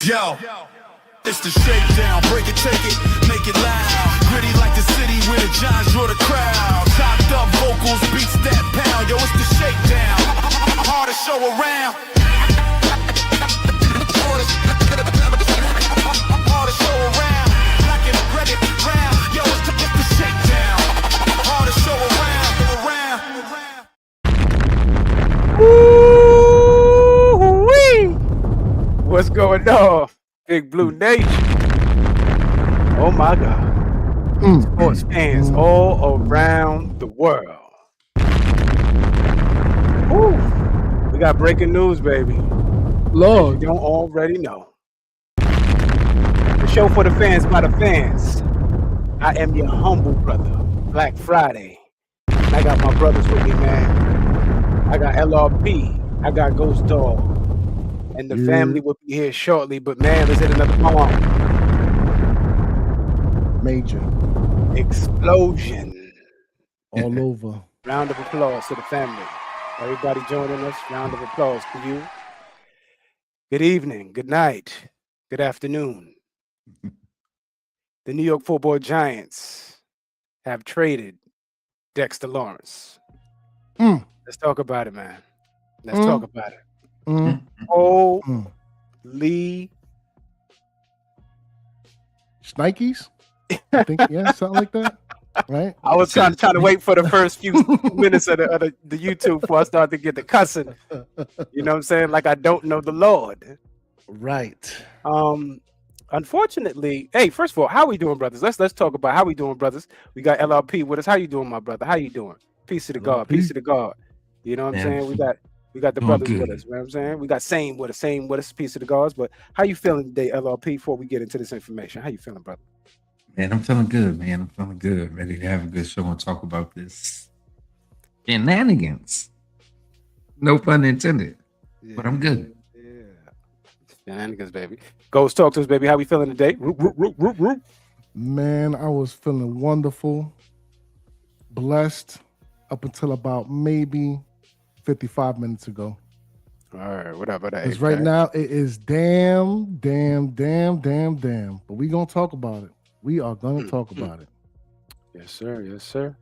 Yo, it's the shakedown. Break it, take it, make it loud. Gritty like the city where the Giants draw the crowd. Chopped up vocals, beats that pound. Yo, it's the shakedown. Hardest show around. Hardest show around. Black and red and brown. Yo, it's the shakedown. Hardest show around. Woo-wee! What's going on, Big Blue Nation? Oh my God. Sports fans all around the world. Woo. We got breaking news, baby. Lord. If you don't already know. The show for the fans by the fans. I am your humble brother, Black Friday. I got my brothers with me, man. I got LRP. I got Ghost Dog. And the family will be here shortly, but man, let's hit another poem. Major. Explosion. All over. Round of applause to the family. Everybody joining us, round of applause to you. Good evening, good night, good afternoon. The New York Football Giants have traded Dexter Lawrence. Let's talk about it, man. Let's talk about it. Holy Schnikes? I think, yeah, something like that. Right? I was trying to wait for the first few minutes of the YouTube before I started to get the cussing. You know what I'm saying? Like I don't know the Lord. Right. Unfortunately, hey, first of all, how we doing, brothers? Let's talk about how we doing, brothers. We got LRP with us. How you doing, my brother? How you doing? Peace to the God. Peace to the God. You know what I'm saying? We got the brothers with us. You know what I'm saying? We got same with us, peace to the gods. But how you feeling today, LRP, before we get into this information? How you feeling, brother? Man, I'm feeling good, man. I'm feeling good. Ready to have a good show and talk about this shenanigans. No pun intended. Yeah, but I'm good. Yeah. Shenanigans, baby. Ghost, talk to us, baby. How we feeling today? Man, I was feeling wonderful, blessed up until about maybe 55 minutes ago. All right, whatever that is. Because right now it is damn. But we gonna talk about it. We are gonna talk about it. Yes, sir. Yes, sir.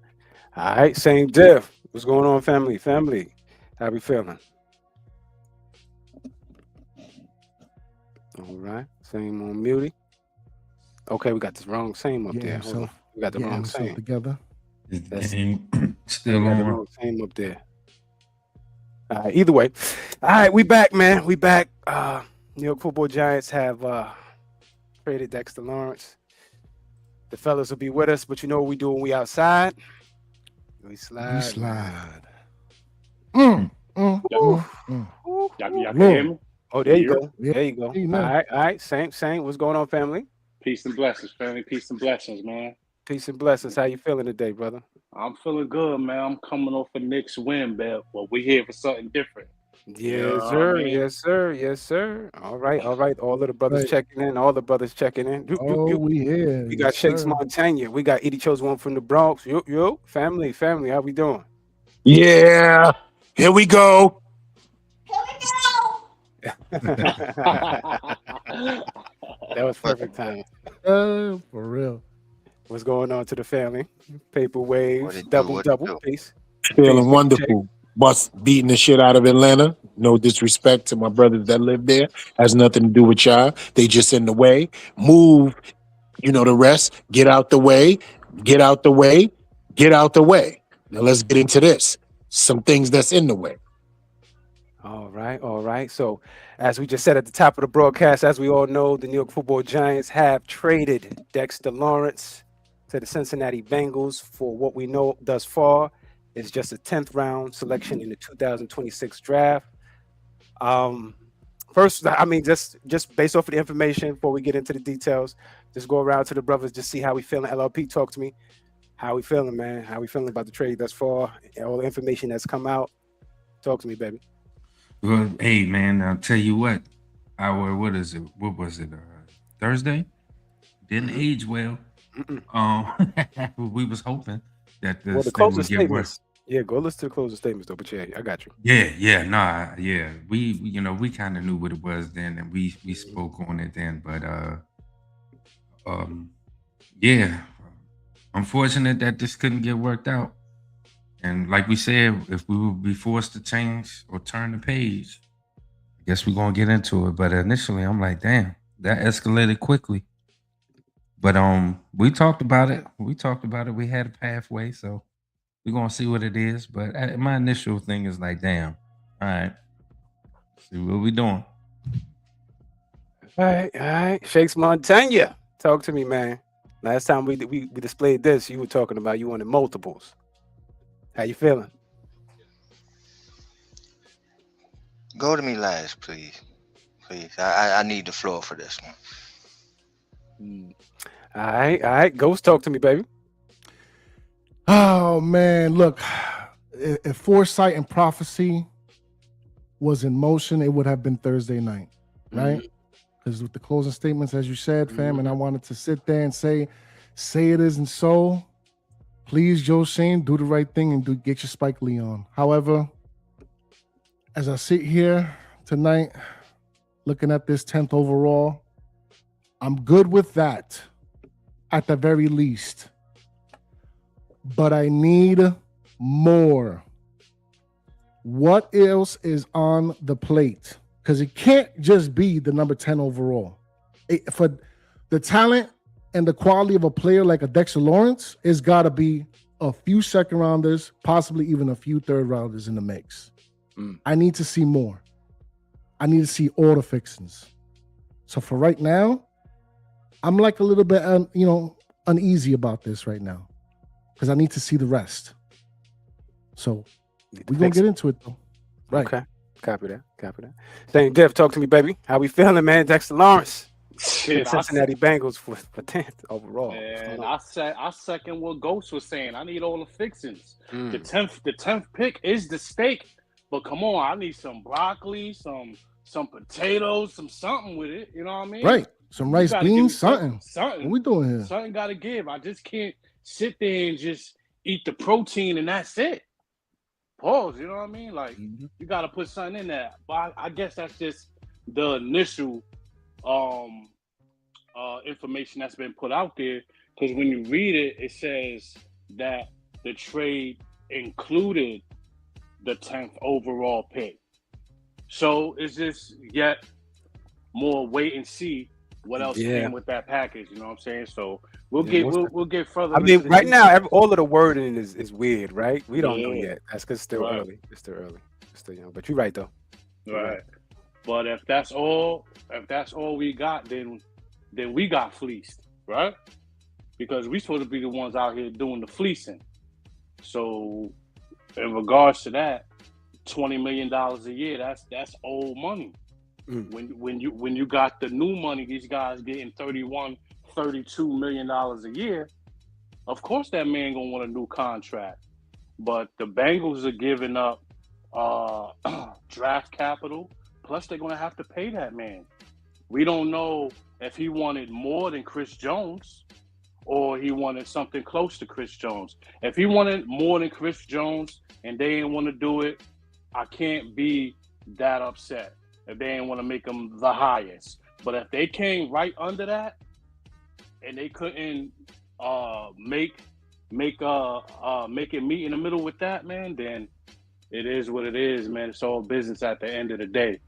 All right, same diff. What's going on, family? Family, how we feeling? All right, same on muty. Okay, we got this wrong same up there. Hold on. We got the wrong same together. Still on. Same up there. All right, either way. All right, we back, man. We back. New York Football Giants have traded Dexter Lawrence. The fellas will be with us, but you know what we do when we outside? We slide. Y'all can hear me? Oh, there you go. Yeah. There you go. All right. Same. What's going on, family? Peace and blessings, family. Peace and blessings, man. Peace and blessings. How you feeling today, brother? I'm feeling good, man. I'm coming off a Knicks win, man. Well, we're here for something different. Yes, sir. Yes, sir. Yes, sir. All right. All of the brothers checking in. We here. We got Shakes Montana. We got Edie Chose one from the Bronx. Yo. Family. How we doing? Yeah, here we go. That was perfect time. For real. What's going on to the family? Paper waves, double. Peace. Feeling wonderful. Bus beating the shit out of Atlanta. No disrespect to my brothers that live there. Has nothing to do with y'all. They just in the way. Move, you know the rest. Get out the way. Get out the way. Now let's get into this. Some things that's in the way. All right. So, as we just said at the top of the broadcast, as we all know, the New York Football Giants have traded Dexter Lawrence to the Cincinnati Bengals for what we know thus far is just a 10th round selection in the 2026 draft. First, I mean, just based off of the information before we get into the details, just go around to the brothers, just see how we feeling. LLP, talk to me. How we feeling, man? How we feeling about the trade thus far? All the information that's come out. Talk to me, baby. Well, hey, man, I'll tell you what. What was it? Thursday? Didn't age well. We was hoping that the closing statements. Yeah, go listen to the closing statements though. But yeah, I got you. We kind of knew what it was then, and we spoke on it then. But um, yeah, unfortunate that this couldn't get worked out. And like we said, if we would be forced to change or turn the page, I guess we're gonna get into it. But initially, I'm like, damn, that escalated quickly. But we talked about it. We talked about it. We had a pathway, so we're gonna see what it is. But my initial thing is like, damn, all right, see what we doing. All right. Shakes Montana. Talk to me, man. Last time we displayed this, you were talking about you wanted multiples. How you feeling? Go to me last, please. Please. I need the floor for this one. All right. Ghost, talk to me, baby. Oh man, look, if foresight and prophecy was in motion, it would have been Thursday night, right? Because with the closing statements, as you said, fam, and I wanted to sit there and say it isn't so. Please, Joe Schoen, do the right thing and get your Spike Lee on. However, as I sit here tonight, looking at this 10th overall, I'm good with that at the very least. But I need more. What else is on the plate? Because it can't just be the number 10 overall. For the talent and the quality of a player like a Dexter Lawrence, it's got to be a few second rounders, possibly even a few third rounders in the mix. I need to see more. I need to see all the fixings. So for right now, I'm like a little bit, uneasy about this right now because I need to see the rest. So we're going to get into it though. Right. Okay. Copy that. Saying Dev, talk to me, baby. How we feeling, man? Dexter Lawrence. Shit, Cincinnati Bengals for 10th overall. And I second what Ghost was saying. I need all the fixings. The 10th pick is the steak, but come on, I need some broccoli, some potatoes, something with it. You know what I mean? Right. Some rice, beans, something. Something. What we doing here? Something got to give. I just can't sit there and just eat the protein and that's it. Pause. You know what I mean? Like you got to put something in there. But I guess that's just the initial information that's been put out there, because when you read it, it says that the trade included the 10th overall pick. So it's just yet more wait and see what else came with that package. You know what I'm saying? So we'll get further. I mean, right now, all of the wording is weird, right? We don't know yet. That's because it's still early. It's still early. It's still young. But you're right though. Right. But if that's all we got, then we got fleeced, right? Because we're supposed to be the ones out here doing the fleecing. So in regards to that, $20 million a year, that's old money. When you got the new money, these guys getting $31, $32 million a year, of course that man gonna want a new contract. But the Bengals are giving up draft capital, plus they're gonna have to pay that man. We don't know if he wanted more than Chris Jones or he wanted something close to Chris Jones. If he wanted more than Chris Jones and they didn't want to do it, I can't be that upset if they didn't want to make him the highest. But if they came right under that and they couldn't make it meet in the middle with that, man, then it is what it is, man. It's all business at the end of the day.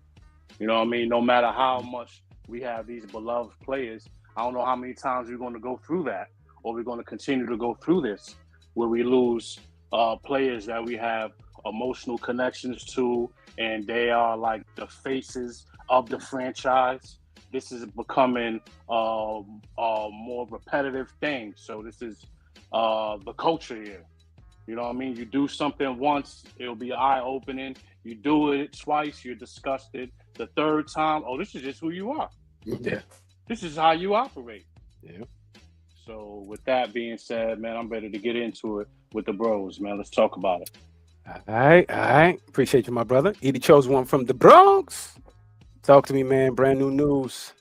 You know what I mean? No matter how much we have these beloved players, I don't know how many times we're going to go through that, or we're going to continue to go through this, where we lose players that we have emotional connections to, and they are like the faces of the franchise. This is becoming a more repetitive thing. So this is the culture here. You know what I mean? You do something once, it'll be eye-opening. You do it twice, you're disgusted. The third time, oh, this is just who you are. Yeah. This is how you operate. Yeah. So with that being said, man, I'm ready to get into it with the bros, man. Let's talk about it. All right. Appreciate you, my brother. Edie chose one from the Bronx. Talk to me, man. Brand new news.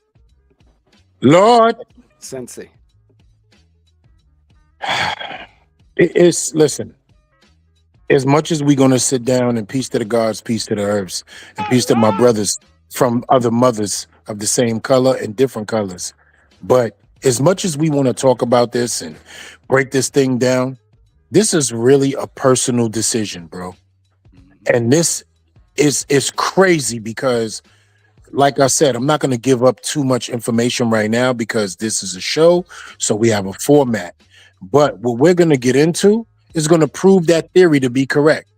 Lord, Sensei. listen. as much as we're gonna sit down and peace to the gods, peace to the earths, and peace to my brothers from other mothers of the same color and different colors. But as much as we want to talk about this and break this thing down, this is really a personal decision, bro. And this is crazy because, like I said, I'm not going to give up too much information right now because this is a show, so we have a format. But what we're going to get into is going to prove that theory to be correct.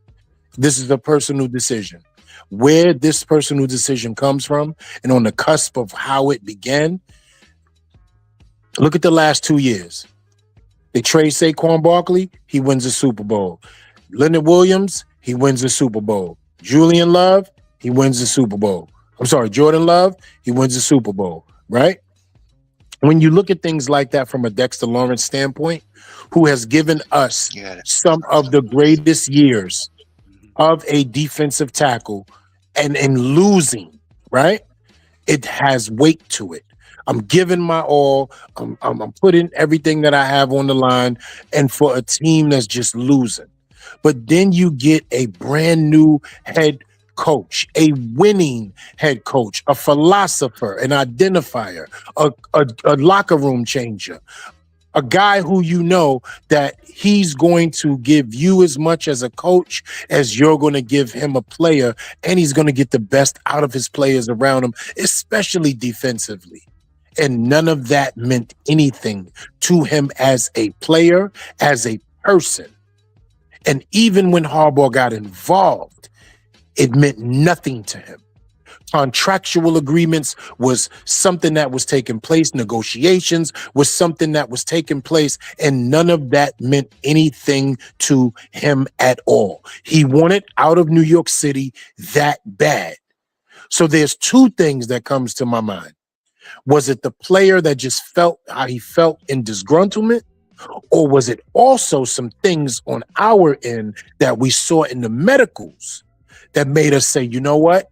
This is a personal decision. Where this personal decision comes from and on the cusp of how it began, look at the last 2 years. They trade Saquon Barkley, he wins a Super Bowl. Leonard Williams, he wins a Super Bowl. Julian Love, he wins the Super Bowl. I'm sorry, Jordan Love, he wins the Super Bowl, right? When you look at things like that from a Dexter Lawrence standpoint, who has given us some of the greatest years of a defensive tackle and losing, right? It has weight to it. I'm giving my all. I'm putting everything that I have on the line, and for a team that's just losing. But then you get a brand new head coach, a winning head coach, a philosopher, an identifier, a locker room changer, a guy who you know that he's going to give you as much as a coach as you're going to give him a player, and he's going to get the best out of his players around him, especially defensively. And none of that meant anything to him as a player, as a person. And even when Harbaugh got involved, it meant nothing to him. Contractual agreements was something that was taking place. Negotiations was something that was taking place, and none of that meant anything to him at all. He wanted out of New York City that bad. So there's two things that comes to my mind. Was it the player that just felt how he felt in disgruntlement? Or was it also some things on our end that we saw in the medicals that made us say, you know what?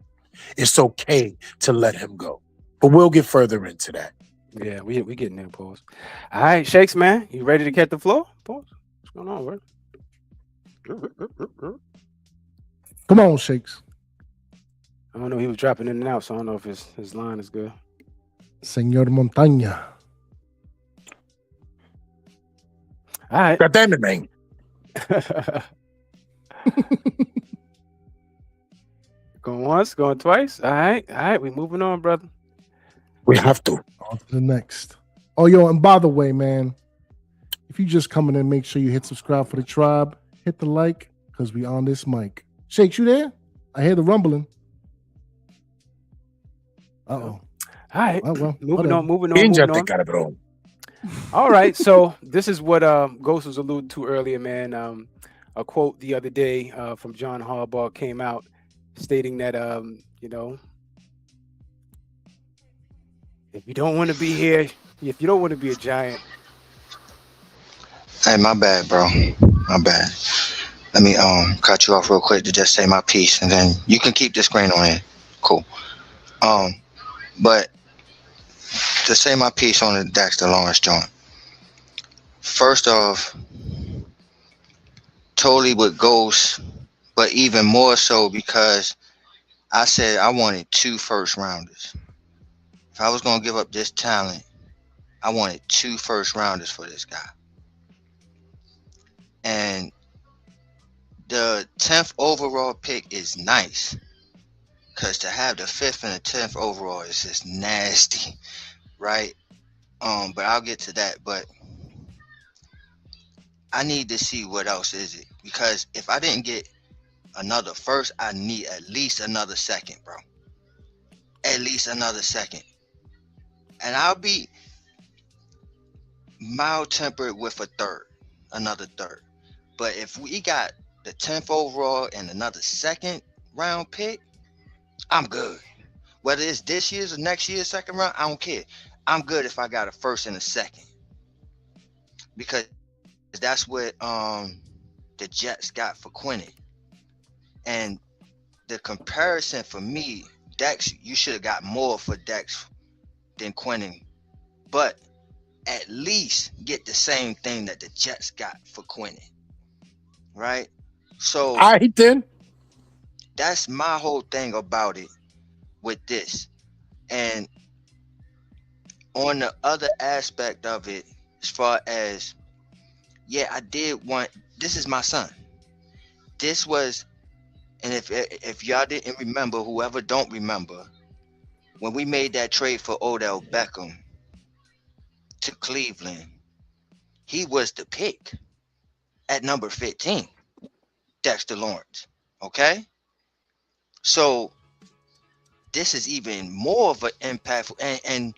It's okay to let him go. But we'll get further into that. Yeah, we getting there, pause. All right, Shakes, man. You ready to catch the floor? Pause. What's going on, bro? Come on, Shakes. I don't know. He was dropping in and out, so I don't know if his line is good. Señor Montaña. All right. God damn it, man. Going once, going twice. All right. We moving on, brother. We have to. On to the next. Oh, yo, and by the way, man, if you just coming in, make sure you hit subscribe for the tribe. Hit the like, because we on this mic. Shakes, you there? I hear the rumbling. Uh-oh. All right. Oh, well, moving on. All right. So this is what Ghost was alluding to earlier, man. A quote the other day from John Harbaugh came out stating that, if you don't want to be here, if you don't want to be a Giant. Hey, my bad, bro. My bad. Let me cut you off real quick to just say my piece, and then you can keep the screen on here. Cool. But to say my piece on the Dexter Lawrence joint. First off, totally with Ghost, but even more so because I said I wanted 2 first rounders. If I was going to give up this talent, I wanted 2 first rounders for this guy. And the 10th overall pick is nice, because to have the 5th and the 10th overall is just nasty, right? But I'll get to that. But I need to see what else is it, because if I didn't get another first, I need at least another second, bro. At least another second. And I'll be mild-tempered with a third, another third. But if we got the 10th overall and another second round pick, I'm good. Whether it's this year's or next year's second round, I don't care. I'm good if I got a first and a second. Because that's what the Jets got for Quinnen. And the comparison for me, Dex, you should have got more for Dex than Quinnen. But at least get the same thing that the Jets got for Quinnen. Right? So All right, then. that's my whole thing about it with this. And on the other aspect of it, as far as, yeah, I did want, this is my son. This was, and if y'all didn't remember, whoever don't remember, when we made that trade for Odell Beckham to Cleveland, he was the pick at number 15, Dexter Lawrence. Okay? So this is even more of an impact, and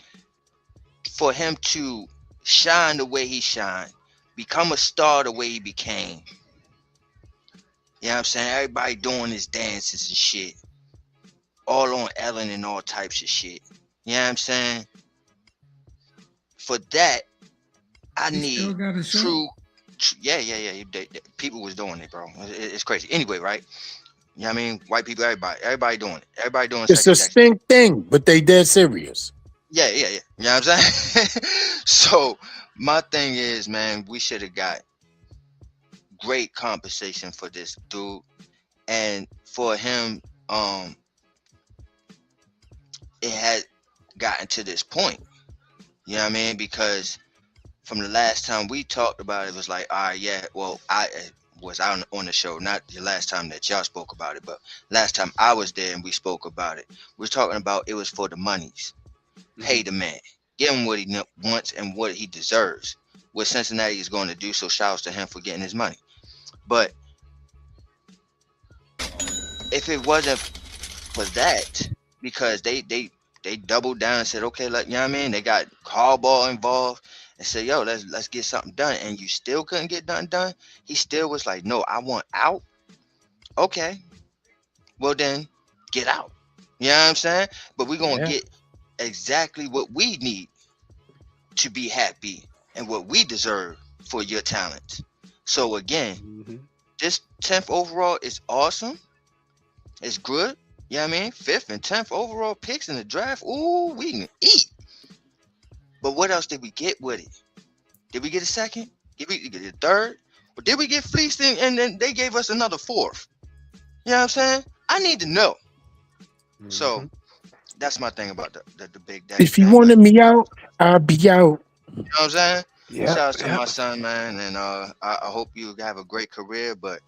for him to shine the way he shined, become a star the way he became. You know what I'm saying? Everybody doing his dances and shit. All on Ellen and all types of shit. You know what I'm saying? For that, I He still need got a show. true. Yeah. People was doing it, bro. It's crazy. Anyway, right? You know what I mean? White people, everybody doing it. Everybody doing It's a second Dexter. stink thing, but they dead serious. Yeah. You know what I'm saying? So my thing is, man, we should have got great compensation for this dude, and for him, it had gotten to this point. You know what I mean? Because from the last time we talked about it, it was like, all right, yeah. Well, I was out on the show, not the last time that y'all spoke about it, but last time I was there and we spoke about it. We were talking about it was for the monies. Pay the man, give him what he wants and what he deserves. What Cincinnati is going to do. So shouts to him for getting his money. But if it wasn't for that, because they doubled down and said, okay, like, you know what I mean? They got Harbaugh involved and said, yo, let's get something done. And you still couldn't get nothing done. He still was like, no, I want out. Okay, well then get out. You know what I'm saying? But we're gonna get exactly what we need to be happy and what we deserve for your talent. So again, this 10th overall is awesome. It's good. You know what I mean? 5th and 10th overall picks in the draft. Ooh, we can eat. But what else did we get with it? Did we get a second? Did we get a third? Or did we get fleeced and then they gave us another 4th? You know what I'm saying? I need to know. So that's my thing about the big daddy. If you wanted me out, I'll be out. You know what I'm saying? Yeah. Shout out to my son, man, and I hope you have a great career. But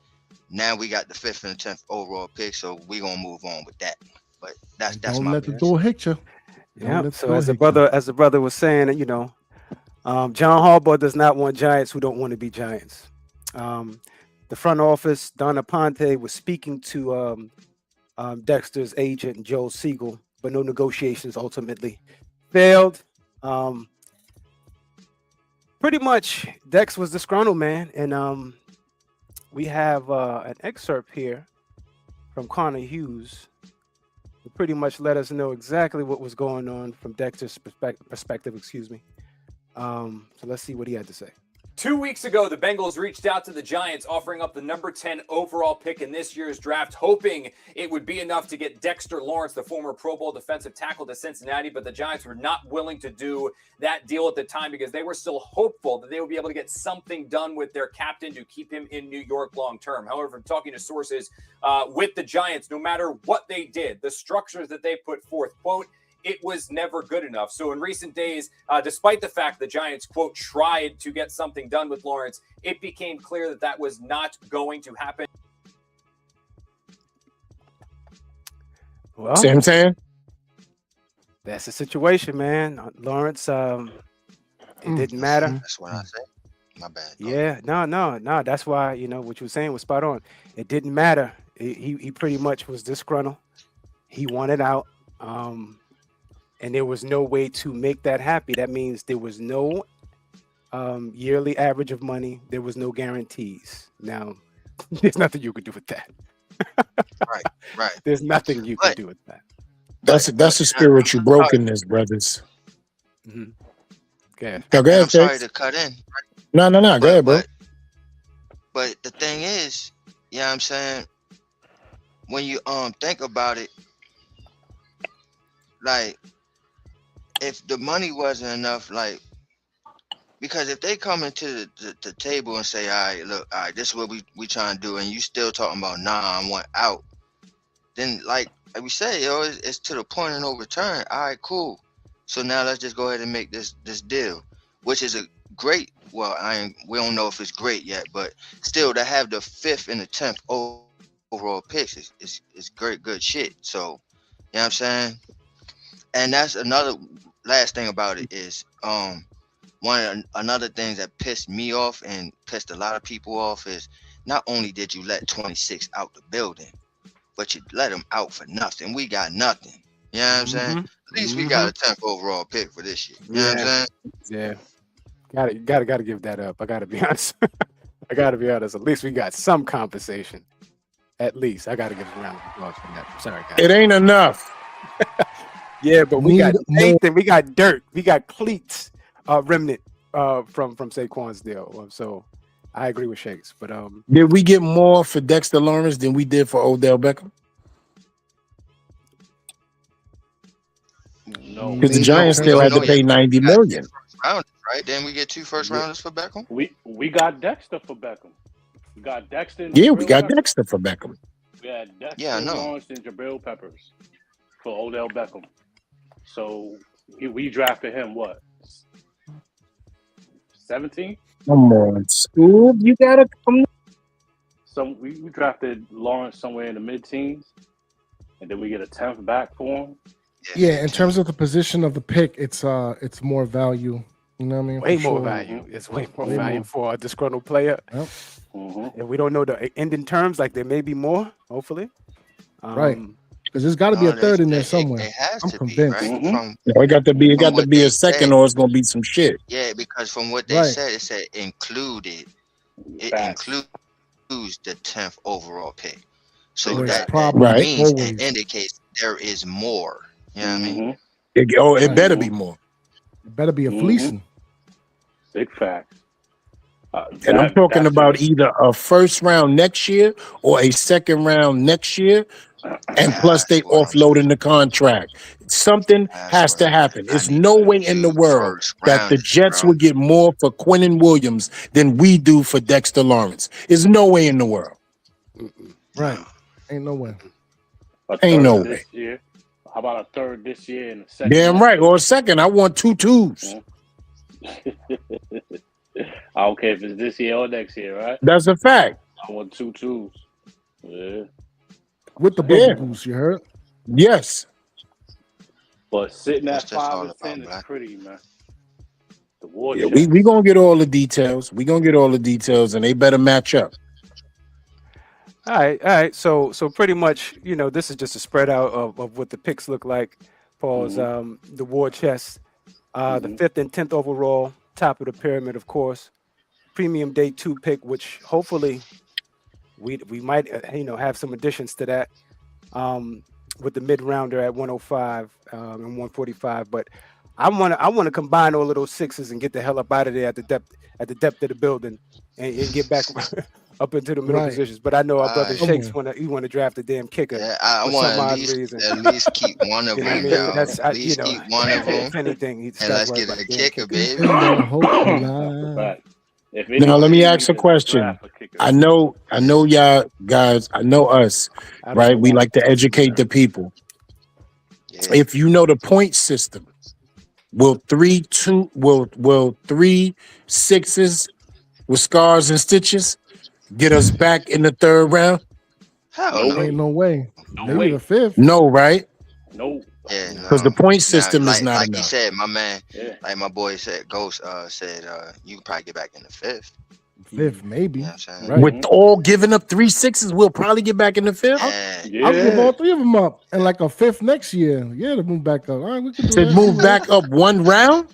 now we got the 5th and 10th overall pick, so we gonna move on with that. But that's Don't my let the pick. door hit you. Yeah. So as the brother was saying, you know, John Harbaugh does not want Giants who don't want to be Giants. The front office, Donna Ponte, was speaking to Dexter's agent, Joe Siegel, but no negotiations ultimately failed. Pretty much, Dex was disgruntled, man, and we have an excerpt here from Connor Hughes to pretty much let us know exactly what was going on from Dexter's perspective. Excuse me. So let's see what he had to say. 2 weeks ago, the Bengals reached out to the Giants, offering up the number 10 overall pick in this year's draft, hoping it would be enough to get Dexter Lawrence, the former Pro Bowl defensive tackle, to Cincinnati. But the Giants were not willing to do that deal at the time because they were still hopeful that they would be able to get something done with their captain to keep him in New York long term. However, from talking to sources with the Giants, no matter what they did, the structures that they put forth, quote, it was never good enough. So in recent days, despite the fact the Giants, quote, tried to get something done with Lawrence, it became clear that that was not going to happen. Well, See what I'm saying? that's the situation, man. Lawrence, it didn't matter. That's what I said. My bad. Yeah, no. That's why, you know, what you were saying was spot on. It didn't matter. He pretty much was disgruntled. He wanted out. And there was no way to make that happy. That means there was no yearly average of money. There was no guarantees. Now, there's nothing you could do with that. Right. There's nothing you can do with that. That's a spiritual brokenness, brothers. Okay. Now, go ahead, I'm sorry Tex. to cut in. No. Go ahead, bro. But the thing is, you know what I'm saying? When you think about it, like, if the money wasn't enough, like, Because if they come into the table and say, all right, look, all right, this is what we trying to do, and you still talking about, nah, I want out, then like we say, yo, it's to the point of no return. All right, cool. So now let's just go ahead and make this deal, which is a great. Well, we don't know if it's great yet, but still to have the 5th and the 10th overall picks is great, good shit. So, you know what I'm saying? And that's another last thing about it is another thing that pissed me off and pissed a lot of people off is not only did you let 26 out the building, but you let him out for nothing. We got nothing. You know what I'm saying? At least we got a 10th overall pick for this year. You know what I'm saying? Yeah. Gotta give that up. I gotta be honest. At least we got some compensation. At least I gotta give a round of applause for that. Sorry, guys. It ain't enough. Yeah, but we got Need more. Nathan, we got dirt, we got cleats, remnant from Saquon's deal. So I agree with Shakes. But Did we get more for Dexter Lawrence than we did for Odell Beckham? No, Because the Giants still had to pay $90 million. Rounders, right? Then we get 2 first rounders for Beckham. we got Dexter for Beckham. We got Dexter. And Yeah, we Jabril got Peppers. Dexter for Beckham. We had Dexter, Yeah, I know. Lawrence, and Jabril Peppers for Odell Beckham. So we drafted him what? 17? Come on, Scoob. You gotta come. So we drafted Lawrence somewhere in the mid-teens, and then we get a 10th back for him. Yeah, in terms of the position of the pick, it's more value. You know what I mean? way For more sure. value. It's way more Way value more. for a disgruntled player. Yep. And we don't know the ending terms. Like there may be more. Hopefully. Right. Because there's got to be a third in there somewhere. It has I'm to be, convinced. right? Mhm. It got to be. It got to what be they a second, said. or it's gonna be some shit. Yeah, because from what they Right. said, it said included. It Facts. includes the 10th overall pick. So There's that probably Right. means always. it indicates there is more. You know what I mean? Mhm. It Right. better be more. It better be a Mhm. fleecing. Big facts. And I'm talking that's about either a first round next year or a second round next year, and plus they That's what I'm offloading the contract. Something That's has what to I'm happen. saying. I It's need no some way in the huge world first that the rounders, Jets bro. would get more for Quinnen Williams than we do for Dexter Lawrence. There's no way in the world. Right. Ain't no way. a Ain't third no way. this year. How about a third this year and a second? Damn next right. year? Or a second. I want 2 twos. I don't care if it's this year or next year, right? That's a fact. I want 2 twos. Yeah. With the Yeah. bubble goose, you heard? Yes. But sitting What's at this 5 all and 10 about, is Black? pretty, man. The war Yeah, chest. we gonna get all the details. We gonna get all the details, and they better match up. All right. So pretty much, this is just a spread out of what the picks look like. Paul's the war chest, the 5th and 10th overall, top of the pyramid, of course. Premium day 2 pick, which hopefully we might have some additions to that. With the mid rounder at 105 and 145, but I want to combine all of those sixes and get the hell up out of there at the depth of the building and get back up into the middle Right. positions. But I know our brother Right. Shakes want to draft a damn kicker. Yeah, I for want some odd at least reason. keep one of You know what I them, mean? yo. That's At least keep one of if them, anything, he's and got let's worry get about a a damn kicker, kicker. baby. In the hope That's a alive. fact. If Now let me anything, ask a we could question. draft a kicker. I know y'all guys. I know us, I don't right? know We why. like to educate the people. Yeah. If you know the point system, will 3 6s with scars and stitches get us back in the 3rd round? Hell No no. way. Ain't no way. No Maybe way. the 5th. No, right? No. Yeah, Because no. the point Now, system is not like you enough. said, my man, Yeah. like my boy said, Ghost said, you can probably get back in the 5th. 5th, maybe. You know what I'm saying? Right. With all giving up 3 6s, we'll probably get back in the 5th. Yeah. Yeah. I'll give all 3 of them up and like a 5th next year. Yeah, to move back up. All right, we can do To that. move back up 1 round?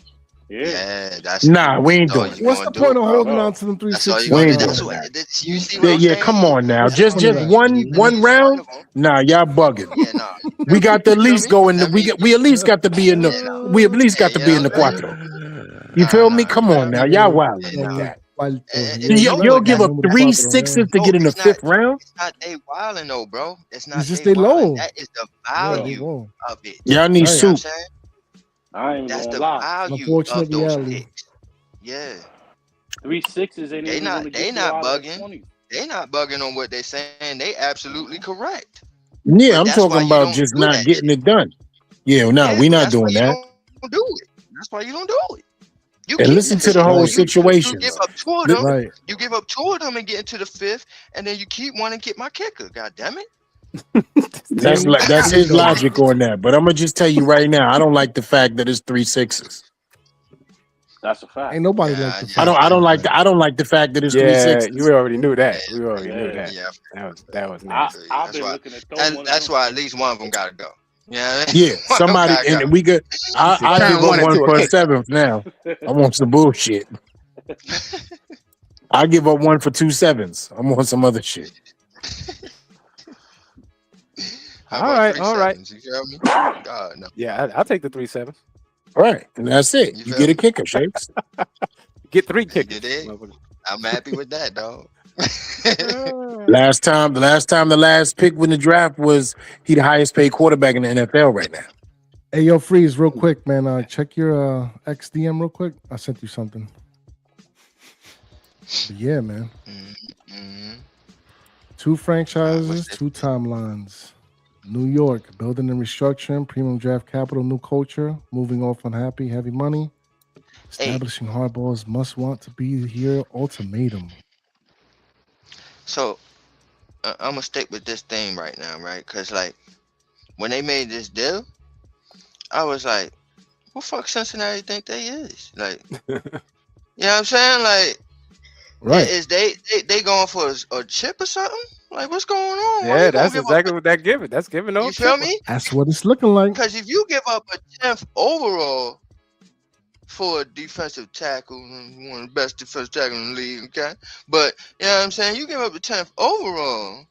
Yeah. Yeah, that's Nah, we ain't all doing it. you What's gonna the do, point of bro. holding No. on to them 3 That's all 6s? you We gonna ain't do. doing That's that. what you see what I'm Yeah, saying? come on now. What's Just the point of that? one At least round? of them. Nah, y'all bugging. Yeah, nah. We got to at You feel least me? go in the I mean, we at least got to be in yeah, the nah. we at least got to Yeah, be you in know the what I'm saying? cuatro. You Nah, feel me? nah, Come nah. on now. Y'all wilding Yeah, with nah. that. And You, you know you'll what? give up That's 3 6s to no, get in the it's not. 5th round? It's not they wilding though, bro. It's not It's just they they wilding. low. That is the Yeah, they value low. of it. Y'all need Right. You know what I'm soup. saying? I ain't even That's gonna the lie. value Unfortunate of those reality. picks. Yeah. 3 6s ain't They even not gonna they get you not out of the bugging. 20. They not bugging on what they saying. They absolutely correct. Yeah, But I'm that's why talking you about don't just do not that getting shit. it done. Yeah, no, Yeah, we but not that's why doing you that. don't do it. That's why you don't do it. You And keep listen to the shit whole going. Right. You give situations. up two of Li- them. Right. You give up two of them and get into the fifth, and then you keep wanting to get my kicker. God damn it. That's See, his though. logic on that. But I'm gonna just tell you right now, I don't like the fact that it's 3 6s. That's a fact. Ain't nobody Yeah, like the yeah, fact I that don't it's like that. I don't like the fact that it's 3 Yeah, 6s. you already knew that. yeah, We already knew Yeah. that. yeah. That was nasty. I've That's been why. looking to throw one of That's them. why at least one of them gotta go. Yeah, Yeah, one of them somebody gotta go. and we could. He I give turned up one one into a for a kick. 7th now. I want some bullshit. I give up one for 2 7s. I want some other shit. How All about right, 3 all right. 7s? You feel me? God no. Yeah, I'll take the 3 7s. Right, and that's it. You You feel get a me? kicker, Shakes. Get 3 You kickers. dig? motherfucker. I'm happy with that, dog. Last time, the last pick when the draft was he the highest paid quarterback in the NFL right now. Hey, yo, Freeze, real quick, man. Check your XDM real quick. I sent you something. But yeah, man. Mm-hmm. 2 What's franchises, this? 2 timelines. New York, building and restructuring, premium draft capital, new culture, moving off unhappy, heavy money, Hey, establishing Harbaugh's must want to be here ultimatum. so I'm gonna stick with this thing right now, right? Cause like when they made this deal, I was like, "What fuck Cincinnati think they is?" Like, you know what I'm saying? Like, Right. is they going for a chip or something? Like, what's going on? Why Yeah, you gonna that's give up? exactly what that giving. That's giving You old feel chipper. me? That's what it's looking like. Because if you give up a 10th overall for a defensive tackle, one of the best defensive tackles in the league, okay? But you know what I'm saying? You give up a 10th overall,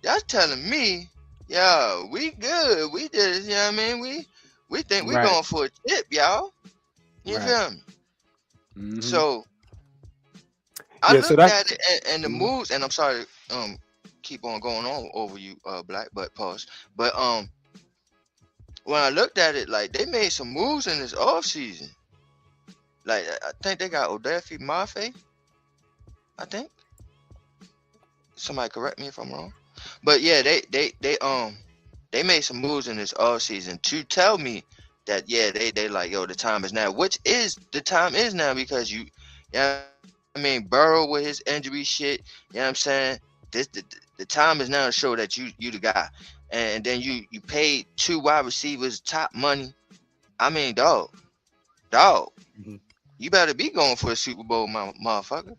that's telling me, yeah, we good. We did it, you know what I mean? We think we Right. going for a chip, y'all. You Right. feel me? Mhm. So I Yeah, so looked that's at it and the Mhm. moves, and I'm sorry, keep on going on over you, Black, but pause. But when I looked at it, like they made some moves in this offseason. Like I think they got Odafe Mafe. I think. Somebody correct me if I'm wrong. But yeah, they made some moves in this offseason to tell me that yeah, they like, yo, the time is now. Which is the time is now because yeah, I mean Burrow with his injury shit, you know what I'm saying? The time is now to show that you the guy. And then you paid 2 wide receivers top money. I mean, dog. Mhm. You better be going for a Super Bowl, motherfucker.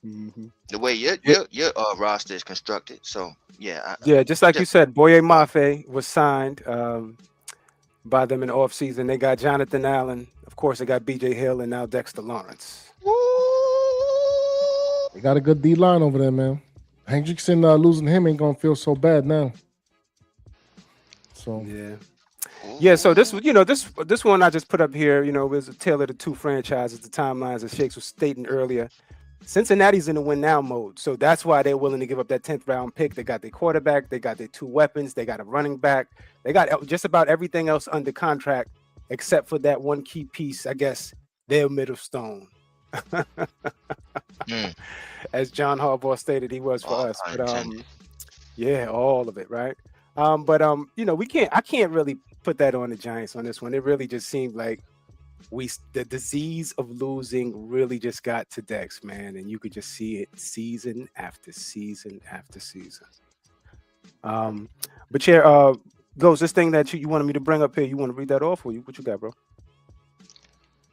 Mhm. The way your roster is constructed. So yeah, Yeah, just like you said, Boye Mafe was signed by them in the offseason. They got Jonathan Allen. Of course, they got BJ Hill and now Dexter Lawrence. They got a good D line over there, man. Hendrickson losing him ain't gonna feel so bad now. So Yeah. Yeah, so this one I just put up here, was a tale of the 2 franchises, the timelines that Shakes was stating earlier. Cincinnati's in the win now mode, so that's why they're willing to give up that 10th round pick. They got their quarterback, they got their 2 weapons, they got a running back, they got just about everything else under contract except for that one key piece, I guess, their middle stone. As John Harbaugh stated he was for us. But yeah, all of it, right? But I can't really put that on the Giants on this one. It really just seemed like the disease of losing really just got to Dex, man, and you could just see it season after season after season. But yeah, Ghost, this thing that you wanted me to bring up here, you want to read that off, or what you got, bro?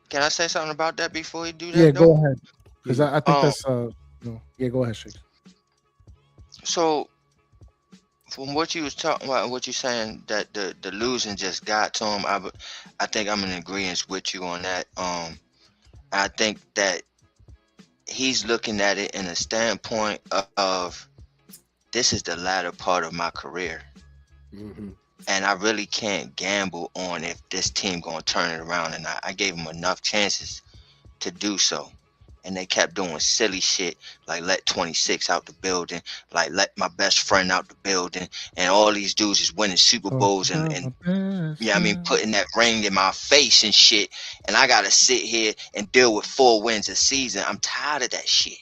Can I say something about that before you do that? yeah, though? go ahead. Because I think that's yeah, go ahead, Shakes. So from what you was talking about, what you saying that the losing just got to him, I think I'm in agreement with you on that. I think that he's looking at it in a standpoint of this is the latter part of my career. Mm-hmm. And I really can't gamble on if this team gonna turn it around, and I gave him enough chances to do so. and they kept doing silly shit like let 26 out the building, like let my best friend out the building, and all these dudes is winning Super Bowls and yeah, I mean putting that ring in my face and shit, and I gotta sit here and deal with 4 wins a season. I'm tired of that shit.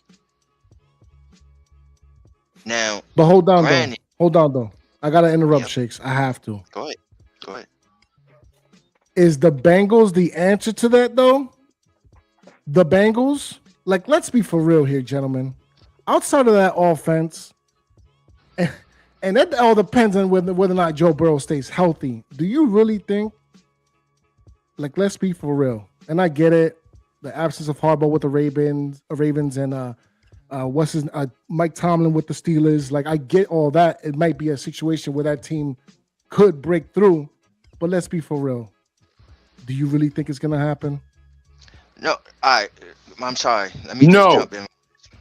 Now, But hold on granted, though. I gotta interrupt, Yep. Shakes. I have to. Go ahead. Is the Bengals the answer to that though? The Bengals? Like, let's be for real here, gentlemen. Outside of that offense, and that all depends on whether or not Joe Burrow stays healthy. Do you really think, like, let's be for real? And I get it, the absence of Harbaugh with the Ravens and Mike Tomlin with the Steelers. Like, I get all that. It might be a situation where that team could break through, but let's be for real. Do you really think it's gonna happen? No, I'm sorry. Let me just jump in.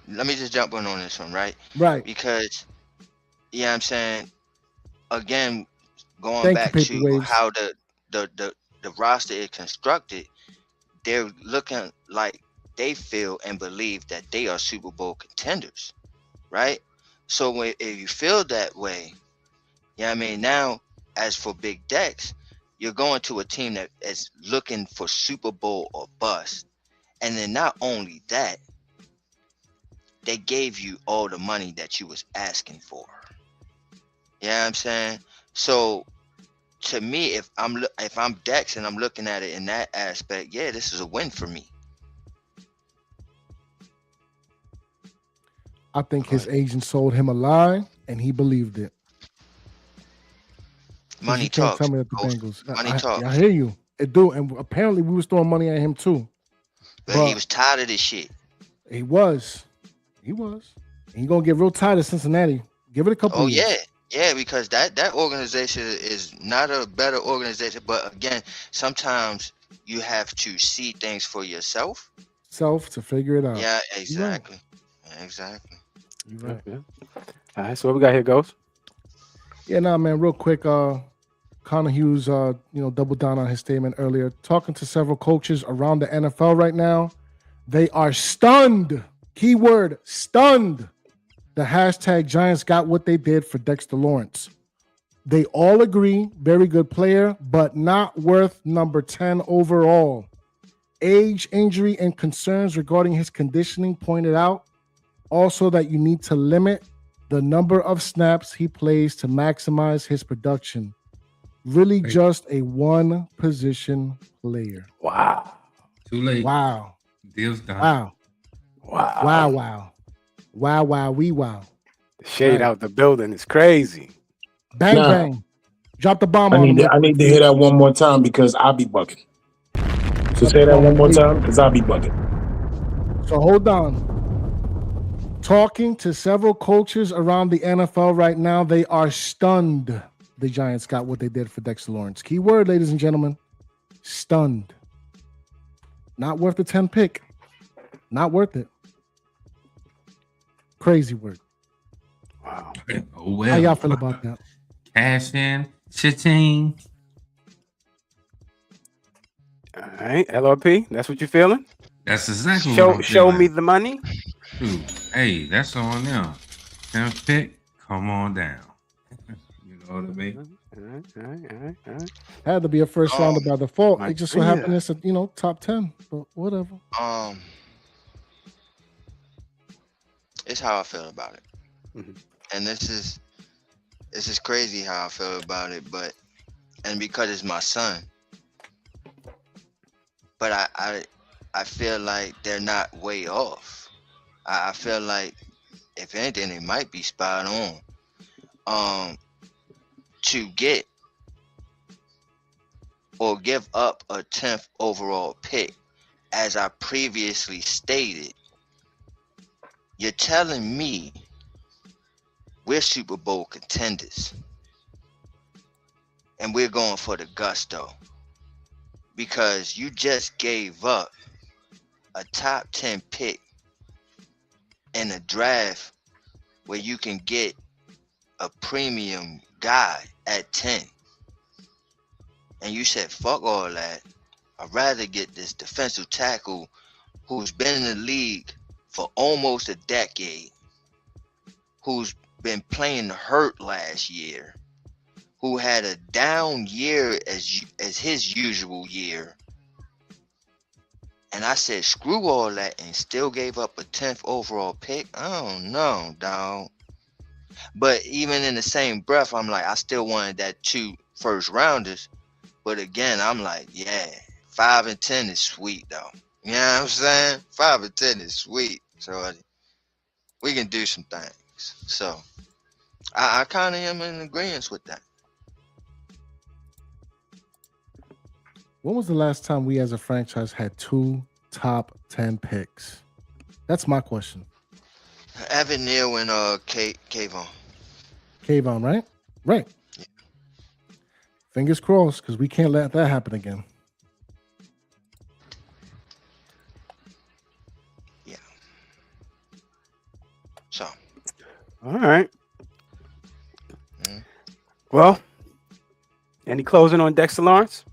Let me just jump in on this one, right? Right. Because, yeah, I'm saying, again, going back to how the roster is constructed, they're looking like they feel and believe that they are Super Bowl contenders, right? So if you feel that way, yeah, I mean, now as for Big Dex, you're going to a team that is looking for Super Bowl or bust. And then not only that, they gave you all the money that you was asking for. You know what I'm saying? So to me, if I'm Dex and I'm looking at it in that aspect, yeah, this is a win for me. I think his agent sold him a lie, and he believed it. Money talks. Tell me that the Bengals. Money talks. I hear you. It do, and apparently we was throwing money at him too. But he was tired of this shit. He was. And he gonna get real tired of Cincinnati. Give it a couple. Oh years. yeah, because that organization is not a better organization. But again, sometimes you have to see things for yourself. To figure it out. Yeah, exactly. Exactly. You're right. Yeah. All right, so what we got here, Ghost? Yeah, man, real quick, Connor Hughes, doubled down on his statement earlier. Talking to several coaches around the NFL right now, they are stunned. Keyword, stunned. The hashtag Giants got what they did for Dexter Lawrence. They all agree, very good player, but not worth number 10 overall. Age, injury, and concerns regarding his conditioning pointed out. Also that you need to limit the number of snaps he plays to maximize his production. Really just a one-position player. Wow. Too late. Wow. Deal's done. Wow. The shade out the building is crazy. Bang, bang. Drop the bomb on him. I need to hear that one more time because I'll be bugging. So say that one more time because I'll be bugging. So hold on. Talking to several coaches around the NFL right now, they are stunned the Giants got what they did for Dexter Lawrence. Key word, ladies and gentlemen, stunned. Not worth the 10 pick. Not worth it. Crazy word. Wow. Oh, well. How y'all feel about that? Cash in, cha-ching. All right, LRP, that's what you're feeling? That's exactly what I'm Show feeling. me the money. Dude, hey, that's on them. 10th pick, come on down. You know what I mean? All right. Had to be a first rounder by default. My It just so happened it's a top 10, but whatever. It's how I feel about it. Mm-hmm. And this is crazy how I feel about it, and because it's my son. But I feel like they're not way off. I feel like if anything, they might be spot on. To get or give up a 10th overall pick, as I previously stated, you're telling me we're Super Bowl contenders and we're going for the gusto because you just gave up a top 10 pick in a draft where you can get a premium guy at 10. And you said, fuck all that. I'd rather get this defensive tackle who's been in the league for almost a decade, who's been playing hurt last year, who had a down year as his usual year. And I said, screw all that, and still gave up a 10th overall pick. I don't know, dog. But even in the same breath, I'm like, I still wanted that 2 first rounders. But again, I'm like, yeah, 5 and 10 is sweet, though. You know what I'm saying? 5 and 10 is sweet. So we can do some things. So I kind of am in agreement with that. When was the last time we as a franchise had 2 top 10 picks? That's my question. Evan Neal and Kayvon. Kayvon, right? Right. Yeah. Fingers crossed, because we can't let that happen again. Yeah. So. All right. Mm. Well, any closing on Dexter Lawrence?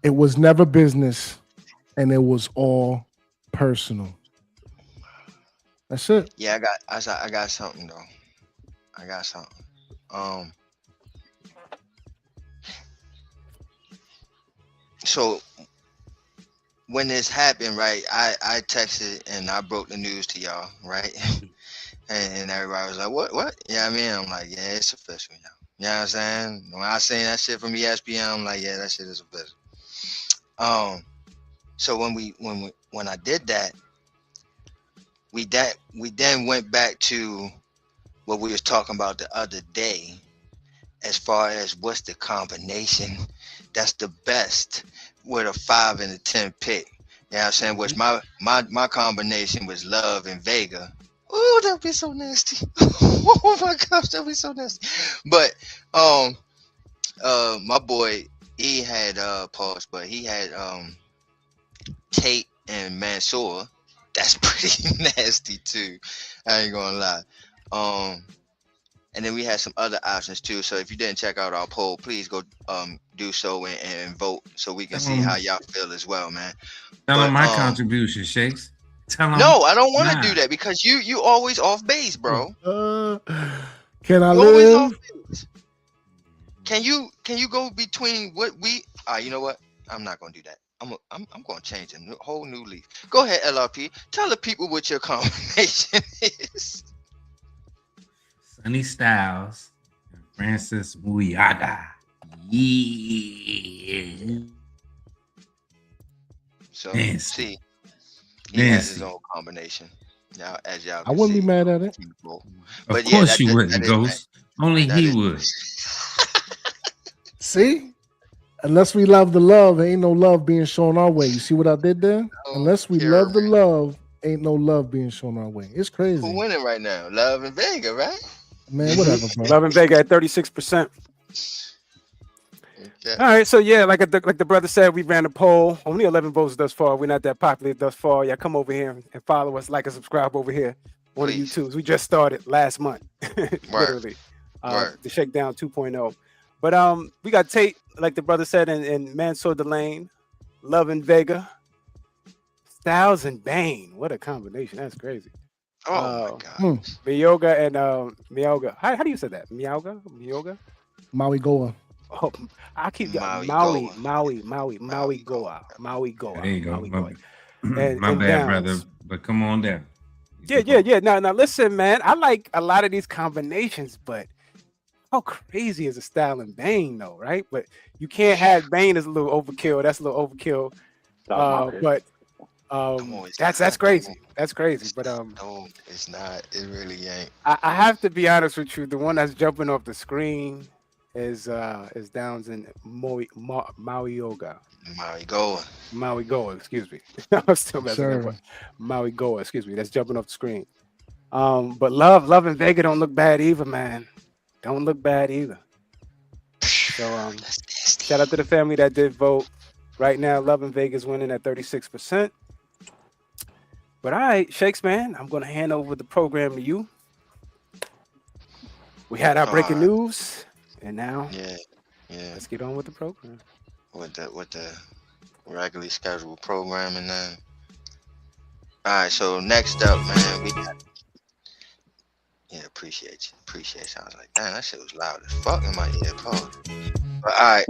It was never business, and it was all personal. That's it. Yeah, I got something though. I got something. So when this happened, right, I texted and I broke the news to y'all, right? and everybody was like, what? Yeah, I mean, I'm like, yeah, it's official, y'all. You know what I'm saying? When I seen that shit from ESPN, I'm like, yeah, that shit is official. So when I did that, we then went back to what we was talking about the other day, as far as what's the combination that's the best with a 5 and a 10 pick. You know what I'm saying? Which my combination was Love and Vega. Oh, that'd be so nasty. Oh my gosh, that'd be so nasty. But my boy, he had pause, but he had Tate and Mansour. That's pretty nasty too. I ain't gonna lie. And then we had some other options too. So if you didn't check out our poll, please go do so and vote so we can see how y'all feel as well, man. Tell them my contribution, Shakes. Tell them. No, I don't want to do that because you always off base, bro. Can I You always live? off base. Can you go between what we? You know what? I'm not gonna do that. I'm gonna change a whole new leaf. Go ahead, LRP. Tell the people what your combination is. Sonny Styles and Francis Muyaga. Yeah. So Nasty. see, he has his own combination. Now, as y'all, I wouldn't be mad at it. But of course you wouldn't, Ghost. Only he would. See? Unless we love the love, ain't no love being shown our way. You see what I did there? Unless we love the love, ain't no love being shown our way. It's crazy. Who winning right now? Love and Vega, right? Man, whatever, bro. Love and Vega at 36%. Okay. All right, so yeah, like the brother said, we ran a poll. Only 11 votes thus far. We're not that popular thus far. Yeah, come over here and follow us, like and subscribe over here on the YouTubes. We just started last month, literally. The Shakedown 2.0. But we got Tate, like the brother said, and Mansour Delane, Love and Vega, Styles and Bain. What a combination! That's crazy. Oh my God. Miyoga and Miyoga. How do you say that? Miyoga? Maui Goa. Oh, I keep Maui Goa. There you go. And my bad, Downs. brother. But come on down. Yeah. Now listen, man. I like a lot of these combinations, but how crazy is a Style and Bain, though, right? But you can't have Bain as a little overkill. That's a little overkill. But that's crazy. That's crazy. But no, it's not. It really ain't. I have to be honest with you. The one that's jumping off the screen is Downs and Maui Goa. Maui Goa, excuse me. I'm still messing up. Maui Goa, excuse me. That's jumping off the screen. But Love and Vega don't look bad either, man. Don't look bad either. So shout out to the family that did vote. Right now, Love and Vega is winning at 36%. But all right, Shakes, man, I'm gonna hand over the program to you. We had our breaking news, and now let's get on with the program. With the regularly scheduled programming now. All right, so next up, man, we got. Yeah, appreciate you. Appreciate you. I was like, damn, that shit was loud as fuck in my ear, Paul. But all right,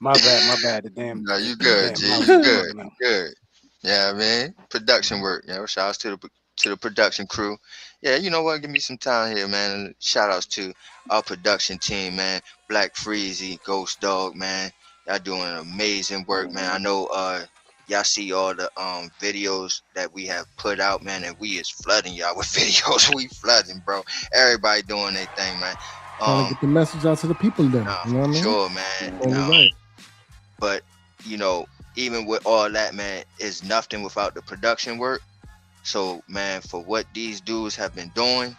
My bad. The damn. no, you The good, damn G. mouse You is good. bugging out. You good. Yeah, man. Production work. You know, shout outs to the production crew. Yeah, you know what? Give me some time here, man. And shout outs to our production team, man. Black Freezy, Ghost Dog, man. Y'all doing amazing work, man. I know y'all see all the videos that we have put out, man, and we is flooding y'all with videos. We flooding, bro. Everybody doing their thing, man. Trying to get the message out to the people then. Nah, You know what I mean? sure, man. Only right. But you know, even with all that, man, is nothing without the production work. So, man, for what these dudes have been doing,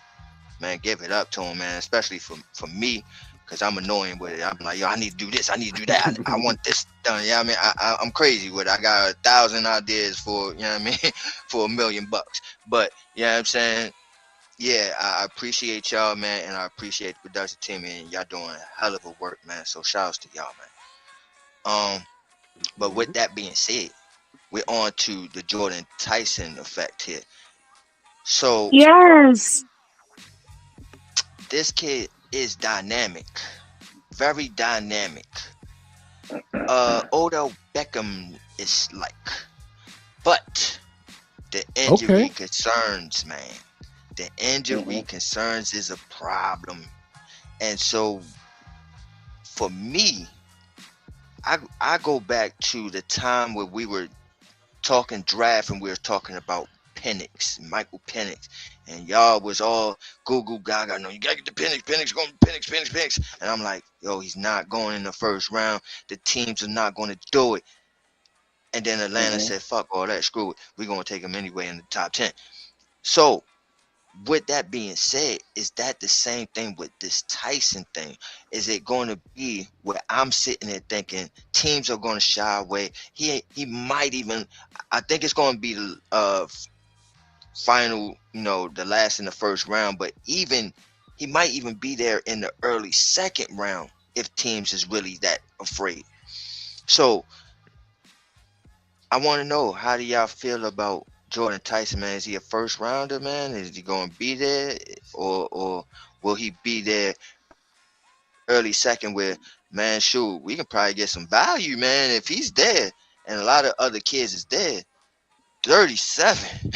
man, give it up to them, man. Especially for me, because I'm annoying with it. I'm like, yo, I need to do this, I need to do that. I want this done. Yeah, I mean, I'm crazy with it. I got 1,000 ideas for, you know what I mean, for $1 million. But you know what I'm saying? Yeah, I appreciate y'all, man, and I appreciate the production team, and y'all doing a hell of a work, man. So shout outs to y'all, man. But with that being said, we're on to the Jordyn Tyson effect here. So Yes. this kid is dynamic, very dynamic. Odell Beckham is like, but the injury concerns, man. The injury concerns is a problem, and so for me, I go back to the time where we were talking draft and we were talking about Michael Penix, and y'all was all Google Gaga. No, you gotta get the Penix going, Penix, and I'm like, yo, he's not going in the first round. The teams are not going to do it. And then Atlanta said, fuck all that, screw it. We're gonna take him anyway in the top 10. So with that being said, is that the same thing with this Tyson thing? Is it going to be where I'm sitting there thinking teams are going to shy away? He might even. I think it's going to be the final, the last in the first round. But even he might even be there in the early second round if teams is really that afraid. So I want to know, how do y'all feel about Jordyn Tyson, man? Is he a first rounder, man? Is he going to be there, or will he be there early second? Where, man, shoot, we can probably get some value, man, if he's there, and a lot of other kids is there. 37,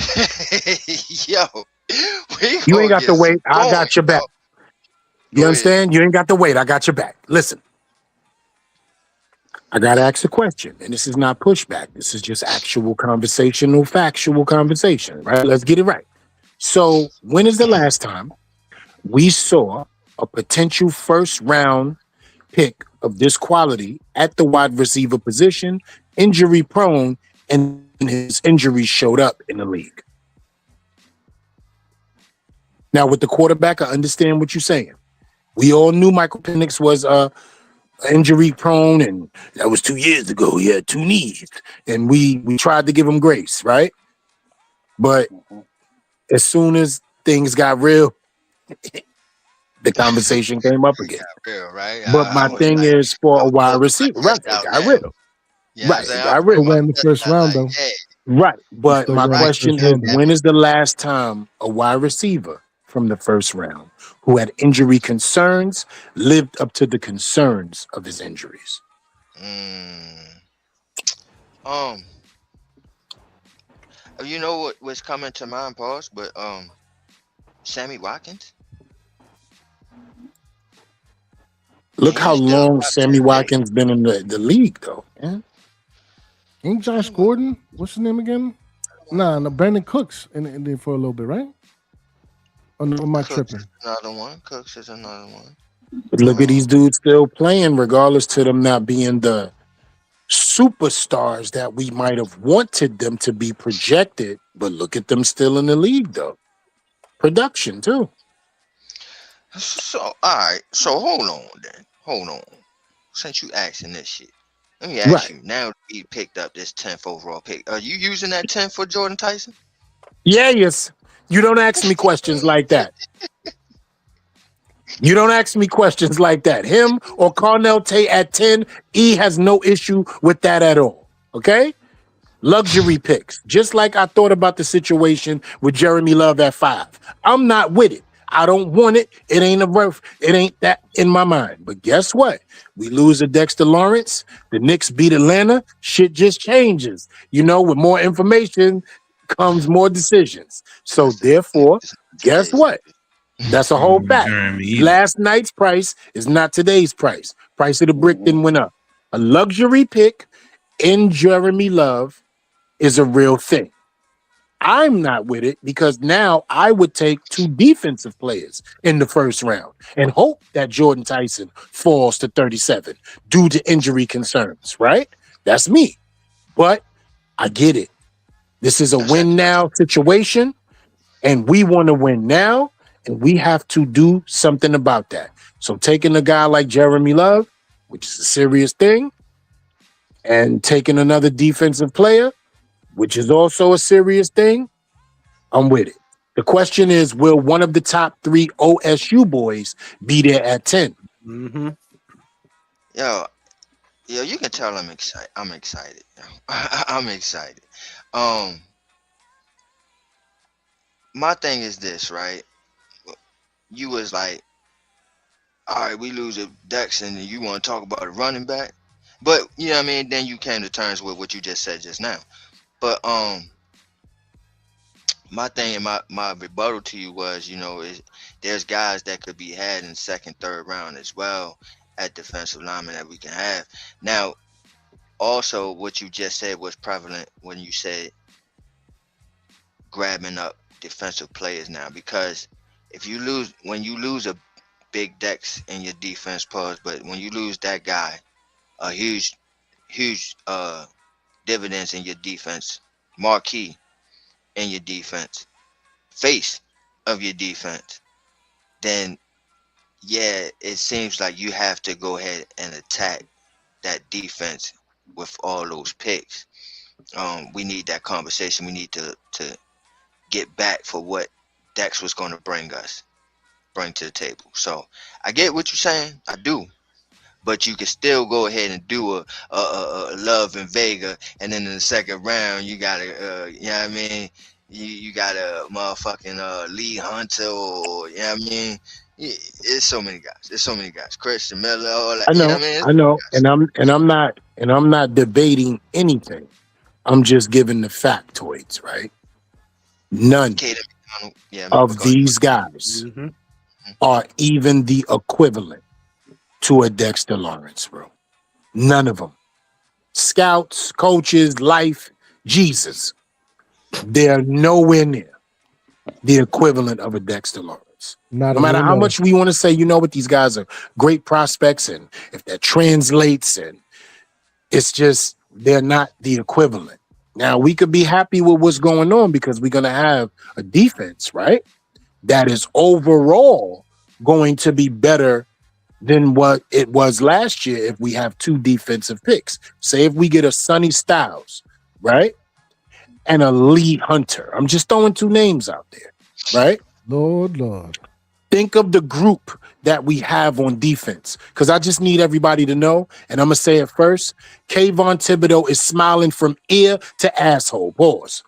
yo, You ain't got to wait. I got your back. You understand? You ain't got to wait. I got your back. Listen, I got to ask a question, and this is not pushback. This is just actual conversational, factual conversation, right? Let's get it right. So when is the last time we saw a potential first round pick of this quality at the wide receiver position, injury prone, and his injuries showed up in the league? Now, with the quarterback, I understand what you're saying. We all knew Michael Penix was injury prone, and that was 2 years ago. He had 2 knees, and we tried to give him grace, right? But as soon as things got real, the conversation came up again. Real, right? But my thing is, for a wide receiver, right? It got real. Right, it got real. Went in the first round, though. Right, but my question is, round, when is the last time a wide receiver from the first round who had injury concerns lived up to the concerns of his injuries? You know what was coming to mind, pause, but Sammy Watkins. Look how long Sammy Watkins been in the league, though. Man. Ain't Josh Gordon? What's his name again? Nah, no, Brandon Cooks in there for a little bit, right? Oh, no, am I tripping? Another one. Cooks is another one. But look at these dudes still playing, regardless to them not being the superstars that we might have wanted them to be projected. But look at them still in the league, though. Production, too. So, all right. So, hold on. Since you asking this shit, let me ask you. Now he picked up this 10th overall pick. Are you using that 10 for Jordyn Tyson? Yeah, yes. You don't ask me questions like that. You don't ask me questions like that. Him or Carnell Tate at 10, E has no issue with that at all. Okay? Luxury picks. Just like I thought about the situation with Jeremy Love at 5. I'm not with it. I don't want it. It ain't that in my mind. But guess what? We lose a Dexter Lawrence. The Knicks beat Atlanta. Shit just changes. You know, with more information comes more decisions. So therefore, guess what? That's a whole fact. Jeremy either. Last night's price is not today's price. Price of the brick then went up. A luxury pick in Jeremy Love is a real thing. I'm not with it because now I would take 2 defensive players in the first round and hope that Jordyn Tyson falls to 37 due to injury concerns, right? That's me. But I get it. This is a win now situation, and we want to win now, and we have to do something about that. So taking a guy like Jeremy Love, which is a serious thing, and taking another defensive player, which is also a serious thing, I'm with it. The question is, will one of the top 3 OSU boys be there at 10? Mm-hmm. Yo, you can tell I'm excited. I'm excited. I'm excited. My thing is this, right? You was like, all right, we lose a Dex, and you want to talk about a running back, but you know what I mean. Then you came to terms with what you just said just now. But my thing and my rebuttal to you was, you know, there's guys that could be had in second, third round as well at defensive lineman that we can have. Now, also what you just said was prevalent when you said grabbing up defensive players now, because when you lose a big Dex in your defense pause, but when you lose that guy, a huge dividends in your defense, marquee in your defense, face of your defense, then yeah, it seems like you have to go ahead and attack that defense with all those picks. We need that conversation. We need to get back for what Dex was going to bring to the table. So I get what you're saying. I do. But you can still go ahead and do a Love and Vega, and then in the second round you got a you know what I mean, you got a motherfucking Lee Hunter, or you know what I mean. It's so many guys. There's so many guys. Christian Miller, all that. I know, You know what I mean? I know, and I'm not debating anything. I'm just giving the factoids, right? None of these guys are even the equivalent to a Dexter Lawrence, bro. None of them. Scouts, coaches, life, Jesus. They're nowhere near the equivalent of a Dexter Lawrence. No matter how much we want to say, you know what, these guys are great prospects, and if that translates, and it's just, they're not the equivalent. Now, we could be happy with what's going on because we're going to have a defense, right, that is overall going to be better than what it was last year if we have 2 defensive picks. Say if we get a Sonny Styles, right, and a Lee Hunter. I'm just throwing 2 names out there, right? Lord. Think of the group that we have on defense, because I just need everybody to know, and I'm going to say it first, Kayvon Thibodeau is smiling from ear to asshole. Pause.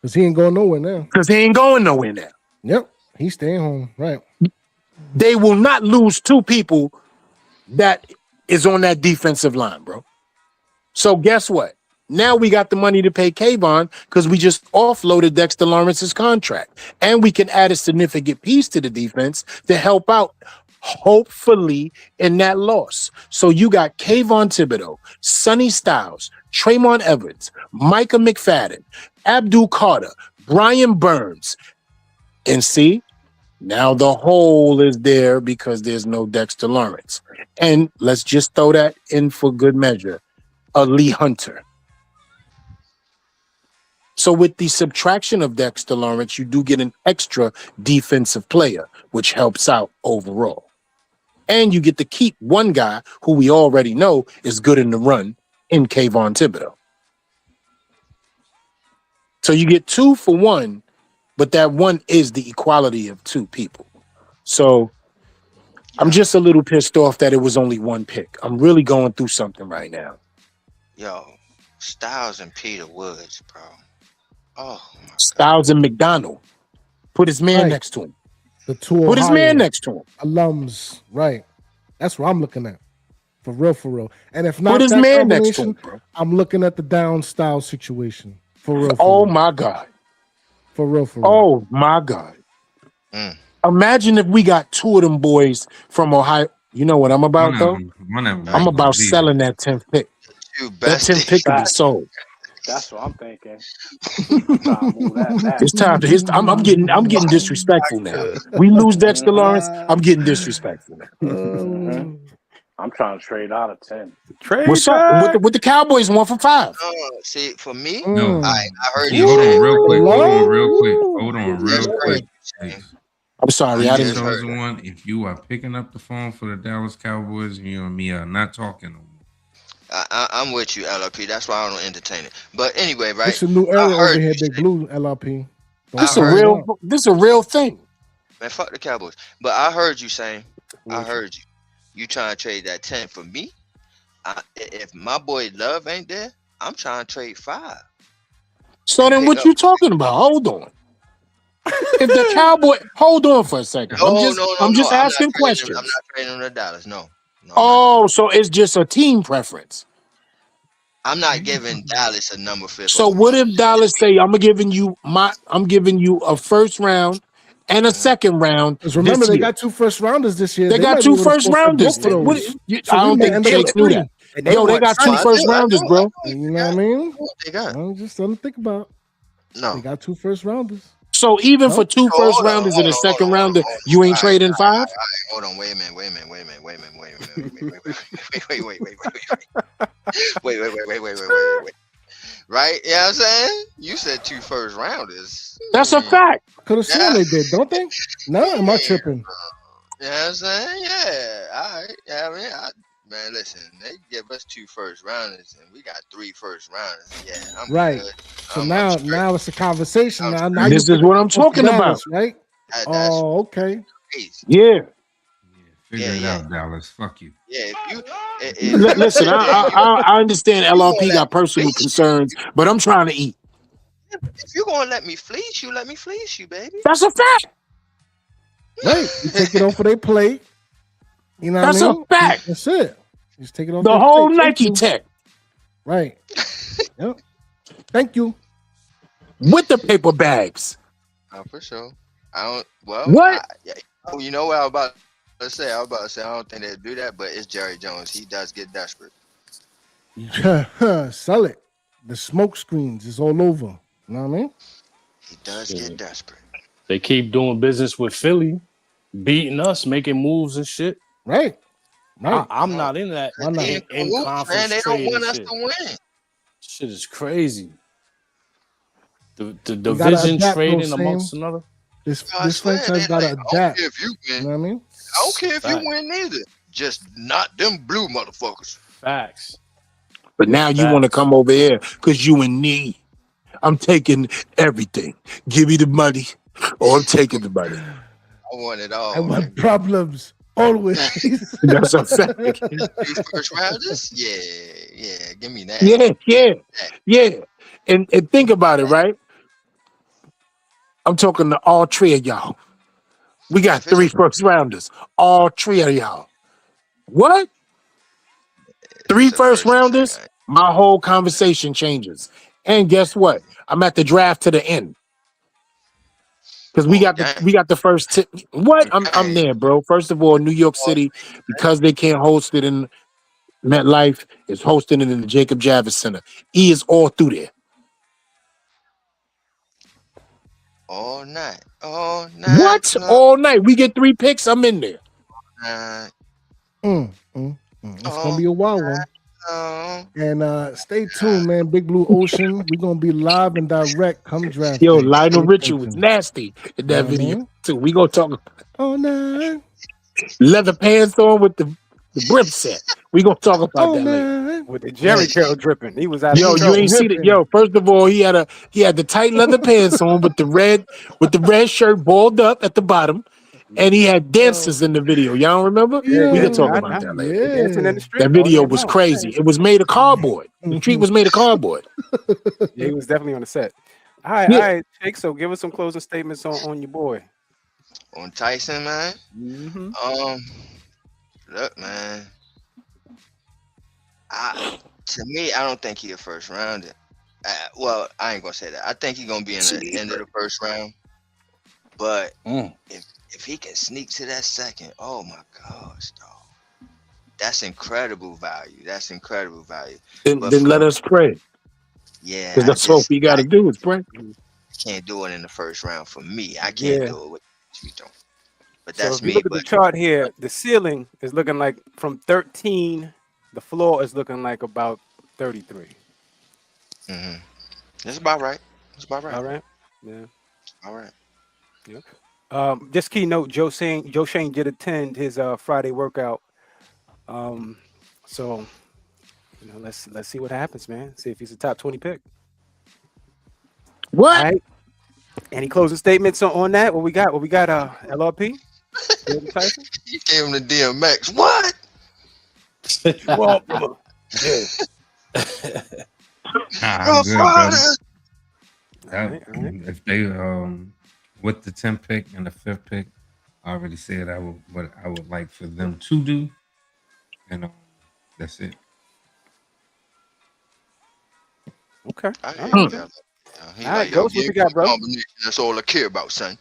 Because he ain't going nowhere now. Because he ain't going nowhere now. Yep, he's staying home, right. They will not lose 2 people that is on that defensive line, bro. So guess what? Now we got the money to pay Kayvon because we just offloaded Dexter Lawrence's contract. And we can add a significant piece to the defense to help out, hopefully, in that loss. So you got Kayvon Thibodeau, Sonny Styles, Traymon Evans, Micah McFadden, Abdul Carter, Brian Burns. And see, now the hole is there because there's no Dexter Lawrence. And let's just throw that in for good measure, a Lee Hunter. So with the subtraction of Dexter Lawrence, you do get an extra defensive player, which helps out overall. And you get to keep one guy who we already know is good in the run in Kayvon Thibodeau. So you get 2 for 1, but that 1 is the equality of 2 people. So I'm just a little pissed off that it was only one pick. I'm really going through something right now. Yo, Styles and Peter Woods, bro. Oh my God. Styles and McDonald. Put his man Right. next to him. The two Put his Ohio man next to him. alums, right? That's what I'm looking at, for real. And if not Put his that man next to him, combination, bro. I'm looking at the down style situation, for real. Oh my God. For real. Oh my God. Mm. Imagine if we got two of them boys from Ohio. You know what I'm about, though? One of them. I'm about leave. selling that 10th pick. You That 10th bestie. pick could be sold. That's what I'm thinking. Trying to move that back. It's time to. I'm getting disrespectful now. We lose Dexter Lawrence. I'm getting disrespectful now. I'm trying to trade out of 10. Trade What's up? What the Cowboys want for 5? See, for me, No. I heard See, you. hold on real quick. Ooh. Hold on real Just quick. heard you saying. I'm sorry, I I didn't. chosen one. If you are picking up the phone for the Dallas Cowboys, you and me are not talking no more. I'm with you, LRP. That's why I don't entertain it. But anyway, right? It's a new I era heard over here, you Big say- Blue LRP. This I heard- is a real thing. Man, fuck the Cowboys. But I heard you saying, I heard you. You trying to trade that 10 for me? If my boy Love ain't there, I'm trying to trade 5. So then, what you talking about? Hold on. If the Cowboy, hold on for a second. I'm just asking questions. I'm not trading on the Dallas. No. Oh, so it's just a team preference. I'm not giving Dallas a number 5. So what if Dallas say I'm giving you a first round and a second round? Because remember, this they year. got 2 first rounders this year. They got might 2 be able to first force rounders. both of those. I So we don't may think end up Jakes with knew 3. that. And they Yo, they want got 2 Trent. first rounders, bro. You know what I mean? They got I'm just something to think about. no. They got 2 first rounders. So even for 2 first Hold on, rounders and a hold on, second hold on, rounder, hold on. you ain't All trading right, 5? all right, hold on. Wait a minute. Wait. Right? You know what I'm saying? You said 2 first rounders. That's a fact. Could have sworn they did, don't they? No, am I tripping? You know what I'm saying? Yeah. All right. Yeah, man, listen, they give us 2 first rounders and we got 3 first rounders. Yeah, I'm Right. good. So I'm now straight. it's a conversation. I'm Now This you is what I'm talking Dallas, about. right? That's Oh, okay. crazy. Yeah. Figure it Yeah. out, Dallas. Fuck you. Yeah, if Listen, I understand LRP got personal concerns, but I'm trying to eat. if you're gonna let me fleece you, let me fleece you, baby. That's a fact. Right. You take it off of their plate. You know That's what I a mean? fact. That's it. Just take it off The their whole plate. Nike Thank you. tech Right. Yep. Thank you. with the paper bags. For sure. I don't. Well, What? you know what I was about to say? I was about to say I don't think they'd do that, but it's Jerry Jones. He does get desperate. Sell it. The smoke screens is all over. You know what I mean? He does get desperate. They keep doing business with Philly, beating us, making moves and shit. Right. Right. I'm not in that Why not? in conference Man, they don't trade want and us shit. to win. Shit is crazy. The gotta division adapt, trading though, amongst Sam. another. This I swear, franchise they gotta like, I don't adapt. care if you You win. know what I mean? I don't care if Fact. you win neither. Just not them blue motherfuckers. Facts. But now you want to Facts. come over here because you in need. I'm taking everything. Give me the money, or I'm taking the money. I want it all. I want problems always. That's a fact. These first rounders? Yeah. Give me that. Yeah. And think about it, right? I'm talking to all 3 of y'all. We got 3 first rounders. All 3 of y'all. What? 3 It's a first and rounders? second. My whole conversation changes. And guess what? I'm at the draft to the end. Because we got the first tip. What? I'm there, bro. First of all, New York City, because they can't host it in MetLife, is hosting it in the Jacob Javits Center. E is all through there. All night. All night. What? All night. We get 3 picks. I'm in there. It's gonna be a wild one. Oh. And stay tuned, man. Big Blue Ocean. We're gonna be live and direct come draft. Yo, day. Lionel Stay Richie was tuned. nasty in that Yeah, video man. too. We gonna talk Oh no. leather pants on with the brim set. We gonna talk about Oh that later. no. With the Jerry curl dripping. He was out Yo, of you control. ain't see that. Yo, first of all, he had the tight leather pants on with the red shirt balled up at the bottom. and he had dancers in the video. Y'all don't remember? Yeah, We can talk I- about that later. yeah. Dancing in the street. That all video day was long. crazy. It was made of cardboard. The street was made of cardboard. Yeah, he was definitely on the set. All right, Yeah. all right, Jake. So give us some closing statements on your boy. On Tyson, man. Mm-hmm. Look, man. To me, I don't think he a first rounder. Well, I ain't gonna say that. I think he's gonna be in the end of the first round. But if he can sneak to that second, oh my gosh, dog. That's incredible value. That's incredible value. Then But let for- us pray. Yeah, Because that's all we got to do is pray. can't do it in the first round for me. I can't Yeah. do it with you don't. But So that's if you me. look at the But chart here, the ceiling is looking like from 13. The floor is looking like about 33. that's about right. That's about right. All right. Yeah. All right. Just keynote, Joe Schoen did attend his Friday workout. So let's see what happens, man. See if he's a top 20 pick. What? All right. Any closing statements on that? What we got? LRP? Jordyn Tyson? You gave him the DMX. What? Well, I'm good, brother. All right. If they with the 10th pick and the 5th pick, I already said what I would like for them to do, and that's it. Okay. I All hear right. you. He All right, yo, Ghost, what give you got, me bro? combination. That's all I care about, son.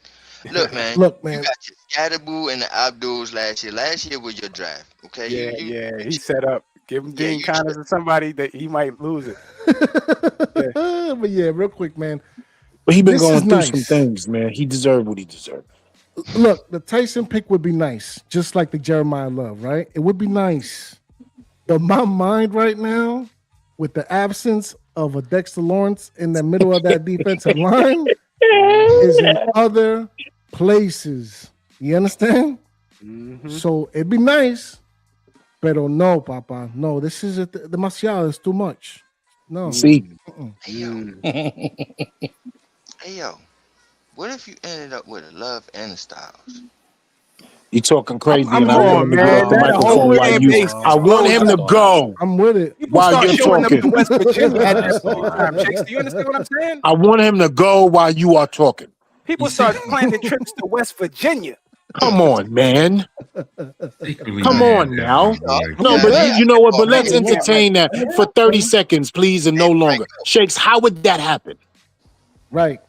Look, man. Look, You man. got your Scatterboo and the Abduls last year. Last year was your draft, okay? Yeah, he set up. Give him Yeah, Dean you Connors to somebody that he might lose it. But yeah, real quick, man. But he been This going is through nice. some things, man. He deserved what he deserved. Look, the Tyson pick would be nice, just like the Jeremiah Love, right? It would be nice. But my mind right now, with the absence of a Dexter Lawrence in the middle of that defensive line, is in other places. You understand? Mm-hmm. So it'd be nice, pero no, Papa. No, this is demasiado. It's too much. No. See, Hey, yo. What if you ended up with a Love and a Styles? you talking crazy, I'm and I want him to on, get off the man. That microphone whole while fan you. base I want him to go I'm with it. People while start you're showing up to talking. West Virginia at that point in time. Chicks, do you understand what I'm saying? I want him to go while you are talking. People start planning trips to West Virginia. Come on, man. Secretly Come mad on at now. my boy. No, Yeah, but yeah. you know what? But Oh, let's man. entertain that for 30 seconds, please, and no longer. Shakes, how would that happen? Right.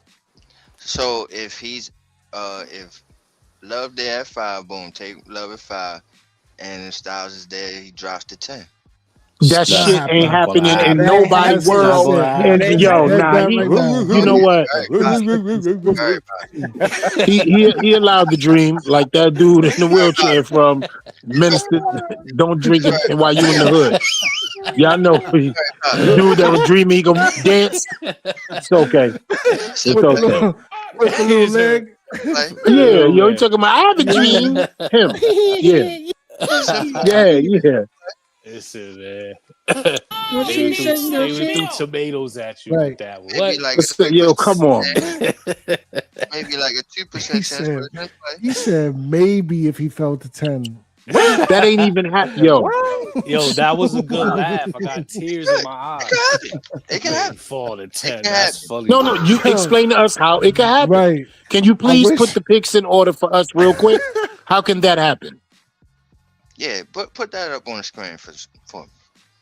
So if he's if Love there at 5, boom, take Love at 5, and if Styles is there, he drops to 10. That Not shit happening. ain't happening in That nobody's has to world. happen. And yo, Head nah, down he, right now. you know what? He allowed the dream, like that dude in the wheelchair from Minister. Don't drink it while you in the hood. Y'all know the dude that was dreaming he gonna dance. It's okay. It's okay. With the little leg. Yeah, yo, you talking about I have a dream. Him. Yeah. Yeah. Listen, man. What They she threw said, they threw tomatoes at you Right. with that one. Maybe like Let's say, yo, come on. maybe like a 2% He chance said- for the 10th play. He said maybe if he fell to 10. That ain't even happening. Yo, Yo, that was a good laugh. I got tears in my eyes. It can happen. Fall to 10. can That's funny. no, you explain to us how it can happen. Right. Can you please wish- put the picks in order for us real quick? How can that happen? Yeah, but put that up on the screen for me.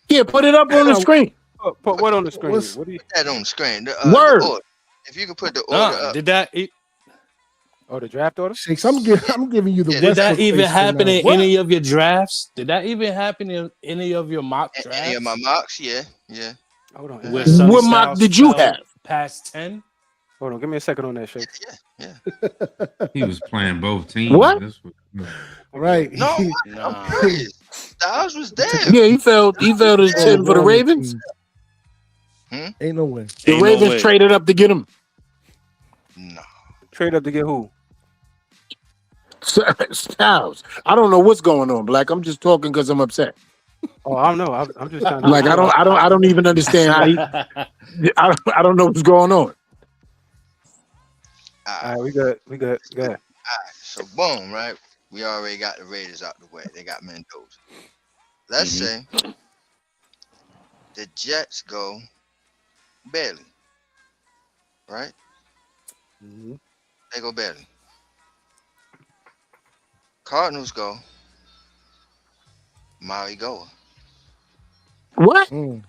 Yeah, put it up on the screen. Put what on the screen? What's- What do you? Put that on the screen. The Word. order. If you could put the order up. Did that Oh, the draft order. Shakes, I'm giving you the Yeah, did that Westbrook even face right happen now. in What? any of your drafts? Did that even happen in any of your mock drafts? Any of my mocks? Yeah. Hold on. Where Sonny What mock Styles did you fell have? Past 10? Hold on. Give me a second on that, Shake. Yeah. He was playing both teams. What? That's what Right. No, Nah. I'm serious. Styles was there. Yeah, he fell to 10 for the Ravens. Ain't no way. The Ain't no Ravens way. traded up to get him. No. Trade up to get who? Styles. I don't know what's going on, Black. I'm just talking because I'm upset. Oh, I don't know. I'm just trying to. Like I don't even understand how he. I don't know what's going on. All right, we good. Go ahead. So boom, right? We already got the Raiders out the way. They got Mendoza. Let's say the Jets go Bailey, right? They go Bailey. Cardinals go Marigoa. What? Mm.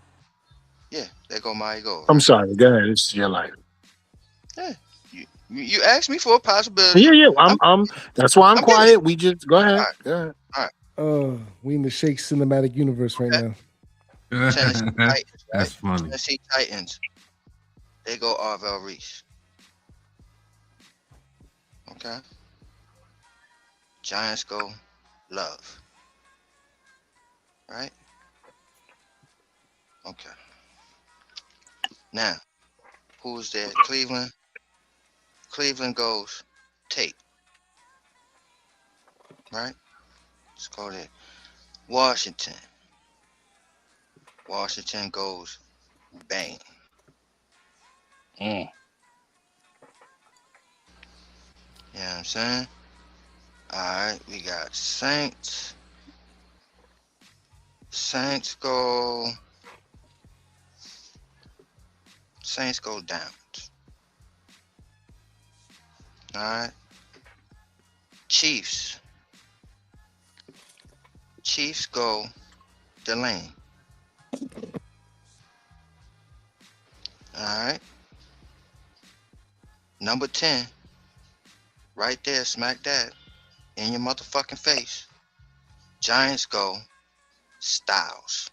Yeah, they go Marigoa. I'm Right? sorry. Go ahead. It's your life. Yeah. You asked me for a possibility. Yeah. I'm. That's why I'm I'm getting it. quiet. We just go ahead. All right. Go ahead. We in the Shake cinematic universe right Okay. now. Tennessee Titans, right? That's funny. Tennessee Titans. They go Arvell Reese. Okay. Giants go Love. Right? Okay. Now, who's there? Cleveland. Cleveland goes Tate. Right? Let's go there. Washington. Washington goes Bain. Mm. You know what I'm saying? All right, we got Saints. Saints go Downs. All right. Chiefs go Delane. All right. Number 10. Right there, smack that in your motherfucking face. Giants go Styles.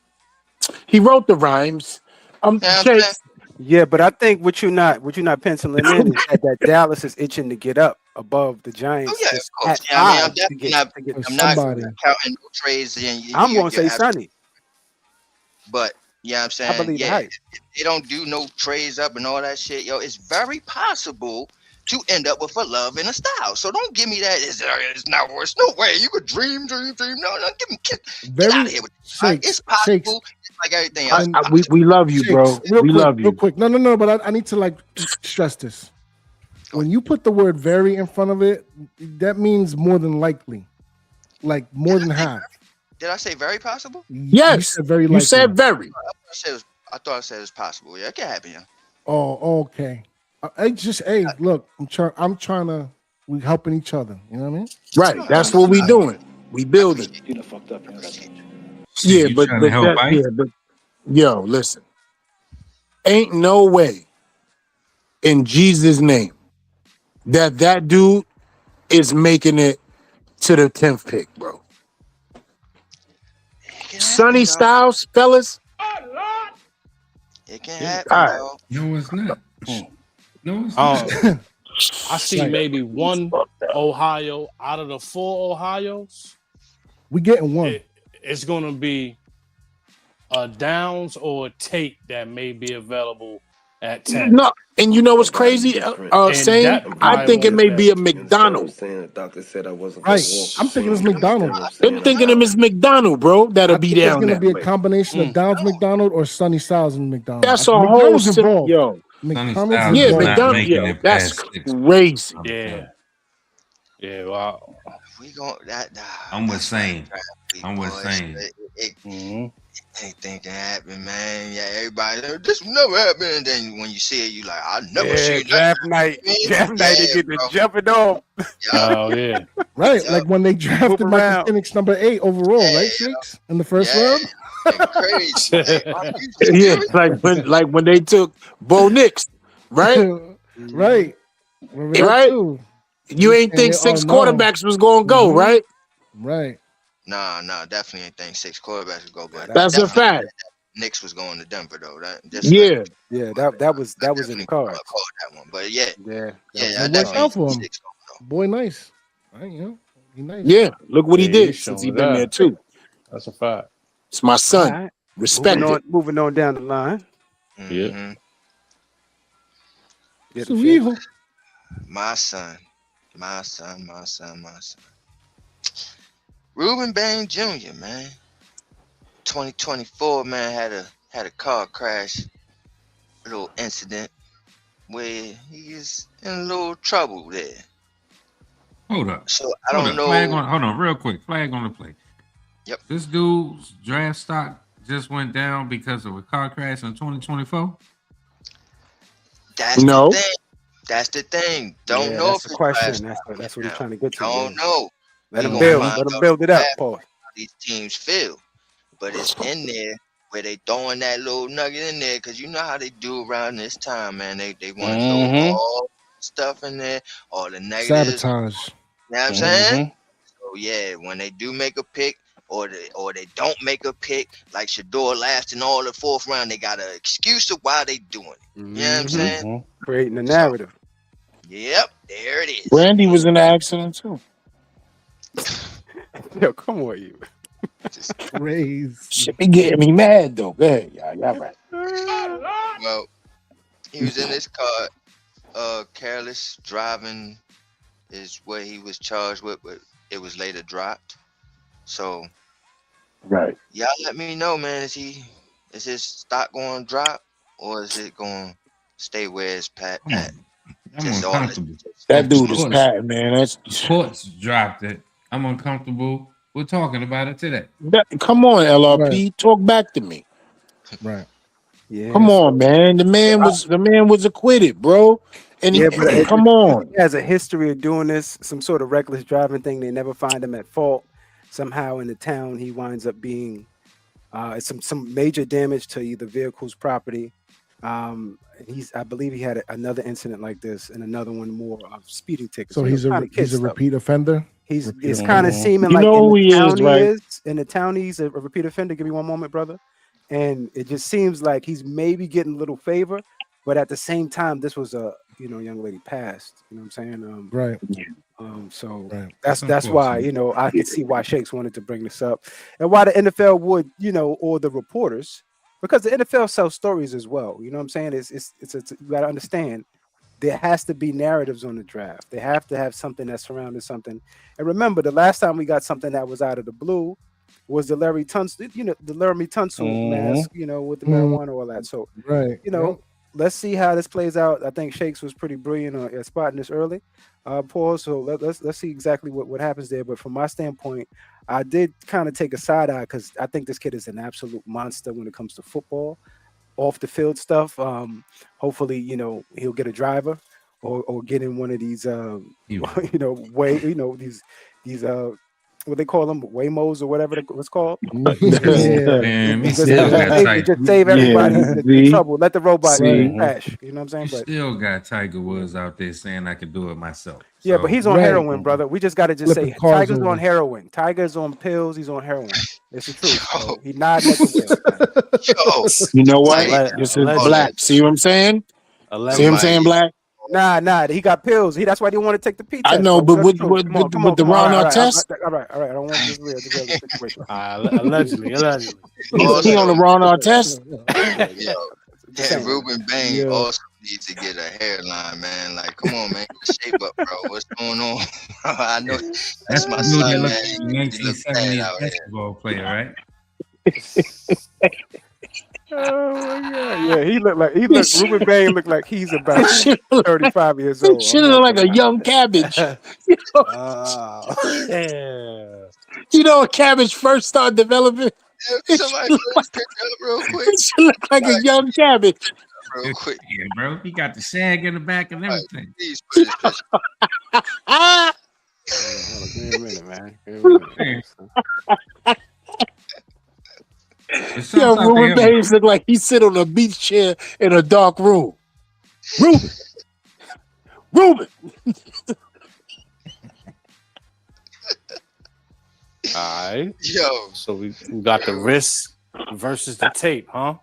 He wrote the rhymes. You know what I'm Jake. saying? Yeah, but I think what you're not penciling in is that Dallas is itching to get up above the Giants. Oh yeah, of just course. at Yeah, I mean, I'm five to definitely get, not. to get For I'm not somebody. counting no trades. And I'm gonna say have, Sonny. but yeah, I'm I saying believe the yeah. hype. If they don't do no trades up and all that shit, yo. It's very possible to end up with a Love and a Style. So don't give me that. It's not worse. No way. You could dream. No, give me get out of here with this. Right? It's possible. It's like everything else. We love you, bro. Shakes, real We quick, love you. real quick. No, but I need to like stress this. When you put the word very in front of it, that means more than likely. Like more than half. Did I say very possible? Yes. You said very You likely. said very. I thought I said it was possible. Yeah, it can happen, yeah. Oh, okay. Look, I'm trying to. We helping each other. You know what I mean? Right. That's what we doing. We building. You done fucked up. Yeah, You but trying to help, right? yo, listen. Ain't no way in Jesus' name that dude is making it to the 10th pick, bro. Sonny Styles, fellas. It can happen, All right. dog. No, it's not. No, it's Um, not. I see maybe one Ohio out of the 4 Ohios. We getting one. It's going to be a Downs or a Tate that may be available at 10. No, and you know what's crazy? Saying I think it may be a McDonald. Saying the doctor said I wasn't Right. I'm thinking it's McDonald. I'm thinking him as McDonald, bro. That'll I be think it's down gonna there. be a combination of Downs McDonald or Sonny Styles and McDonald. That's a McDonald's whole involved. yo. McDonald's Styles Yeah, is not McDonald. making Yo, it that's past 6. crazy. Yeah, wow. We going that. I'm with Sane. I'm with Sane. Anything can happen, man. Yeah, everybody. This will never happen. And then when you see it, you like, I never see draft night. Draft night, they get to jumping off. Oh yeah. Right, like when they drafted Move Michael around. Penix number 8 overall, right, Shakes? In the first round? Crazy. Yeah, like when they took Bo Nix, right? Right. Remember that Right? too. You ain't think 6 quarterbacks was gonna go, right? Right. Nah, definitely ain't think 6 quarterbacks would go, but That's a fact. Knicks was going to Denver though. That was in the cards. Called that one, but yeah. It worked out for him. Boy, nice. Right, you know, he nice. Yeah, look what he did he's since showing he been it there out. too. That's a fact. It's my son. All right. Respect it. Moving on down the line. Yeah. Get So it, we- Shakes. My son. Rueben Bain Jr., man. 2024, man, had a car crash, a little incident where he is in a little trouble there. Hold up. So I Hold don't up. know. Hold on, real quick. Flag on the play. Yep. This dude's draft stock just went down because of a car crash in 2024. That's No. the thing. That's the thing. Don't know That's if the it's question. draft That's stock what he's now. trying to get to. Don't Yeah. know. Let We him gonna build. find Let him out build it up, draft Paul. how these teams feel. But it's in there where they throwing that little nugget in there because you know how they do around this time, man. They want to throw all the stuff in there, all the negatives. Sabotage. You know what I'm saying? So yeah, when they do make a pick or they don't make a pick, like Shador last in all the fourth round, they got an excuse of why they doing it. You know what I'm saying? Creating a narrative. Yep, there it is. Randy was in the accident too. Yo, come on, you. Crazy. Shit be getting me mad though. Go ahead, y'all right. Well, he was in his car, careless driving is what he was charged with, but it was later dropped. So Right. y'all let me know, man. Is his stock going to drop or is it going to stay where it's pat? I'm Just all uncomfortable. That dude is Sports- patting, man. That's Sports dropped it. I'm uncomfortable. We're talking about it today. come on, LRP. Right. Talk back to me. Right. Yeah. Come on, man. The man was acquitted, bro. And Yeah, but come on. he has a history of doing this, some sort of reckless driving thing. They never find him at fault. Somehow in the town, he winds up being some major damage to either vehicle's property. I believe he had another incident like this and another one more of speeding tickets. So he's a repeat offender. It's kind of seeming You like know in who the he town is, right? in the town he's a repeat offender. Give me one moment, brother. And it just seems like he's maybe getting a little favor, but at the same time, this was a young lady passed. You know what I'm saying? Right. So Right. that's why I could see why Shakes wanted to bring this up, and why the NFL would or the reporters, because the NFL sells stories as well. You know what I'm saying? It's you got to understand. There has to be narratives on the draft. They have to have something that surrounded something. And remember, the last time we got something that was out of the blue was the Larry Tunsil, the Laramie Tunsil mask, with the marijuana, all that. So, Right. let's see how this plays out. I think Shakes was pretty brilliant at spotting this early, Paul. So let's see exactly what happens there. But from my standpoint, I did kind of take a side eye because I think this kid is an absolute monster when it comes to football. Off the field stuff. Hopefully, he'll get a driver or get in one of these these what they call them, Waymos or whatever it's called. Man, he still got Tiger. Just save everybody the trouble. Let the robot crash. You know what I'm saying? You still got Tiger Woods out there saying I can do it myself. Yeah, but he's on Right. heroin, brother. We just got to just Flipping say cars Tiger's over. on heroin. Tiger's on pills. He's on heroin. It's the truth. So he nodding at the wheel. Yo, You know what? Tiger. This is Allegedly. black. See what I'm saying? See what I'm saying, black? Nah. He got pills. That's why he didn't want to take the P test. I know, bro. but That's the truth. with the Ron Artest, All right. I don't want this real situation. Allegedly. he on the Ron Artest. Yo, and Rueben Bain also needs to get a hairline, man. Like, come on, man, get shape up, bro. What's going on? I know that's my son, man. He look bad out here. Basketball player, right? Oh my god! Yeah, Ruben Bain looked like he's about 35 years old. Shit look like a young cabbage. You know, when cabbage first started developing, Somebody put this picture up real quick. it should look like a young cabbage. Real quick. Yeah, bro. He got the shag in the back and everything. Please put this picture. Ah, Give me a minute, man. Give me a minute. yo, Ruben Baines look like he sit on a beach chair in a dark room. Ruben. All right. Yo, So we got the wrist versus the tape, huh?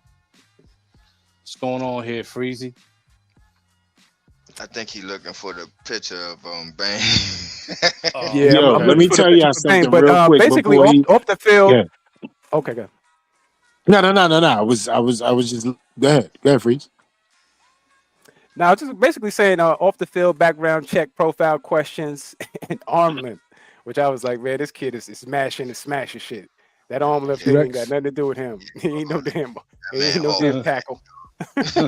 What's going on here, Freezy? I think he looking for the picture of Bain. Yeah, Yo, I'm let me looking for the tell y'all picture of Bain, something but real quick basically before he. off the field. Yeah. Okay, go. No. I was just. Go ahead, Freeze. Now, just basically saying off the field background check, profile questions, and arm length, which I was like, man, this kid is smashing shit. That arm lift thing ain't got nothing to do with him. He ain't no damn tackle. Man,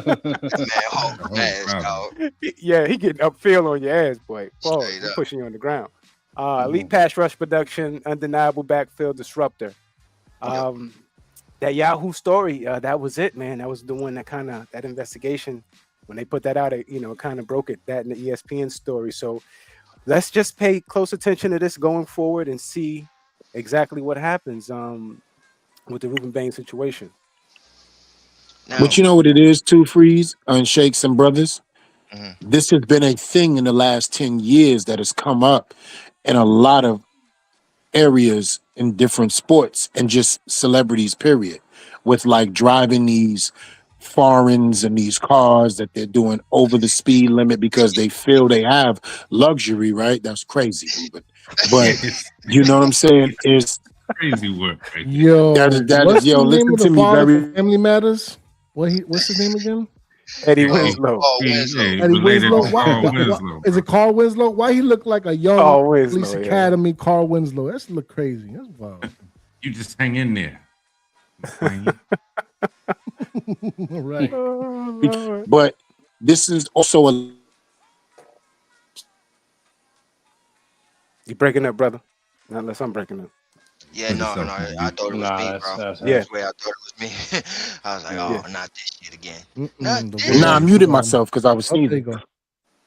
Hulk ass, dog. Yeah, he getting upfield on your ass, boy. Paul, Straight he up. pushing you on the ground. Elite pass rush production, undeniable backfield disruptor. That Yahoo story, that was it, man. That was the one that kind of, that investigation, when they put that out, it, kind of broke it, that in the ESPN story. So let's just pay close attention to this going forward and see exactly what happens with the Rueben Bain situation. Now, But you know what it is too, Freeze, and Shakes and Brothers? mhm. This has been a thing in the last 10 years that has come up in a lot of areas in different sports and just celebrities, period, with like driving these foreigns and these cars that they're doing over the speed limit because they feel they have luxury, right? That's crazy, Ruben. But It's you know what I'm saying? Is crazy work right there. Yo, that is what's the yo, name listen of to the me father very from Family Matters? What's his name again? Eddie Yeah, Winslow. Oh, he Winslow. Eddie related Winslow. to Carl Why Winslow. is bro. it Carl Winslow? Why he look like a young Carl Police Winslow, yeah. Academy Carl Winslow? That's look crazy. That's wild. You just hang in there. McClain. All right. Oh, Lord. but this is also a You breaking up, brother? Not unless I'm breaking up. Yeah, Put no, yourself no. on I mute. thought it was me, That's bro. Yeah. That's the way I thought it was me. I was like, Yeah. oh, not this shit again. The Not voice this. nah, I is muted too myself because I was Oh, there you sneezing. go.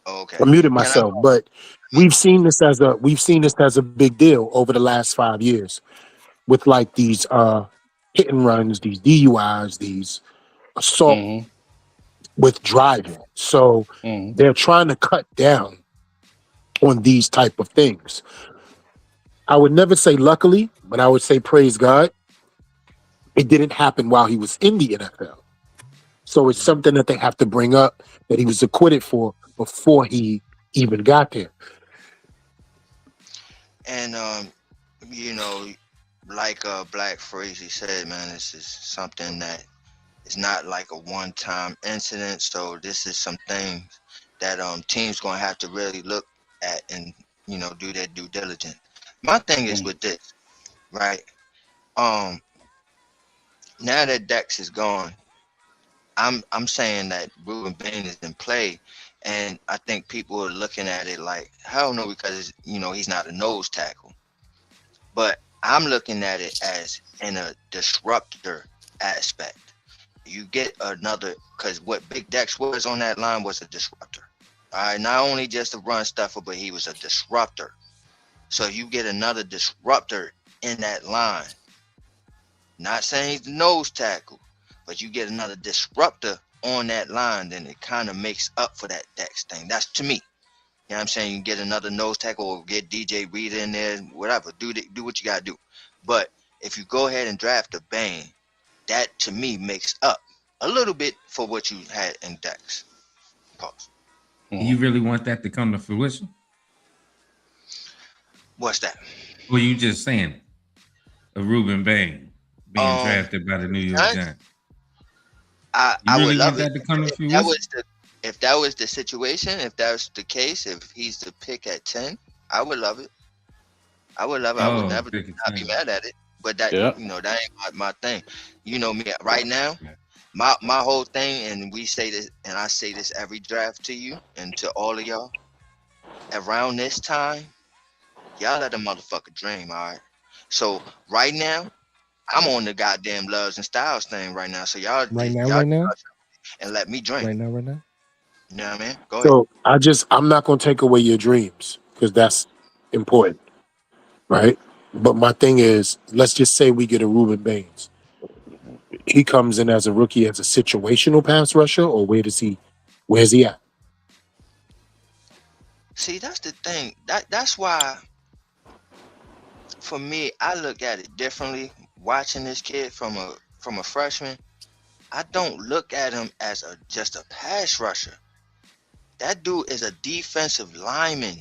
Oh, okay. I muted Can I? myself, but we've seen this as a big deal over the last 5 years with like these hit and runs, these DUIs, these assault Mm-hmm. with driving. So Mm-hmm. they're trying to cut down on these type of things. I would never say luckily, but I would say praise God. It didn't happen while he was in the NFL. So it's something that they have to bring up that he was acquitted for before he even got there. And you know, like Black Crazy said, man, this is something that is not like a one-time incident. So this is some things that teams gonna have to really look at and do their due diligence. My thing is with this, right? Um, now that Dex is gone, I'm saying that Ruben Bain is in play, and I think people are looking at it like hell no because he's not a nose tackle, but I'm looking at it as in a disruptor aspect. You get another because what Big Dex was on that line was a disruptor. All right, not only just a run stuffer, but he was a disruptor. So you get another disruptor in that line. Not saying he's the nose tackle, but you get another disruptor on that line, then it kind of makes up for that Dex thing. That's to me. You know what I'm saying? You get another nose tackle or get DJ Reed in there, whatever. Do what you gotta do. But if you go ahead and draft a Bain, that to me makes up a little bit for what you had in Dex. Pause. You really want that to come to fruition? What's that? Or you just saying a Ruben Bain being Um, drafted by the New York Giants? Giants? I You would really love want it that to come to if that fruition? was the situation, if that's the case, if he's the pick at 10, I would love it. I would love it. I would Oh, never pick a not be 10. mad at it. But that Yeah. that ain't my thing. You know me right now. My whole thing, and we say this, and I say this every draft to you and to all of y'all. Around this time, y'all let a motherfucker dream, all right? So right now, I'm on the goddamn loves and styles thing right now. So y'all Right now, y'all right now, and let me dream. right now, right now. You know what I mean? Go ahead. So I'm not gonna take away your dreams because that's important, right? But my thing is, let's just say we get a Ruben Baines. He comes in as a rookie as a situational pass rusher, or where's he at? See, that's the thing. That's why for me, I look at it differently. Watching this kid from a freshman, I don't look at him as just a pass rusher. That dude is a defensive lineman.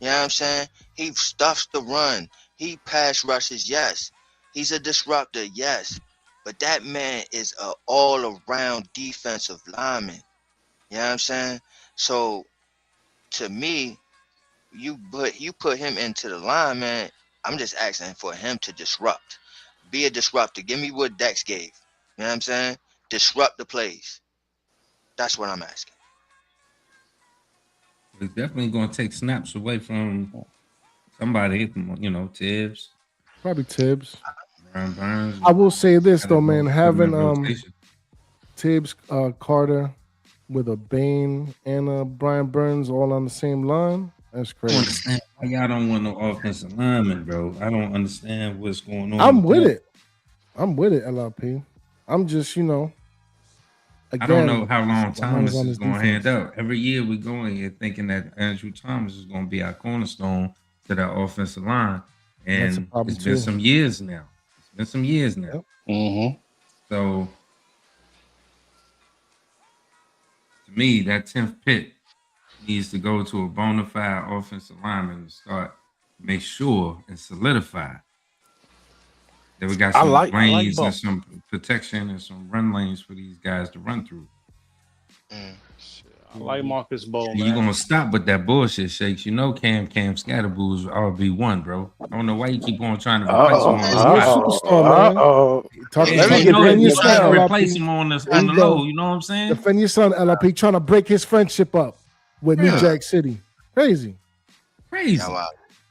You know what I'm saying? He stuffs the run. He pass rushes, yes. He's a disruptor, yes. But that man is a all-around defensive lineman. You know what I'm saying? So to me, you put him into the line, man. I'm just asking for him to disrupt. Be a disruptor. Give me what Dex gave. You know what I'm saying? Disrupt the plays. That's what I'm asking. It's definitely going to take snaps away from Somebody, Tibbs, Probably Tibbs. Brian Burns. I will say this Had though, a man, little having rotation. Tibbs, Carter with a Bain and a Brian Burns all on the same line. That's I don't crazy. understand why y'all don't want no offensive lineman, bro. I don't understand what's going on. I'm with it. LRP. I'm just, I again, don't know how long my mind's Thomas on is his going to hand defense. out. Every year we go in here thinking that Andrew Thomas is going to be our cornerstone to that offensive line. That's a And problem, it's been too. some years now. Yep. Mm-hmm. So to me, that 10th pick needs to go to a bona fide offensive lineman to start, make sure and solidify that we got some lanes and some protection and some run lanes for these guys to run through. I like Marcus Bowman. You're going to stop with that bullshit, Shakes. You know Cam Scatterboo is RB1, bro. I don't know why you keep on trying to replace him on the superstar, man. Talking Yeah, you know that defend you're your trying son, to replace LRP. him on the There you go. low. You know what I'm saying? Defend your son, LRP, trying to break his friendship up with New Yeah. Jack City. Crazy. Crazy.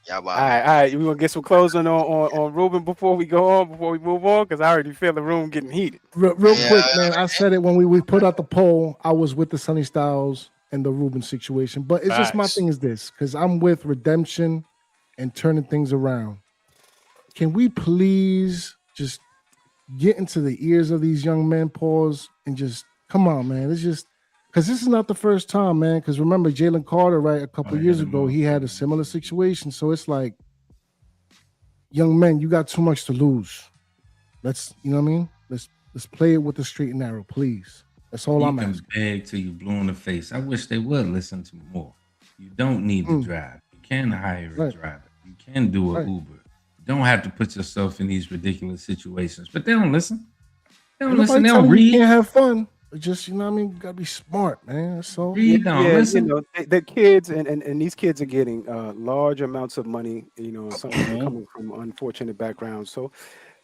Y'all All right. You want to get some closing on Rueben before we move on? Because I already feel the room getting heated. Real quick, man. I said it when we put out the poll. I was with the Sunny Styles and the Ruben situation. But it's just my Facts. thing is this, because I'm with redemption and turning things around. Can we please just get into the ears of these young men, pause, and just come on, man. It's just because this is not the first time, man. Because remember, Jalen Carter, right, a couple years ago, he had a similar situation. So it's like, young men, you got too much to lose. Let's, you know what I mean? Let's play it with the straight and narrow, please. That's all I'm asking. Beg till you blue in the face. I wish they would listen to more. You don't need to drive. You can hire a driver. You can do an Uber. You don't have to put yourself in these ridiculous situations. But they don't listen. They don't listen. They don't read. You can't have fun. Just, you know what I mean? You gotta be smart, man. So listen. The kids and these kids are getting large amounts of money, some of them coming from unfortunate backgrounds. So,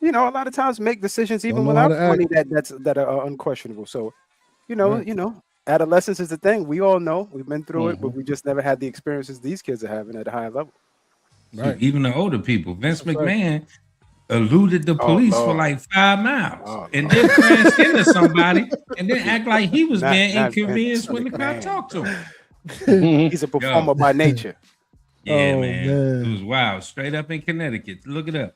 a lot of times make decisions even without money that are unquestionable. So, adolescence is the thing. We all know. We've been through it, but we just never had the experiences these kids are having at a high level. Right. Even the older people. Vince McMahon eluded the police for like 5 miles and then crashed into somebody and then act like he was being inconvenienced when the cop talked to him. He's a performer by nature. Yeah, man. It was wild. Straight up in Connecticut. Look it up.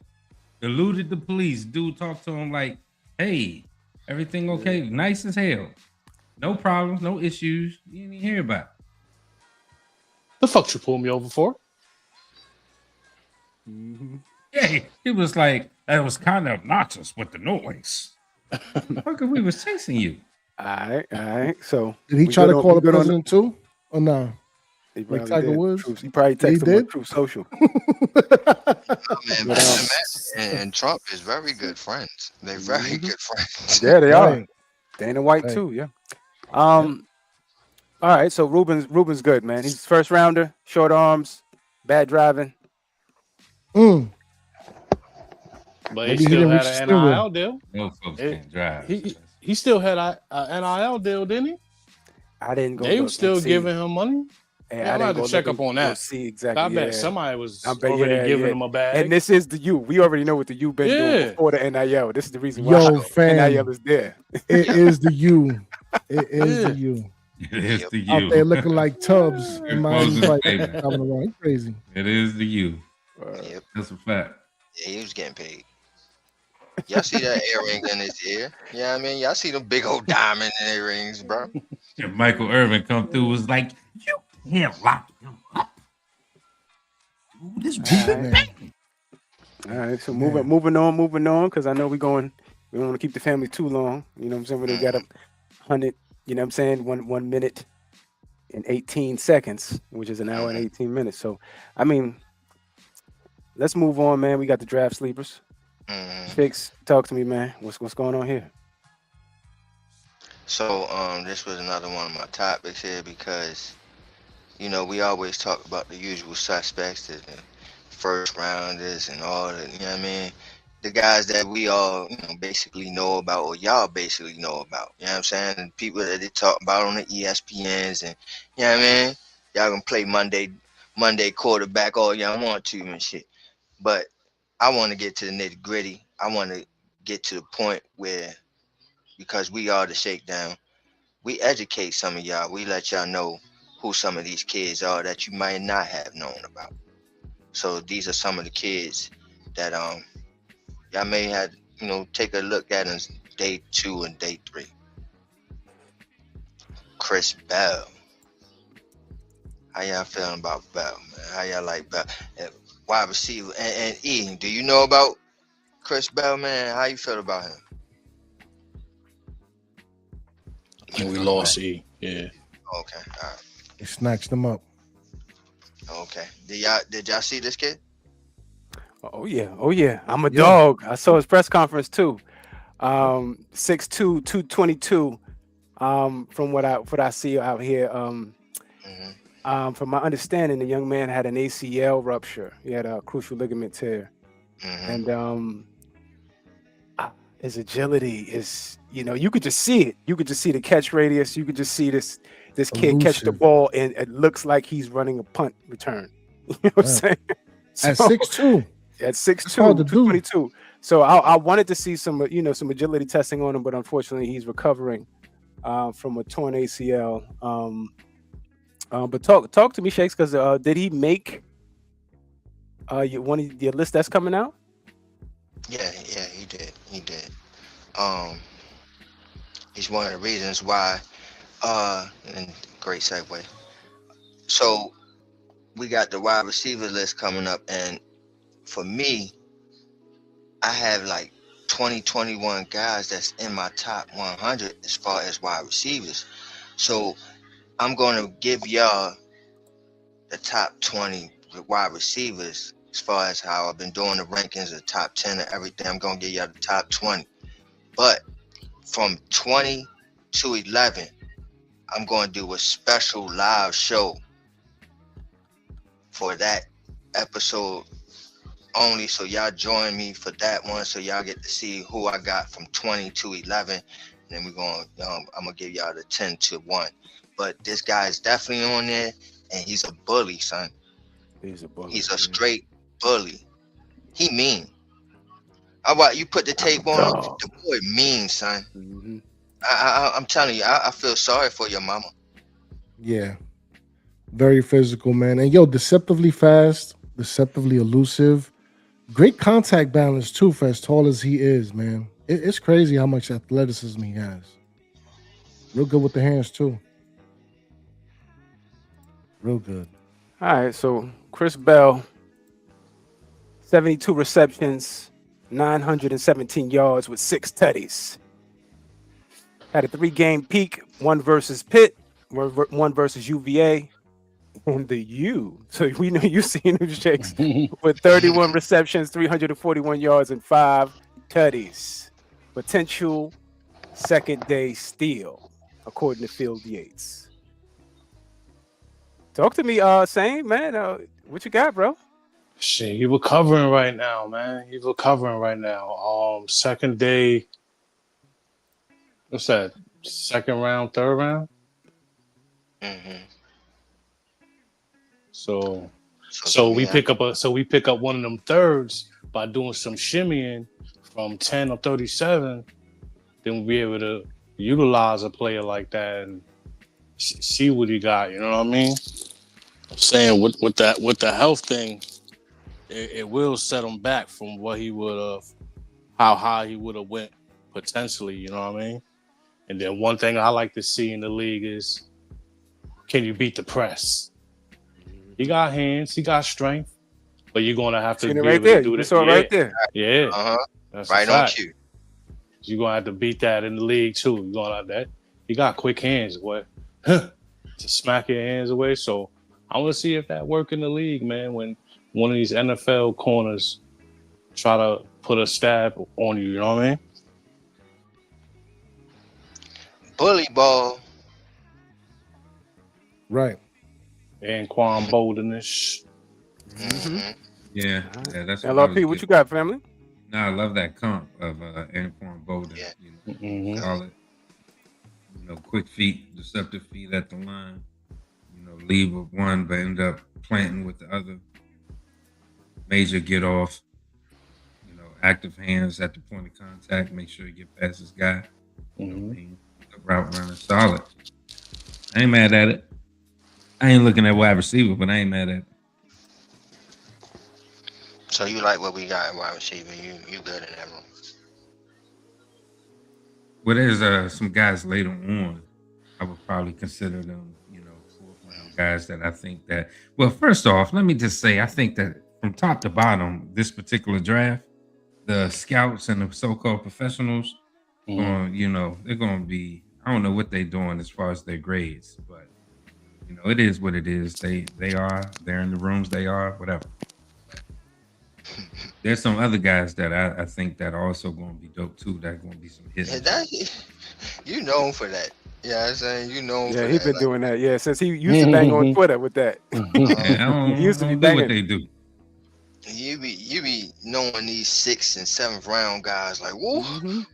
Eluded the police. Dude talked to him like, hey, everything okay? Nice as hell. No problems, no issues. You didn't even hear about it. The fuck you pull me over for? Yeah, he was like, that was kind of obnoxious with the noise. Fuck, we was chasing you. All right. So did he try to call the president too? Or no? Like Tiger Woods? He probably texted him on Truth Social. And Trump is very good friends. They're very good friends. Yeah, they are. Dana White too. Yeah. All right. So Ruben's good, man. He's first rounder, short arms, bad driving. But he still had an NIL deal. No folks can't drive. He still had an NIL deal, didn't he? I didn't go. They were still giving him money. Yeah, I had to check up on that. See exactly. I bet somebody was already giving him a bag. And this is the U. We already know what the U been doing before the NIL. This is the reason why NIL is there. It is the U. It is the U. It is the U. Out there looking like Tubbs. Crazy. It is the U. That's a fact. Yeah, he was getting paid. Y'all see that earring in his ear? Yeah, I mean, y'all see them big old diamond earrings, bro. And Michael Irvin come through was like, you can't lock him up. Ooh, this All right, so moving on, because I know we don't want to keep the family too long. You know what I'm saying? We got 100, you know what I'm saying, 1 minute and 18 seconds, which is an hour and 18 minutes. So, I mean, let's move on, man. We got the draft sleepers. Fix, talk to me, man. What's going on here? So, this was another one of my topics here because, we always talk about the usual suspects, the first rounders and all the, you know what I mean? The guys that we all, basically know about, or y'all basically know about, you know what I'm saying? And people that they talk about on the ESPNs and, you know what I mean? Y'all gonna play Monday Monday quarterback all y'all want to and shit. But I want to get to the nitty gritty. I want to get to the point where, because we are the shakedown, we educate some of y'all. We let y'all know who some of these kids are that you might not have known about. So these are some of the kids that y'all may have, take a look at in day 2 and day 3. Chris Bell. How y'all feeling about Bell, man? How y'all like Bell? Wide receiver. And E, do you know about Chris Bell, man? How you feel about him? And we lost E. Yeah. Okay, all right. They snatched them up. Okay. Did y'all see this kid? Oh yeah. I'm a dog. I saw his press conference too. 6'2", 222. From what I see out here. From my understanding, the young man had an ACL rupture. He had a crucial ligament tear, and his agility is, you could just see it. You could just see the catch radius. You could just see this kid catch the ball, and it looks like he's running a punt return. You know what I'm saying? At 6'2". At 6'2", 222. So I wanted to see some agility testing on him, but unfortunately he's recovering from a torn ACL. But talk to me, Shakes, because did he make one of your list that's coming out? Yeah, he did. He's one of the reasons why. And great segue. So we got the wide receiver list coming up, and for me, I have like 21 guys that's in my top 100 as far as wide receivers. So I'm going to give y'all the top 20 wide receivers as far as how I've been doing the rankings, the top 10 and everything. I'm going to give y'all the top 20. But from 20 to 11, I'm going to do a special live show for that episode only. So y'all join me for that one, so y'all get to see who I got from 20 to 11. And then we're going I'm going to give y'all the 10 to 1. But this guy is definitely on there, and he's a bully, son. He's a bully. He's a straight bully. He mean. How about you put the tape on? The boy mean, son. I'm telling you, I feel sorry for your mama. Yeah. Very physical, man. And deceptively fast, deceptively elusive. Great contact balance, too, for as tall as he is, man. It's crazy how much athleticism he has. Real good with the hands, too. Real good. All right, so Chris Bell, 72 receptions, 917 yards with 6 tutties. Had a 3-game peak, one versus Pitt, one versus UVA, and the U. So we know you've seen him, Shakes, with 31 receptions, 341 yards, and 5 tutties. Potential second-day steal, according to Field Yates. Talk to me, Sane, man. What you got, bro? Shit, he recovering right now, man. He's recovering right now. Second day. What's that? Second round, third round. So we pick up one of them thirds by doing some shimmying from 10 or 37. Then we'll be able to utilize a player like that and see what he got. You know what I mean? I'm saying with the health thing, it will set him back from what he would have, how high he would have went potentially. You know what I mean? And then one thing I like to see in the league is, can you beat the press? He got hands, he got strength, but you're gonna have to be able to do this. Right there. Yeah. That's right on cue. You're gonna have to beat that in the league too. You're gonna have that. He got quick hands, boy. To smack your hands away. So I want to see if that work in the league, man. When one of these NFL corners try to put a stab on you, you know what I mean? Bully ball. Right. And Quan Boldenish. Yeah, that's LRP, what you got, family? No, I love that comp of Anquan Bolden. Yeah. Solid. Quick feet, deceptive feet at the line. leave with one but end up planting with the other. Major get off. Active hands at the point of contact. Make sure you get past this guy. The route running solid. I ain't mad at it. I ain't looking at wide receiver, but I ain't mad at it. So you like what we got in wide receiver? You good in that room? Well, there's some guys later on. I would probably consider them, fourth round guys that I think that. Well, first off, let me just say I think that from top to bottom, this particular draft, the scouts and the so-called professionals, they're going to be. I don't know what they're doing as far as their grades, but it is what it is. They're in the rooms. They are whatever. There's some other guys that I think that are also going to be dope too. That going to be some hits. You known for that. Yeah, I'm saying you know. Yeah, he's been doing that. Yeah, since he used to bang on Twitter with that. He used to be do what they do. You be knowing these 6th and 7th round guys like, whoa,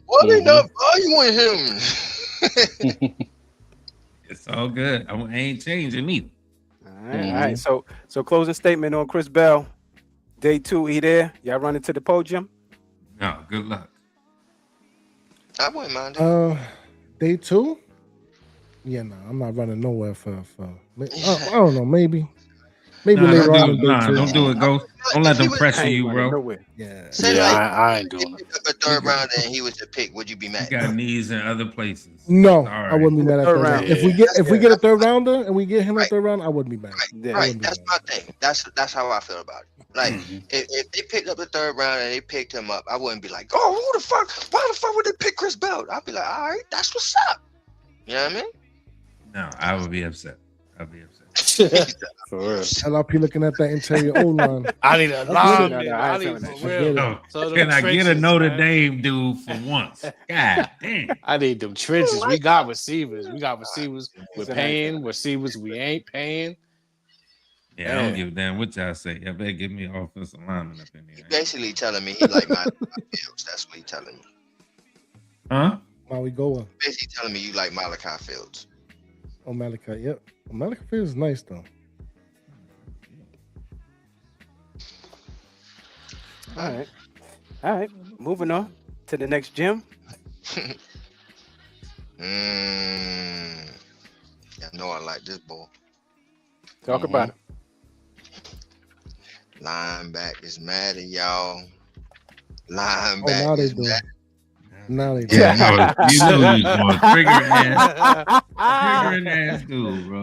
why they not valuing him? It's all good. I ain't changing either. All right. So closing statement on Chris Bell. Day 2, he there? Y'all running to the podium? No, good luck. I wouldn't mind it. Day 2? Yeah, no, I'm not running nowhere for I don't know, maybe later on in day 2. Don't do it, Ghost. Don't let them pressure you, bro. Yeah. I ain't doing it. A third round and he was the pick. Would you be mad? You got needs in other places. No, Right. I wouldn't be mad at third round. If we get a third rounder and we get him in the third round, I wouldn't be mad. Right. That's my thing. That's how I feel about it. Like if they picked up the third round and they picked him up, I wouldn't be like, oh, who the fuck? Why the fuck would they pick Chris Bell? I'd be like, all right, that's what's up. You know what I mean? No, I would be upset. I'd be upset. For real. LRP looking at that interior O line. I need a line. I I ain't need feeling for that. real. No. So Can I get a trenches, Notre man. Dame dude for once? God damn. I need them trenches. We got receivers. We're paying. Receivers we ain't paying. Yeah, I don't give a damn what y'all say. Y'all better give me an offensive lineman up in He there. basically telling me he like my Fields. That's what he telling me. Huh? Maui Goa. Basically telling me you like Malachi Fields. Oh, Malachi. Yep. Malachi feels nice though. All right. Moving on to the next gym. I know I like this boy. Talk about it. Linebackers mad at y'all. Oh, now they Linebackers do. mad. Now they do. Yeah, you know you was going triggering ass dude, bro.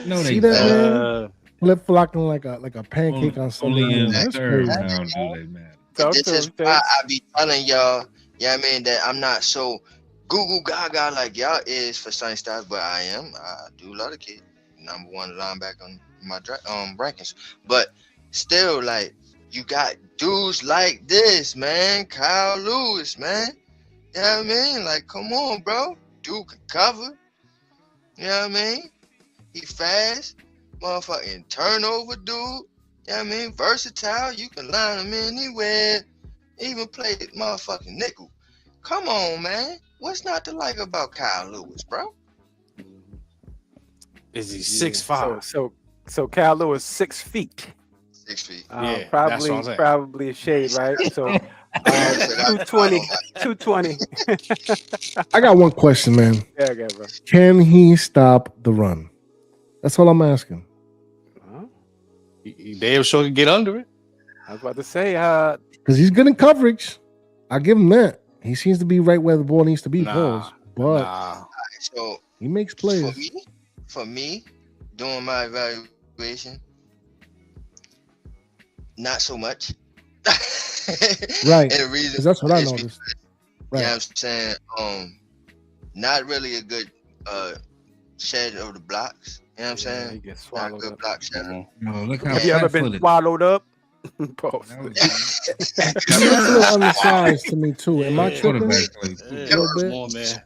No, See they that, don't. man? Flip flopping like a pancake on Sunday. Only in the That's third crazy. round do they matter. This is why I be telling y'all, I mean, that I'm not so goo gaga like y'all is for certain styles, but I am. I do love the kid. Number 1 linebacker on my rankings. But still, like, you got dudes like this, man. Kyle Lewis, man. You know what I mean? Like, come on, bro. Dude can cover. You know what I mean? He fast. Motherfucking turnover dude. You know what I mean? Versatile. You can line him anywhere. Even play motherfucking nickel. Come on, man. What's not to like about Kyle Lewis, bro? Is he 6'5"? So Kyle Lewis 6 feet. 6 feet. Yeah, that's what I'm saying. Probably a shade, right? So 220. I got one question, man. Yeah, bro. Can he stop the run? That's all I'm asking. He damn sure can get under it. I was about to say, Because he's good in coverage. I give him that. He seems to be right where the ball needs to be, pause. But So he makes plays. For me, doing my evaluation, not so much. Right. And the reason Because that's what I is noticed. Right. You know what I'm saying? Not really a good shed of the blocks. You know what I'm saying? He gets Not a swallowed good up. block shedder. No, look how Have you ever been swallowed up? Post. He looks a little undersized to me too. Am I tripping? A little bit. Come on, man.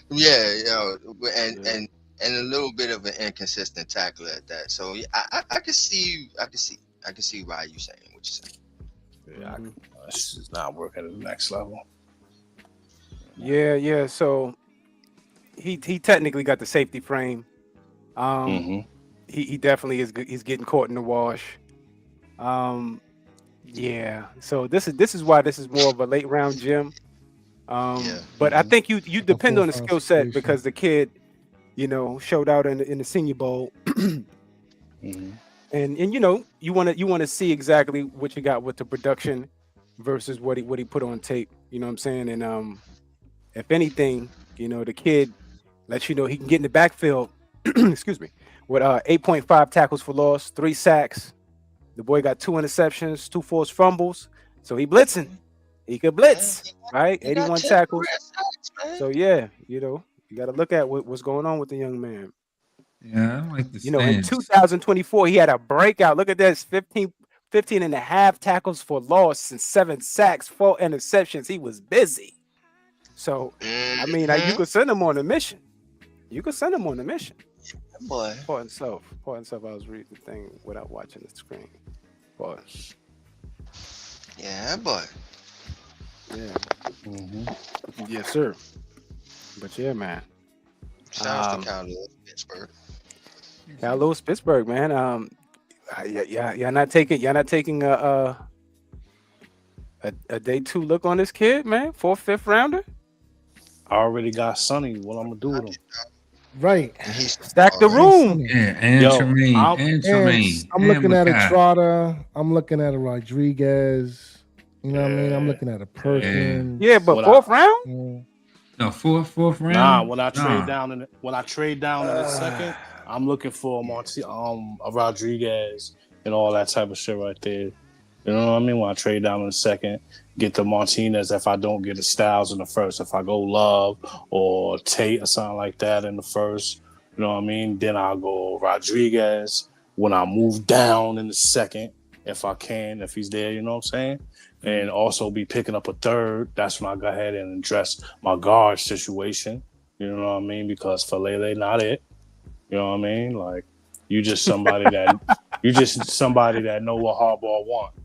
Yeah, and a little bit of an inconsistent tackler at that. So yeah, I can see why you saying what you're saying. Yeah, this is not working at the next level. Yeah. So he technically got the safety frame. He definitely is. He's getting caught in the wash. Yeah. So this is why this is more of a late round gem. But I think you depend on the skill set because the kid, showed out in the Senior Bowl. And you want to see exactly what you got with the production versus what he put on tape. You know what I'm saying? And if anything, the kid lets you know he can get in the backfield. Excuse me, with 8.5 tackles for loss, 3 sacks. The boy got 2 interceptions, 2 forced fumbles. So he blitzing. He could blitz, right? 81 tackles. So yeah, you got to look at what's going on with the young man. Yeah, I like the In 2024, he had a breakout. Look at this, 15 and a half tackles for loss and 7 sacks, 4 interceptions. He was busy. So, I mean, you could send him on a mission. Boy. Pardon self, I was reading the thing without watching the screen. Pardon. Yeah, boy. Yeah. Yes, sir. But yeah, man. Shout out to Cal Lewis, Pittsburgh. Cal Lewis, Pittsburgh, man. Y'all not taking a day 2 look on this kid, man. 4th, 5th rounder. I already got Sonny. What I'm gonna do with him? Right. Stack the room. Yeah, and Tremaine. I'm looking at a Trotter. I'm looking at a Rodriguez. You know what I mean? I'm looking at a Perkins. Yeah, but 4th round? No, fourth round. Nah, when I trade down in the second, I'm looking for a Rodriguez and all that type of shit right there. You know what I mean? When I trade down in the second, get the Martinez if I don't get the Styles in the first. If I go Love or Tate or something like that in the first, you know what I mean? Then I'll go Rodriguez when I move down in the second, if I can, if he's there, you know what I'm saying? And also be picking up a third. That's when I go ahead and address my guard situation. You know what I mean? Because Falele not it. You know what I mean? Like you just somebody that know what Harbaugh want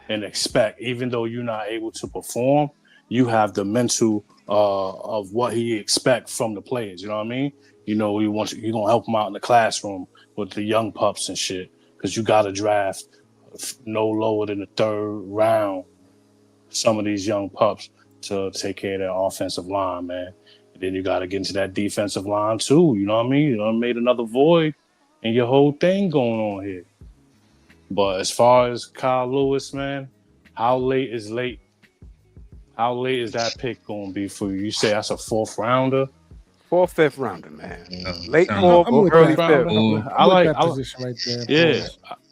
and expect. Even though you're not able to perform, you have the mental of what he expects from the players. You know what I mean? You're gonna help him out in the classroom with the young pups and shit. Because you gotta draft no lower than the 3rd round. Some of these young pups to take care of their offensive line, man. And then you got to get into that defensive line too. You know what I mean? You made another void and your whole thing going on here. But as far as Kyle Lewis, man, how late is late? How late is that pick going to be for you? You say that's a 4th rounder? 4th, 5th rounder, man. Late 4th, early 5th. I like that position right there. Yeah.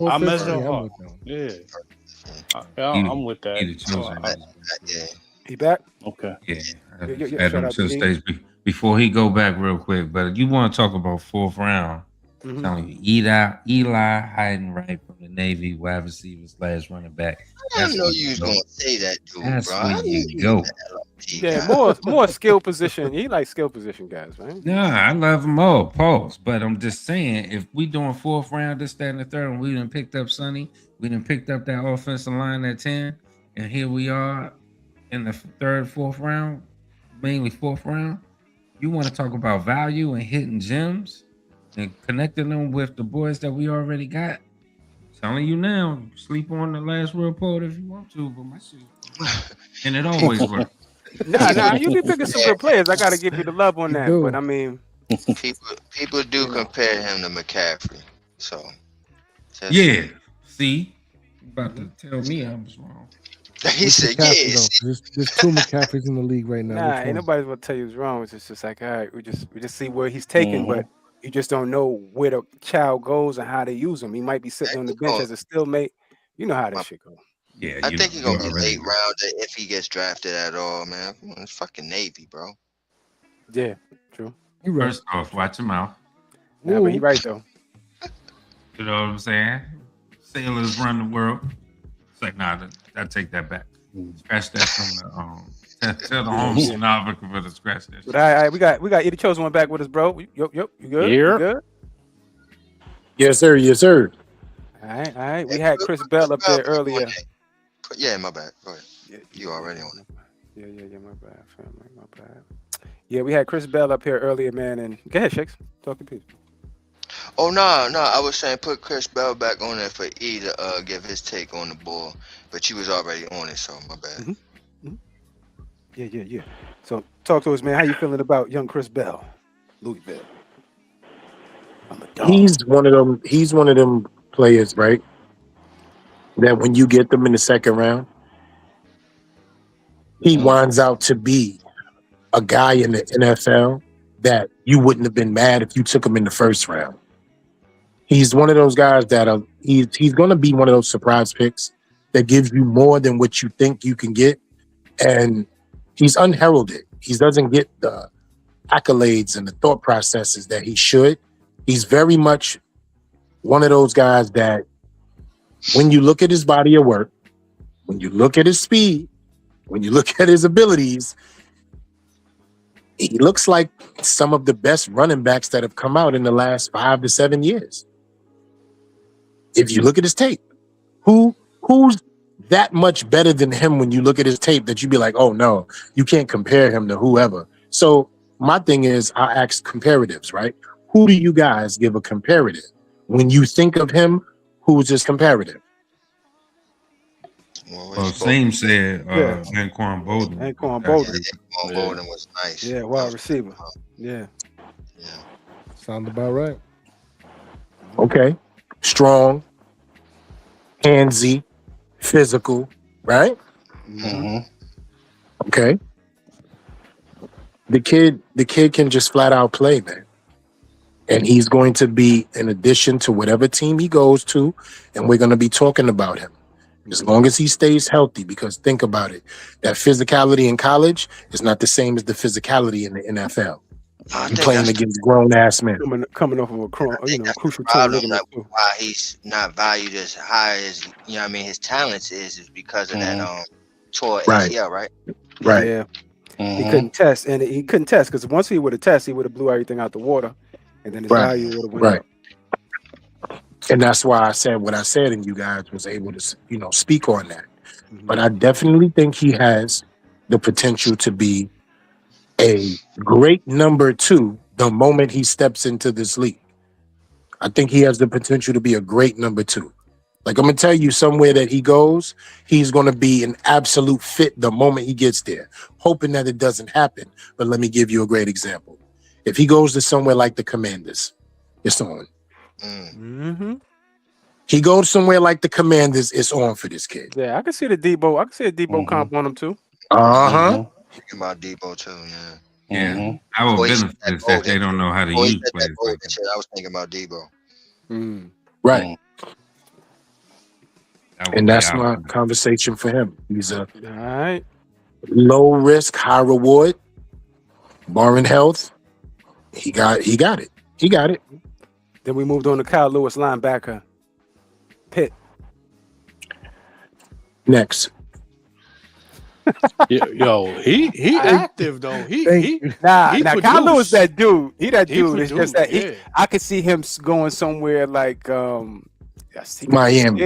I measure up. Yeah. I'm with that. He back? Okay. Yeah. Add him to the stage before he go back real quick. But you want to talk about 4th round? I'm telling you, Eli hiding right from the Navy, wide receiver / running back. I didn't know you was gonna say that, dude, That's bro. where you go. Yeah, more skill position. He like skill position guys, right? Nah, I love them all. Pause. But I'm just saying, if we doing 4th round, this, that, and the 3rd, and we done picked up Sonny, we done picked up that offensive line at 10, and here we are in the 3rd, 4th round, mainly 4th round. You want to talk about value and hitting gems and connecting them with the boys that we already got? Telling you now, sleep on the last real poet if you want to, but my shit, and it always works. Nah, you be picking some good players. I got to give you the love on that. But I mean, people do compare him to McCaffrey. So yeah, see, you about to tell me I was wrong. He said, "Yes." There's 2 McCaffreys in the league right now. Nah, ain't nobody's gonna tell you it's wrong. It's just like, all right, we just see where he's taken, but you just don't know where the child goes and how they use him. He might be sitting on the bench as a stillmate. You know how that shit goes. Yeah, I think he's gonna be late rounder if he gets drafted at all, man. It's fucking Navy, bro. Yeah, true. First off, watch your mouth. Nah, but he right though. You know what I'm saying? Sailors run the world. It's like, nah, I take that back. Scratch that from the tell the home stenographer to scratch that. But all right, we got Eddie Chosen one back with us, bro. Yep, you good? Yeah. You good? Yes, sir. Yes, sir. All right. We had Chris Bell up there earlier. Yeah, my bad. Go ahead. You already on it. Yeah, my bad, family, my bad. Yeah, we had Chris Bell up here earlier, man. And go ahead, Shakes. Talk to people. Oh no, I was saying put Chris Bell back on there for E to give his take on the ball, but you was already on it, so my bad. Yeah. So talk to us, man. How you feeling about young Chris Bell, Louisville? I'm a dog. He's one of them. He's one of them players, right? That when you get them in the second round, he winds out to be a guy in the NFL that you wouldn't have been mad if you took him in the first round. He's one of those guys that he's going to be one of those surprise picks that gives you more than what you think you can get, and he's unheralded. He doesn't get the accolades and the thought processes that he should. He's very much one of those guys that when you look at his body of work, when you look at his speed, when you look at his abilities, he looks like some of the best running backs that have come out in the last 5 to 7 years. If you look at his tape, who's that much better than him when you look at his tape that you'd be like, oh no, you can't compare him to whoever. So my thing is, I ask comparatives, right? Who do you guys give a comparative? When you think of him, who's his comparative? Well, Same said Anquan Bolden. Anquan Bolden. Anquan Bolden was nice. Yeah, wide receiver. Yeah. Sound about right. Okay. Strong, handsy, physical, right? Okay. The kid can just flat out play, man. And he's going to be an addition to whatever team he goes to, and we're going to be talking about him. As long as he stays healthy, because think about it, that physicality in college is not the same as the physicality in the NFL. You're playing against grown-ass men. Coming off of a crucial problem. Why he's not valued as high as his talents is because of that tour ACL, right? Right. Yeah. He couldn't test, and he couldn't test because once he would have tested, he would have blew everything out the water, and then his value would have went up. And that's why I said what I said, and you guys was able to, speak on that. But I definitely think he has the potential to be a great number 2 the moment he steps into this league. I think he has the potential to be a great number 2. Like, I'm going to tell you, somewhere that he goes, he's going to be an absolute fit the moment he gets there, hoping that it doesn't happen. But let me give you a great example. If he goes to somewhere like the Commanders, it's on. He goes somewhere like the Commanders, it's on for this kid. Yeah, I can see the Debo. I can see a Debo comp on him too. Thinking about Debo too, yeah. Our benefit is that they don't know how to use players. I was thinking about Debo. Right. And that's my conversation for him. He's a low risk, high reward, barring health. He got it. Then we moved on to Kyle Lewis, linebacker. Pitt. Next. Yo, he active though. Now Kyle Lewis, that dude. It's just that I could see him going somewhere like Miami.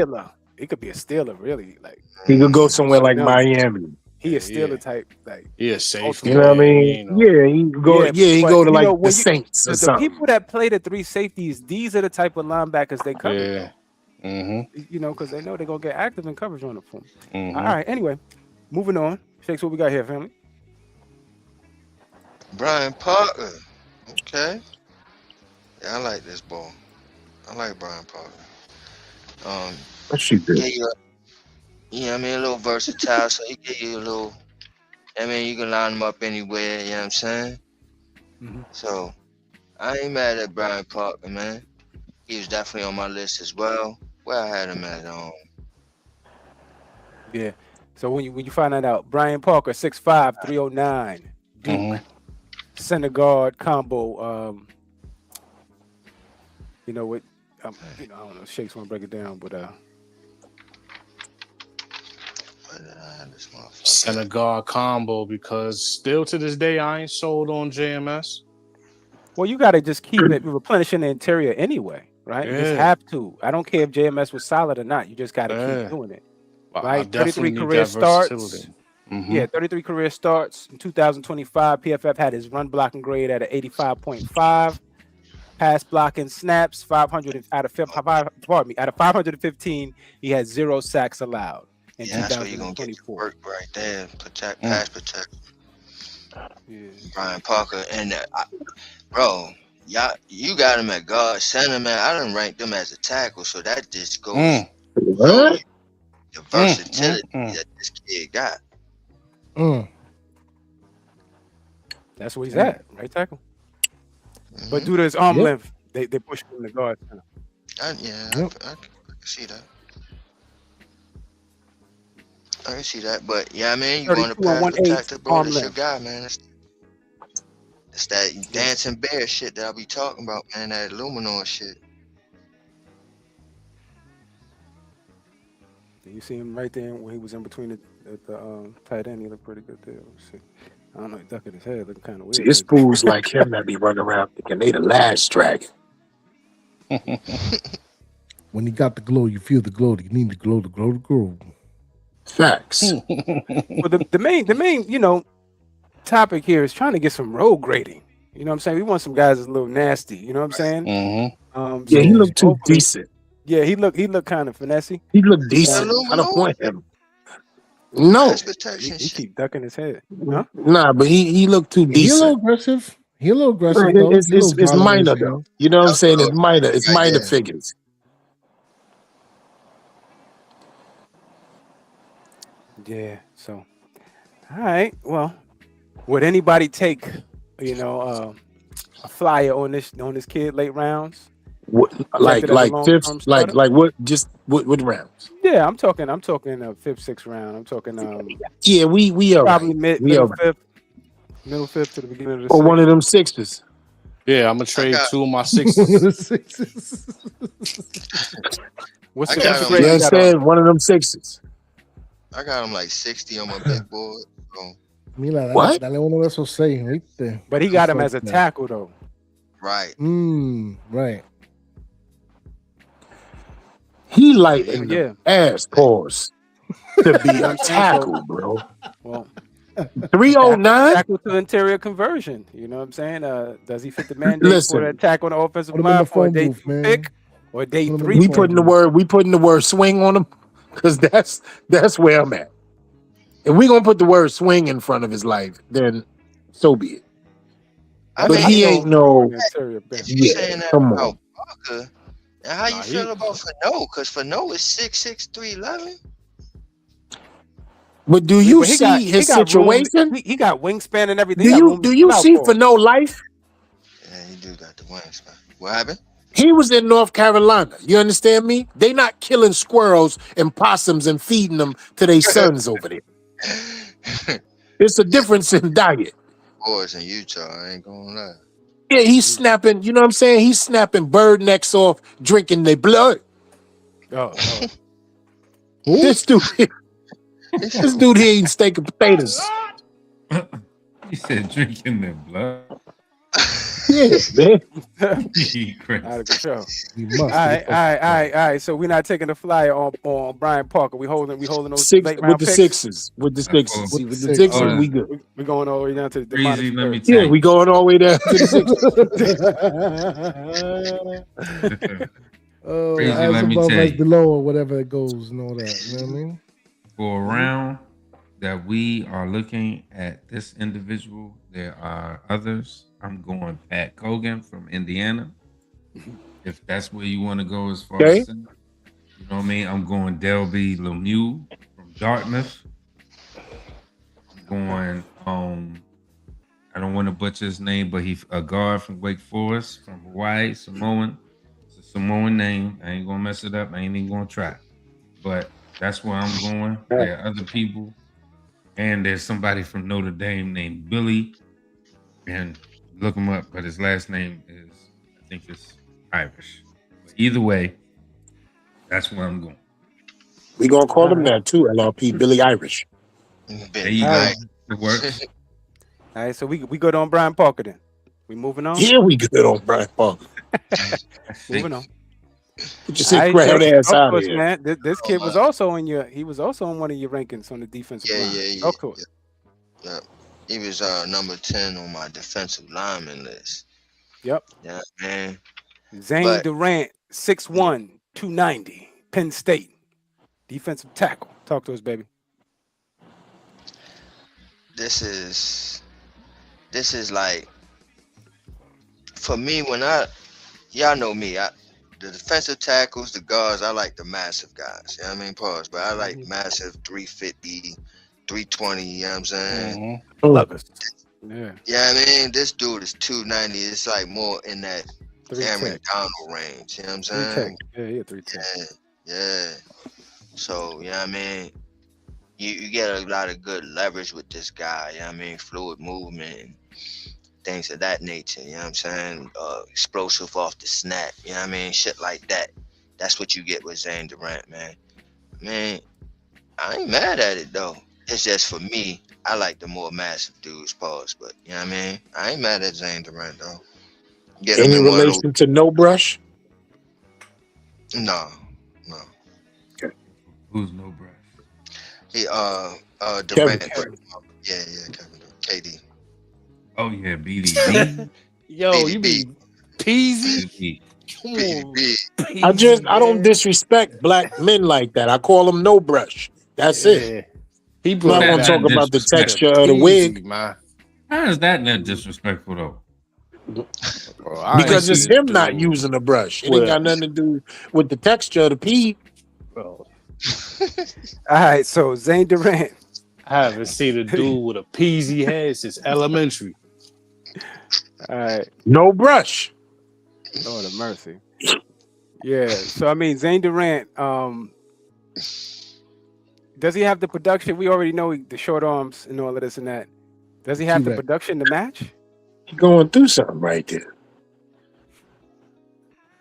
He could be a Steeler, really. Like he could go somewhere like Miami. He is Steeler type, like he is safe. You know what I mean? Yeah, he go. He go to like the Saints or something. The people that play the 3 safeties, these are the type of linebackers they cover. Because they know they're gonna get active in coverage on the phone. All right. Anyway, moving on. Shakes, what we got here, family? Brian Parker. Okay. Yeah, I like this ball. I like Brian Parker. What she did? A little versatile, so he give you a little. You can line him up anywhere. You know what I'm saying? So I ain't mad at Brian Parker, man. He was definitely on my list as well. Where I had him at Yeah. So when you find that out, Brian Parker, 6'5", 309, Duke, center guard combo. You know what? I don't know. Shakes want to break it down, but center guard combo, because still to this day I ain't sold on JMS. Well, you got to just keep it replenishing the interior anyway, right? You just have to. I don't care if JMS was solid or not. You just got to keep doing it. Right, 33 career starts. Yeah, 33 career starts. In 2025, PFF had his run blocking grade at an 85.5. pass blocking snaps, 500 out of 515, he had 0 sacks allowed in Yeah, that's where you're gonna get your 2024. work right there. Pass protect. Yeah. Brian Parker and bro, y'all, you got him at guard center, man. I done ranked them as a tackle, so that just goes What? the versatility that this kid got. That's where he's at, right tackle. But due to his arm length, they push him to guard center. I can see that. I can see that, but yeah, I mean, you want to 32 and pass 1/8 protector, bro. arm That's your length. guy, man. It's that dancing bear shit that I be talking about, man. That Luminor shit. You see him right there when he was in between the tight end. He looked pretty good there. Let's see. I don't know, he ducking his head, looking kind of weird. See, it's fools like him that be running around thinking they the last dragon. When you got the glow, you feel the glow. You need the glow, the glow, the glow. Facts. Well, the main, topic here is trying to get some road grading. You know what I'm saying? We want some guys that's a little nasty. You know what I'm saying? Yeah, he looked too decent. Yeah, he looked kind of finessey. He looked decent. I don't point him. No, He keep ducking his head. Huh? nah, but he looked too He a little decent. aggressive. He a little aggressive. Right, though. It's He a little it's violent, minor you know? though. You know what I'm saying? It's minor. It's Right minor there. figures. Yeah. So, all right. Well, would anybody take, a flyer on this kid late rounds? What, like Projected as a fifth, long-term starter? like what? Just what rounds? Yeah, I'm talking fifth, sixth round. I'm talking Yeah, we are probably right. We middle are right. fifth to the beginning of the Or sixth. one of them sixes. Yeah, I'm gonna trade got- 2 of my sixes. What's I the got him. grade You you got on? understand? One of them sixes. I got him like 60 on my big board. So, Mira, What? dale uno de esos 6, ¿viste? But he got him as a Fuck that. tackle though. right. Right. He lighting Yeah. the ass pause to be a I'm saying, so- tackle, bro. Well, 309. tackle to interior conversion. You know what I'm saying? Does he fit the mandate Listen. for that tackle on the offensive Put him in the line for a phone day booth, 2 man. pick or day Put him in 3? We phone putting the word swing on him because that's where I'm at. If we gonna put the word swing in front of his life, then so be it. I But mean, he ain't no. Interior bench. if you're Yeah, saying that come about on. Parker, now how you Nah, feel about Fano? Because Fano is 6'6", 311. But do you But he see got- his he got room- situation? He got wingspan and everything. Do He got you room do to you fill out see for for him. no life? Yeah, he do got the wingspan. What happened? He was in North Carolina. You understand me? They not killing squirrels and possums and feeding them to their sons over there. It's a difference in diet. Boys in Utah, I ain't gonna lie. Yeah, he's snapping, you know what I'm saying? He's snapping bird necks off, drinking their blood. Oh, This dude here eating steak and potatoes. He said drinking their blood. Yeah, man. He crazy. out of control. You must. All right. So we're not taking the flyer on Brian Parker. We holding those Six late with round the picks. sixes. With the sixes. See, with the Six. sixes, Oh, we good. We're going all the way down to the Breezy, demonic let me third. Yeah, tell we going all the way down to the sixes. you. Oh, Crazy, as let me above, tell as you. below, or whatever it goes, and all that. You know what I mean? For a round that we are looking at this individual, there are others. I'm going Pat Cogan from Indiana. If that's where you want to go as far Okay. as, you know what I mean? I'm going Delby Lemieux from Dartmouth. I'm going, I don't want to butcher his name, but he's a guard from Wake Forest, from Hawaii, Samoan. It's a Samoan name. I ain't gonna mess it up. I ain't even gonna try. But that's where I'm going. There are other people. And there's somebody from Notre Dame named Billy. And look him up, but his last name is, I think it's Irish. But either way, that's where I'm going. We gonna call him that too, LRP, Billy Irish. There you All go. right. It works. All right, so we good on Brian Parker then. We moving on. Yeah, we good on Brian Parker. Moving on. Put your All right, crowd Jake, ass talk out to of us, here. man. This kid was also in your. He was also in one of your rankings on the defensive line. Yeah. Talk to us. Yeah. He was number 10 on my defensive lineman list. Yep. Yeah, man. Zane But Durant, 6'1", 290, Penn State, defensive tackle. Talk to us, baby. this is like for me when y'all know me. The defensive tackles, the guards, I like the massive guys. You know what I mean? Pause. But I like massive 350, 320, you know what I'm saying? Love us. Yeah. Yeah, I mean, this dude is 290. It's like more in that Aaron Donald range. You know what I'm saying? 310. Yeah, 310. Yeah. So, you know what I mean? You get a lot of good leverage with this guy. You know what I mean? Fluid movement and things of that nature. You know what I'm saying? Explosive off the snap. You know what I mean? Shit like that. That's what you get with Zane Durant, man. Man, I ain't mad at it, though. It's just for me, I like the more massive dudes, pause. But, you know what I mean? I ain't mad at Zane Durant, though. Get him Any in one of those. relation to No Brush? No. Who's No Brush? He Kevin. Durant. Yeah, Kevin. KD. Oh yeah, BDB. Yo, you be peasy? Come on. BDB. I don't disrespect black men like that. I call them No Brush. That's it. He I'm brought not it gonna back talk to about the disrespect. texture of the wig man. How is that not disrespectful though? because it's him not using a brush. It ain't got nothing to do with the texture of the pee. All right, so Zane Durant. I haven't seen a dude with a peasy head since elementary. All right. No brush. Lord of mercy. Yeah. So I mean, Zane Durant. Does he have the production? We already know the short arms and all of this and that. Does he have the production to match? He's going through something right there.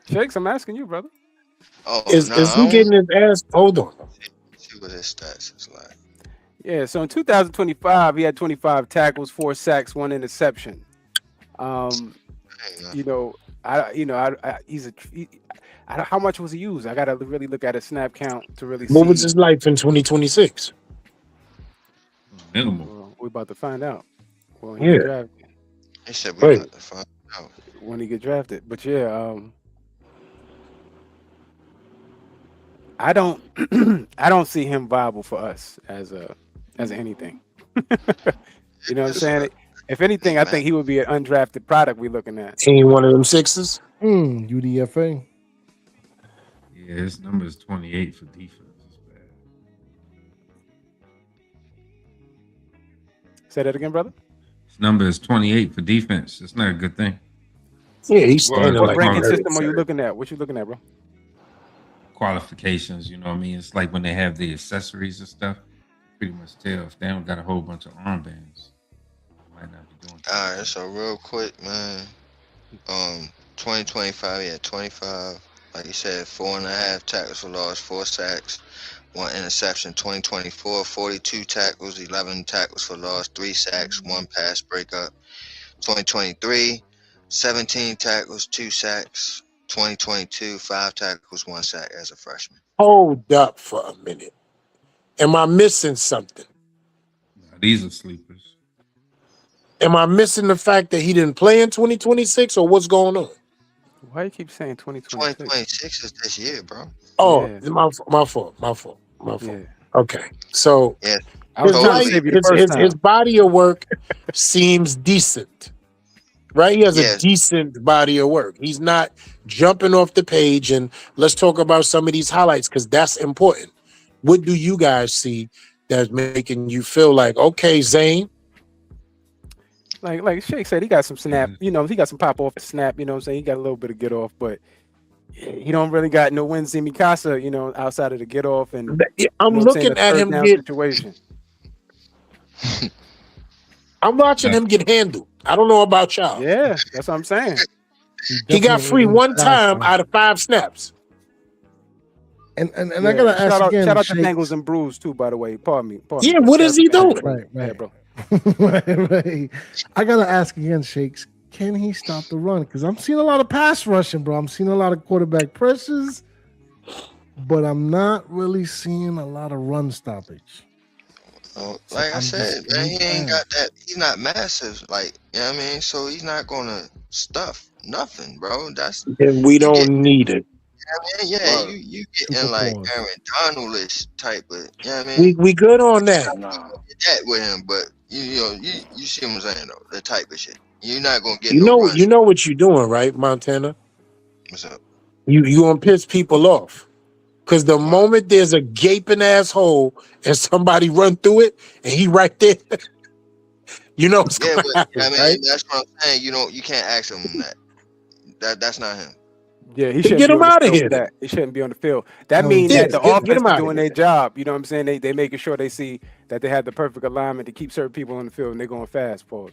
Shakes, I'm asking you, brother. Oh, Is he getting his ass? Hold on. See what his stats is like. Yeah. So in 2025, he had 25 tackles, 4 sacks, 1 interception. You know, how much was he used? I gotta really look at his snap count to really see. What was his life in 2026? Minimal. We're about to find out. Well, Yeah. get drafted. He said we're about to find out when he get drafted. But yeah, I don't I don't see him viable for us as anything. You know what I'm saying? If anything, I think he would be an undrafted product we're looking at. Ain't one of them sixes? UDFA. Yeah, his number is 28 for defense. It's bad. Say that again, brother. His number is 28 for defense. It's not a good thing. Yeah, he's standing What like ranking a system are you looking at? What you looking at, bro? Qualifications, you know what I mean? It's like when they have the accessories and stuff. Pretty much tell if they don't got a whole bunch of armbands. Might not be doing. All right, so real quick, man. 2025, yeah, 25. Like you said, 4.5 tackles for loss, 4 sacks, 1 interception. 2024, 42 tackles, 11 tackles for loss, 3 sacks, 1 pass breakup. 2023, 17 tackles, 2 sacks. 2022, 5 tackles, 1 sack as a freshman. Hold up for a minute. Am I missing something? Now, these are sleepers. Am I missing the fact that he didn't play in 2026 or what's going on? Why you keep saying 2026? 2026 is this year, bro. Oh, Yeah. my fault. Yeah. Okay. So Yeah. I was trying to save you the first his time. body of work seems decent. Right? He has Yeah. a decent body of work. He's not jumping off the page and let's talk about some of these highlights because that's important. What do you guys see that's making you feel like, okay, Zane? Like Shake said, he got some snap, you know, he got some pop off the snap, you know what I'm saying? He got a little bit of get off, but he don't really got no wins in Mikasa, you know, outside of the get off and I'm looking at him get situation. I'm watching him get handled. I don't know about y'all. Yeah, that's what I'm saying. He got free one time out of 5 snaps. And I gotta ask again. Shout out to Bengals and Brews too, by the way. Pardon me. Yeah, what is he doing? Right. Yeah, bro. right. I gotta ask again, Shakes. Can he stop the run? Because I'm seeing a lot of pass rushing, bro. I'm seeing a lot of quarterback pressures, but I'm not really seeing a lot of run stoppage. Like I I'm said, just man, he ain't saying. got that. He's not massive, like you know what I mean. So he's not gonna stuff nothing, bro. That's And we you get, don't need it. yeah, Word. you Super getting like pause. Aaron Donald-ish type of, you know what I mean. We good on that. Nah. Get that with him, but you know, you see what I'm saying though, the type of shit. You're not gonna get You no know runs. what you're doing, right, Montana? What's up? You gonna piss people off. Cause the Why? moment there's a gaping asshole and somebody run through it and he right there, you know what's Yeah, gonna but happen, I mean, right? that's what I'm saying. You can't ask him that. That's not him. Yeah, he Then shouldn't get be him on the out of field here for then. that. He shouldn't be on the field. That Hell means Yeah, that the get offense him is out of doing here. their job. You know what I'm saying? They making sure they see that they have the perfect alignment to keep certain people on the field and they're going fast. Pause.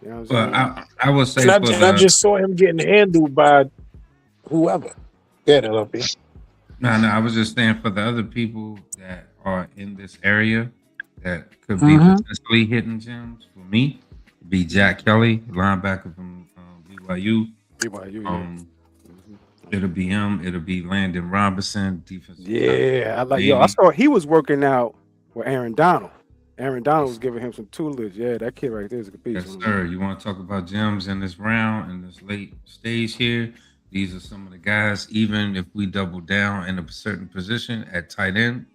You know what I'm Well, saying? I would say And for I the just saw him getting handled by whoever. Yeah, that up here. no, I was just saying for the other people that are in this area that could be Mhm. potentially hitting gyms. For me, be Jack Kelly, linebacker from BYU. BYU, yeah. It'll be him. It'll be Landon Robinson, defensive Yeah, I like. tackle. Yo, I saw he was working out with Aaron Donald. Aaron Donald was giving him some tutelage. Yeah, that kid right there is a good piece. Yes, sir. You want to talk about gems in this round, in this late stage here? These are some of the guys, even if we double down in a certain position at tight end,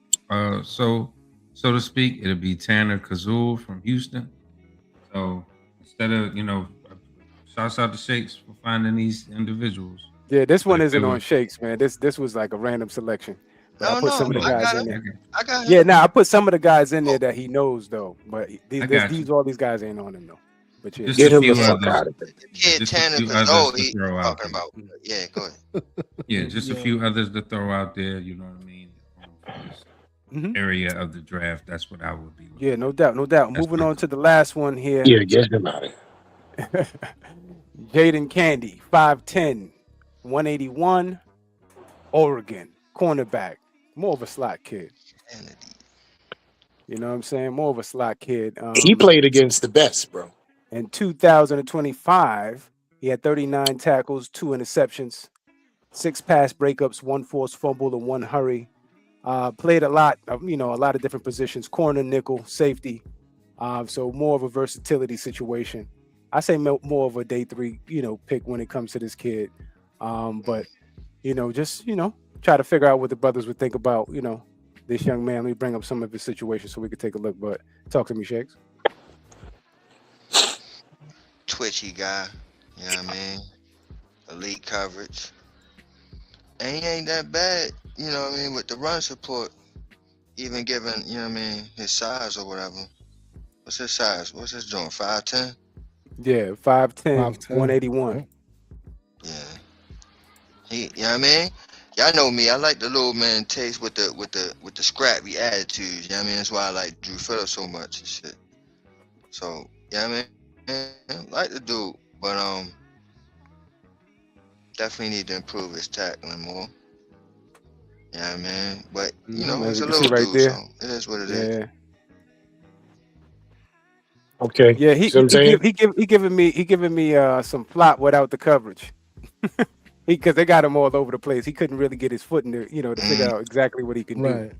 so to speak, it'll be Tanner Kazul from Houston. So instead of, shouts out to Shakes for finding these individuals. Yeah, this one But if isn't it on was- Shakes, man. This was like a random selection. But I No, put some of the I guys got in him. there. I got him. Yeah, now I put some of the guys in there that he knows though. But I got you. all these guys ain't on him though. But yeah, Just Get a him the few fuck others. out of here. Kid Just a Tanner few Kazoo, others to he throw out talking there. about. Yeah, go ahead. Yeah, just a few others to throw out there. You know what I mean? For this Mhm. area of the draft, that's what I would be looking. Yeah, no doubt, no doubt. That's Moving my on to the last one here. Yeah, get him out of here. Jordyn Candy, 5'10", 181, Oregon, cornerback. More of a slot kid. Kennedy. You know what I'm saying? More of a slot kid. He played against the best, bro. In 2025, he had 39 tackles, 2 interceptions, 6 pass breakups, 1 forced fumble, and 1 hurry. Played a lot of different positions: corner, nickel, safety. So more of a versatility situation. I say more of a day 3, pick when it comes to this kid. But just try to figure out what the brothers would think about this young man. Let me bring up some of his situations so we could take a look. But talk to me, Shakes. Twitchy guy. You know what I mean? Elite coverage. And he ain't that bad, you know what I mean, with the run support. Even given, you know what I mean, his size or whatever. What's his size? What's his joint? 5'10"? Yeah, 5'10", 5'10". 181. Yeah. You know what I mean? Y'all know me. I like the little man taste with the scrappy attitudes. You know what I mean? That's why I like Drew Phillips so much and shit. So, you know what I mean? I like the dude, but definitely need to improve his tackling more. You know what I mean? But you know, As it's a you can see little right dude, there. so it is what it is. Yeah. Okay. Yeah, See what I'm saying? he giving me some plot without the coverage. Because they got him all over the place. He couldn't really get his foot in there, to figure out exactly what he can do.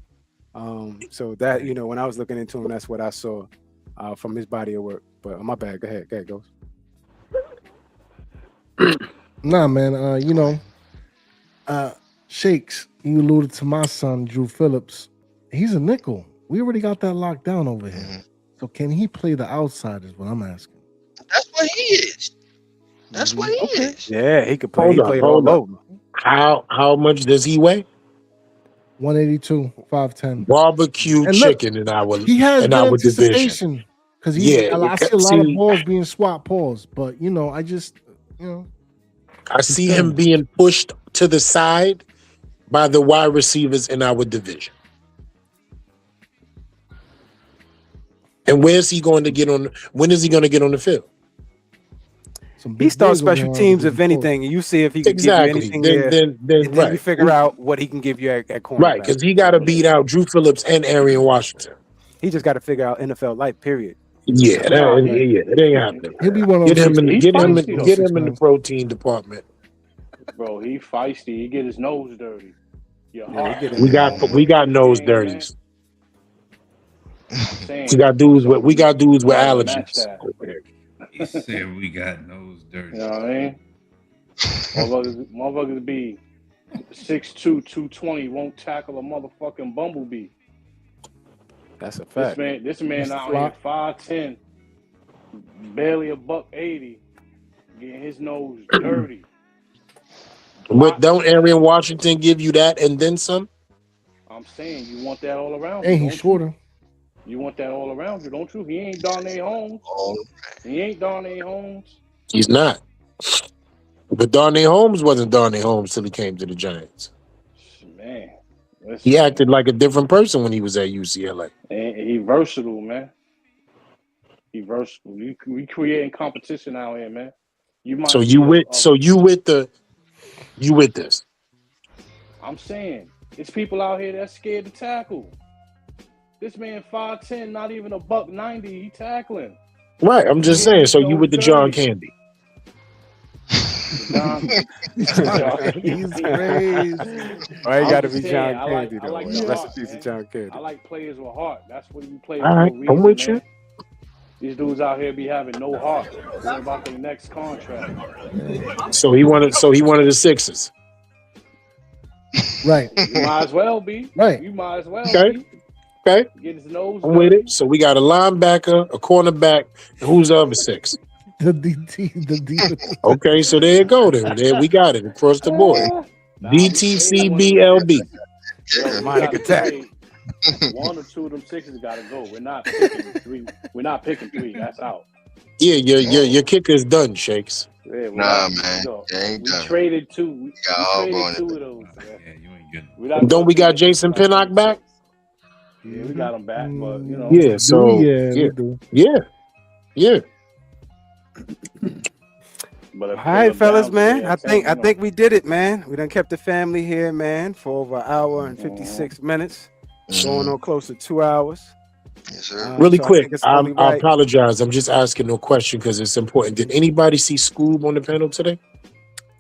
Right. So that when I was looking into him, that's what I saw from his body of work. But my bad. Go ahead, Ghost. Nah, man. Shakes, you alluded to my son, Drew Phillips. He's a nickel. We already got that locked down over here. Mhm. So can he play the outside is what I'm asking. That's what he is. That's what he is. Yeah, he could play. Hold He up, played hold all up. over. How much does he weigh? 182, 5'10". Barbecue And look, chicken in our He has good division. anticipation. Because Yeah, I see a lot of balls being swapped balls. But I just I see him being pushed to the side by the wide receivers in our division. And where's he going to get on? When is he going to get on the field? He starts special teams, if anything, and you see if he can give you anything there. Then And then you right. figure out what he can give you at cornerback. Right, because he got to beat out Drew Phillips and Arian Washington. He just got to figure out NFL life, period. Yeah, it ain't happening. He'll be one of Get those. him in the protein department. Bro, he feisty. He get his nose dirty. Yeah, We got nose dirties. saying, We got dudes with somebody match allergies. that. He said we got nose dirty. You know what I mean? Motherfuckers be 6'2", 220, won't tackle a motherfucking bumblebee. That's a fact. This man out here 5'10", barely a $180, getting his nose dirty. But don't Aaron Washington give you that and then some? I'm saying you want that all around. And he's shorter. You want that all around you, don't you? He ain't Darnay Holmes. He ain't Darnay Holmes. He's not. But Darnay Holmes wasn't Darnay Holmes till he came to the Giants. Man. He acted like a different person when he was at UCLA. And he versatile, man. He versatile. We creating competition out here, man. You with this. I'm saying it's people out here that's scared to tackle. This man 5'10", not even a $190, he tackling. Right, I'm just saying. So you with the John Candy. He's crazy. Why you gotta be John Candy though? That's a piece of John Candy. I like players with heart. That's what you play. All right, I'm with you. These dudes out here be having no heart. Worry about their next contract. So he wanted the Sixers. Right. You might as well be. Right. You might as well be. Okay. Get his nose. I'm with it. So we got a linebacker, a cornerback, and who's the other six? The DT. Okay, so there you go. There we got it across the board. DTCBLB. Demonic attack. One or two of them sixes got to go. We're not picking three. We're not picking three. That's out. Yeah, your kicker's done, Shakes. Yeah, man. We traded two. We traded two of those. Yeah, you ain't good. Don't we got Jason Pinnock back? Yeah, we got him back, but you know. Yeah, so yeah. But all right, fellas, man. I think we did it, man. We done kept the family here, man, for over an hour and 56 minutes, going on close to 2 hours. Yes, sir. Really quick, I apologize. I'm just asking no question because it's important. Did anybody see Scoob on the panel today?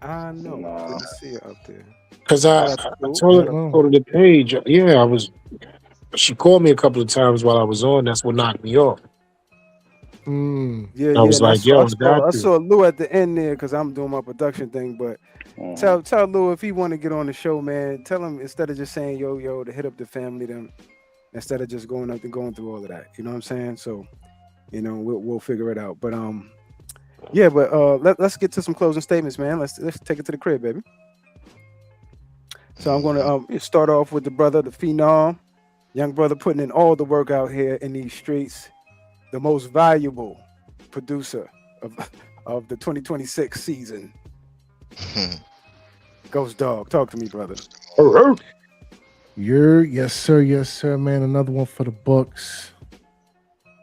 I know. I didn't see it up there. Because I told her to go to the page. Yeah, she called me a couple of times while I was on. That's what knocked me off. Yeah, I was like, yo, I saw Lou at the end there because I'm doing my production thing. But tell Lou if he want to get on the show, man. Tell him instead of just saying yo to hit up the family, then instead of just going up and going through all of that. You know what I'm saying? So, you know, we'll figure it out. But yeah. But let's get to some closing statements, man. Let's take it to the crib, baby. So I'm gonna start off with the brother, the phenom, young brother, putting in all the work out here in these streets. The most valuable producer of the 2026 season. Ghost Dog, talk to me, brother. Yes, sir, man. Another one for the books.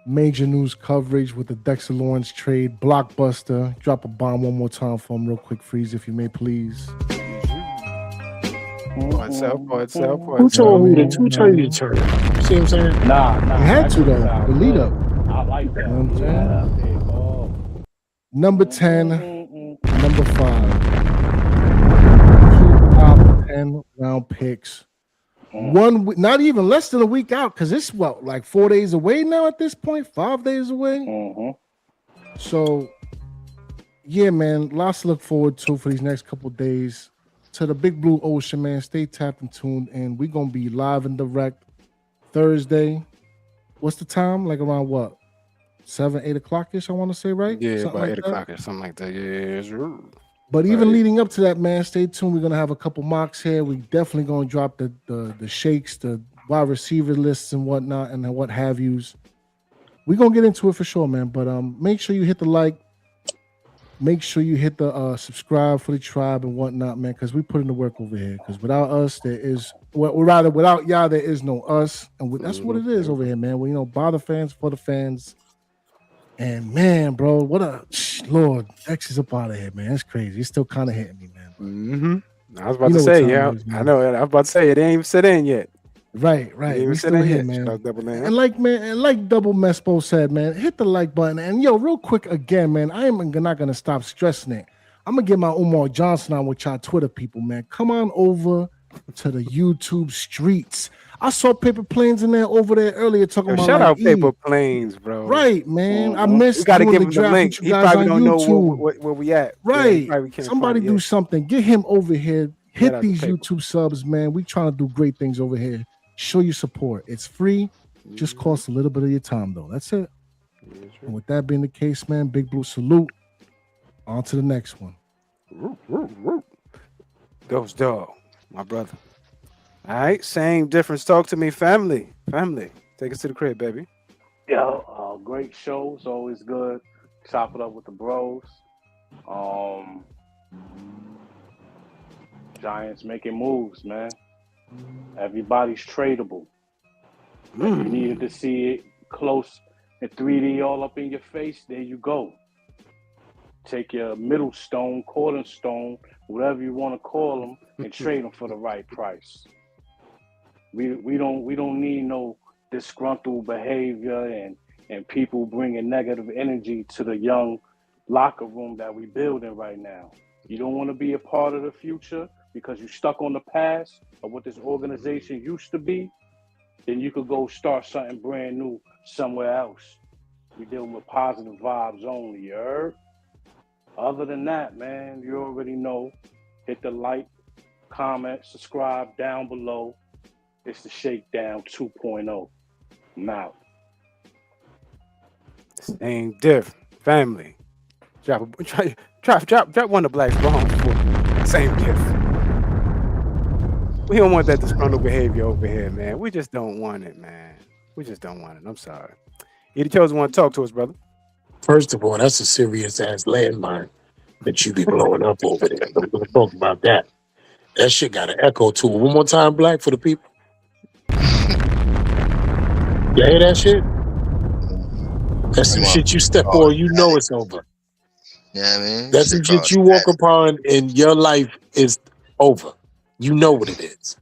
Major news coverage with the Dexter Lawrence trade. Blockbuster. Drop a bomb one more time for him real quick, Freeze, if you may, please. Who told you to turn? You see what I'm saying? Nah. You had to, though. The lead up. I like that. You know what I'm saying? Number 10, number 5. 2 top 10 round picks. Not even less than a week out, because it's like 4 days away now at this point, 5 days away. So, yeah, man, lots to look forward to for these next couple days. To the big blue ocean, man, stay tapped and tuned in. We're going to be live and direct Thursday. What's the time? Like around what? 7, 8 o'clock-ish, I want to say, right? Yeah, something about like 8 o'clock or something like that. Yeah, sure. But even leading up to that, man, stay tuned. We're going to have a couple mocks here. We definitely going to drop the shakes, the wide receiver lists and whatnot and what have yous. We're going to get into it for sure, man. But make sure you hit the like. Make sure you hit the subscribe for the tribe and whatnot, man, because we put in the work over here. Because without us, without y'all, there is no us. And that's what it is over here, man. We, by the fans, for the fans. And, man, bro, Lord, X is up out of here, man. It's crazy. It's still kind of hitting me, man. I was about to say, I know. I was about to say, it ain't even set in yet. Right. We still here, man. And like Double Mespo said, man, hit the like button. And real quick again, man, I am not gonna stop stressing it. I'm gonna get my Umar Johnson on with y'all Twitter people, man. Come on over to the YouTube streets. I saw Paper Planes in there over there earlier talking Yo, about shout like out Paper E. Planes, bro. Right, man. I We missed got to doing give the him the draft link. with you He guys probably on don't know YouTube. where we at. Yeah, he Right. probably can't Somebody find do it. something. Get him over here. Shout Hit out to these Paper. YouTube subs, man. We trying to do great things over here. Show your support. It's free. Just costs a little bit of your time, though. That's it. And with that being the case, man, Big Blue salute. On to the next one. Ghost Dog, my brother. All right, same difference. Talk to me, family. Family. Take us to the crib, baby. Yo, great show. It's always good. Chop it up with the bros. Giants making moves, man. Everybody's tradable. If you needed to see it close in 3D all up in your face, there you go. Take your middle stone, cornerstone, whatever you want to call them, and trade them for the right price. We don't need no disgruntled behavior and people bringing negative energy to the young locker room that we building right now. You don't want to be a part of the future because you're stuck on the past of what this organization used to be. Then you could go start something brand new somewhere else. We dealing with positive vibes only, you heard? Other than that, man, you already know. Hit the like, comment, subscribe down below. It's the Shakedown 2.0. I'm out. Same diff. Family. Drop one of Black's bombs for same diff. We don't want that disgruntled behavior over here, man. We just don't want it, man. We just don't want it. I'm sorry. You the chosen one to talk to us, brother. First of all, that's a serious ass landmine that you be blowing up over there. I'm gonna talk about that. That shit got an echo to it. One more time, Black, for the people. You hear that shit? That's some shit you step on, you know it's over. Yeah, I mean, That's some shit you walk upon and your life is over. You know what it is.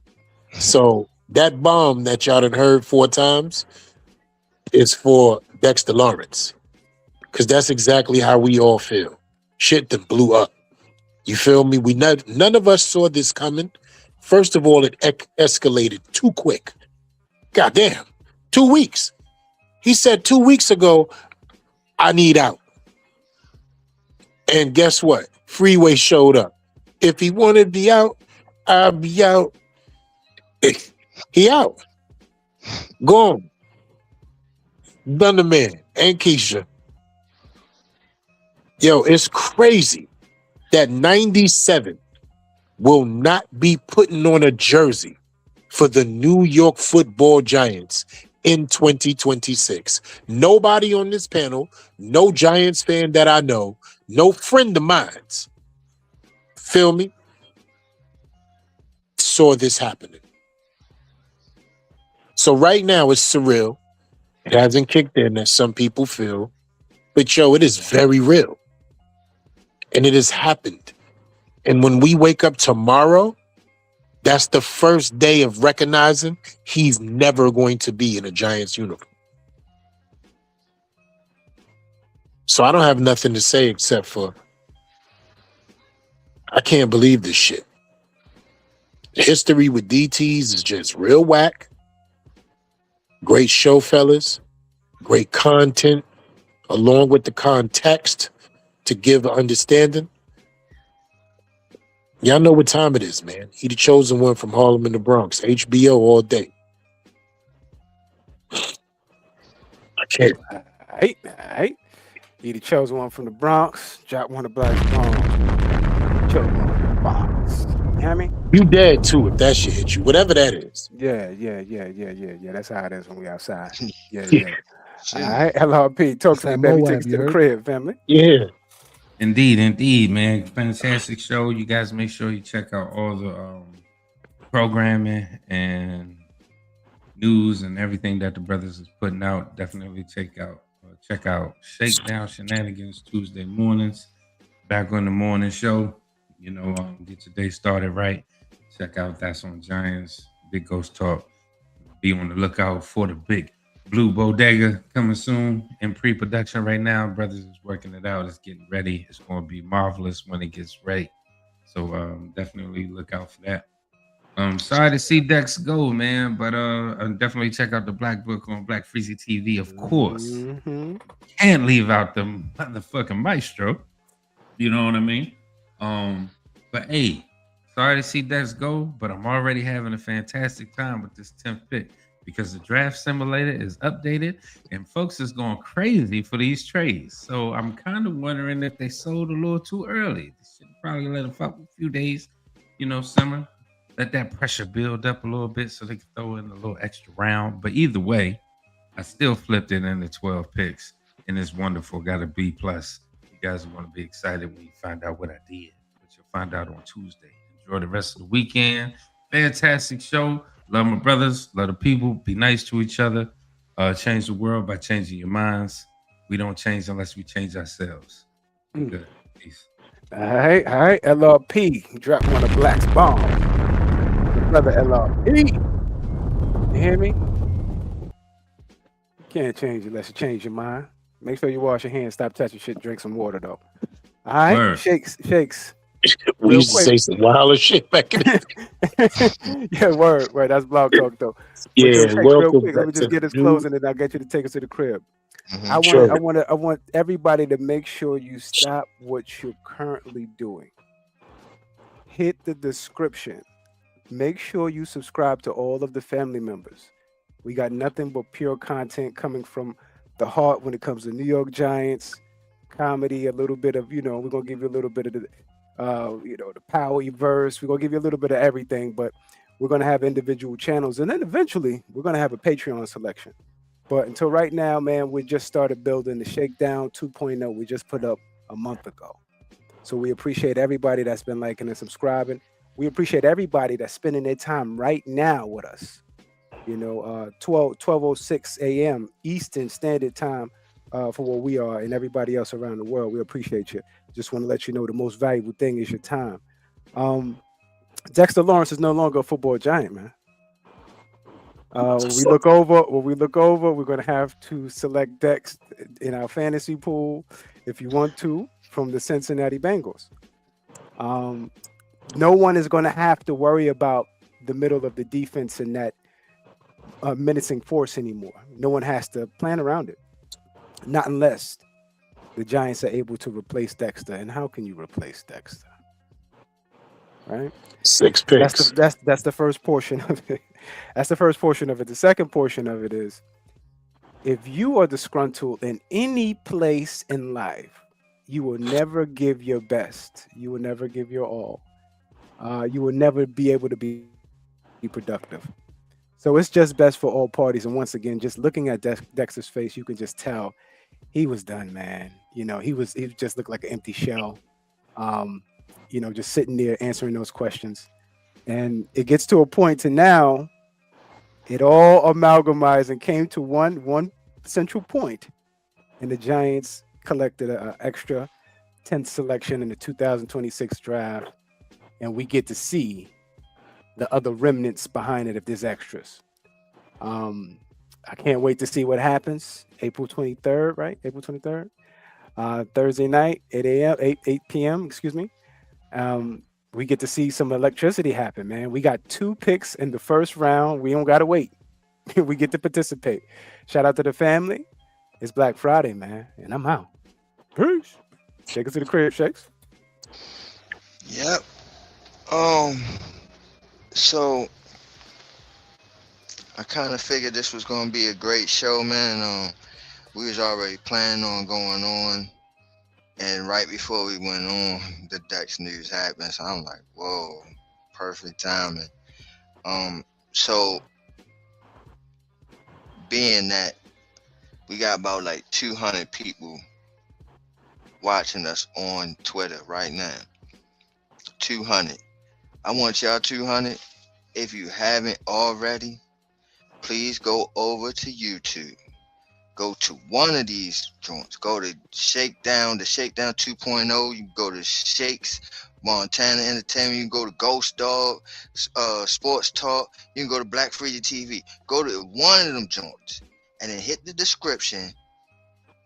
So that bomb that y'all done heard 4 times is for Dexter Lawrence. Because that's exactly how we all feel. Shit that blew up. You feel me? None of us saw this coming. First of all, it escalated too quick. Goddamn. 2 weeks. He said 2 weeks ago, I need out. And guess what? Freeway showed up. If he wanted to be out, I'll be out. He out. Gone. Thunderman and Keisha. Yo, it's crazy that 97 will not be putting on a jersey for the New York Football Giants in 2026. Nobody on this panel, no Giants fan that I know, no friend of mine's, feel me, saw this happening. So right now it's surreal. It hasn't kicked in as some people feel, but yo, it is very real. And it has happened. And when we wake up tomorrow, that's the first day of recognizing he's never going to be in a Giants uniform. So I don't have nothing to say except for I can't believe this shit. History with DTs is just real whack. Great show, fellas. Great content, along with the context to give an understanding. Y'all know what time it is, man. He the chosen one from Harlem in the Bronx. HBO all day. I can't. All right. You the chosen one from the Bronx. Drop one of Black's bombs. Chosen one from the Bronx. You hear me? You dead too if that shit hit you. Whatever that is. Yeah. That's how it is when we outside. Yeah. All right, LRP, talk to me, baby. Take us to the crib, family. Yeah. Indeed, man. Fantastic show. You guys make sure you check out all the programming and news and everything that the brothers is putting out. Definitely check out Shakedown Shenanigans Tuesday mornings. Back on the morning show. You know, get your day started right. Check out That's on Giants, Big Ghost Talk. Be on the lookout for the Big Blue Bodega coming soon in pre-production right now. Brothers is working it out. It's getting ready. It's going to be marvelous when it gets ready. So definitely look out for that. Sorry to see Dex go, man, but definitely check out the Black Book on Black Freezy TV, of course. Mm-hmm. Can't leave out the motherfucking maestro. You know what I mean? But hey, sorry to see Dex go, but I'm already having a fantastic time with this 10th pick because the draft simulator is updated and folks is going crazy for these trades. So I'm kind of wondering if they sold a little too early. They should probably let them fuck a few days, simmer. Let that pressure build up a little bit so they can throw in a little extra round. But either way, I still flipped it into 12 picks, and it's wonderful. Got a B plus. You guys are going to be excited when you find out what I did, but you'll find out on Tuesday. Enjoy the rest of the weekend. Fantastic show. Love my brothers. Love the people. Be nice to each other. Change the world by changing your minds. We don't change unless we change ourselves. Good. Peace. All right. LRP dropped one of Black's bomb. Brother LRP. You hear me? You can't change it unless you change your mind. Make sure you wash your hands, stop touching shit, drink some water though. All right, Word. shakes. We used to say some wild shit back in the Yeah, word. That's blog talk though. Yeah, Shakes, real welcome quick, let me back just to get this the closing and I'll get you to take us to the crib. Mhm. I want everybody to make sure you stop what you're currently doing. Hit the description. Make sure you subscribe to all of the family members. We got nothing but pure content coming from the heart when it comes to New York Giants comedy. A little bit of, we're gonna give you a little bit of the, the power verse. We're gonna give you a little bit of everything, but we're gonna have individual channels, and then eventually we're gonna have a Patreon selection. But until right now, man, we just started building the Shakedown 2.0. We just put up a month ago. So we appreciate everybody that's been liking and subscribing. We appreciate everybody that's spending their time right now with us. 12:06 a.m. Eastern Standard Time for where we are and everybody else around the world. We appreciate you. Just want to let you know the most valuable thing is your time. Dexter Lawrence is no longer a football giant, man. When we look over, we're going to have to select Dex in our fantasy pool if you want to from the Cincinnati Bengals. No one is going to have to worry about the middle of the defense and that menacing force anymore. No one has to plan around it. Not unless the Giants are able to replace Dexter. And how can you replace Dexter? Right? 6 picks. That's the first portion of it. That's the first portion of it. The second portion of it is if you are disgruntled in any place in life, you will never give your best. You will never give your all. You will never be able to be productive. So it's just best for all parties. And once again, just looking at Dexter's face, you can just tell he was done, man. He just looked like an empty shell. Just sitting there answering those questions. And it gets to a point to now, it all amalgamized and came to one central point. And the Giants collected an extra 10th selection in the 2026 draft. And we get to see the other remnants behind it if there's extras. I can't wait to see what happens. April 23rd, right? April 23rd. Thursday night, 8 p.m., excuse me. We get to see some electricity happen, man. We got 2 picks in the first round. We don't got to wait. We get to participate. Shout out to the family. It's Black Friday, man. And I'm out. Peace. Take us to the crib, Shakes. Yep. So I kind of figured this was gonna be a great show, man. We was already planning on going on, and right before we went on, the Dex news happened. So I'm like, whoa, perfect timing. So being that we got about like 200 people watching us on Twitter right now, 200. I want y'all 200. If you haven't already, please go over to YouTube. Go to one of these joints. Go to Shakedown, the Shakedown 2.0. You can go to Shakes, Montana Entertainment. You can go to Ghost Dog, Sports Talk. You can go to Black Freezy TV. Go to one of them joints and then hit the description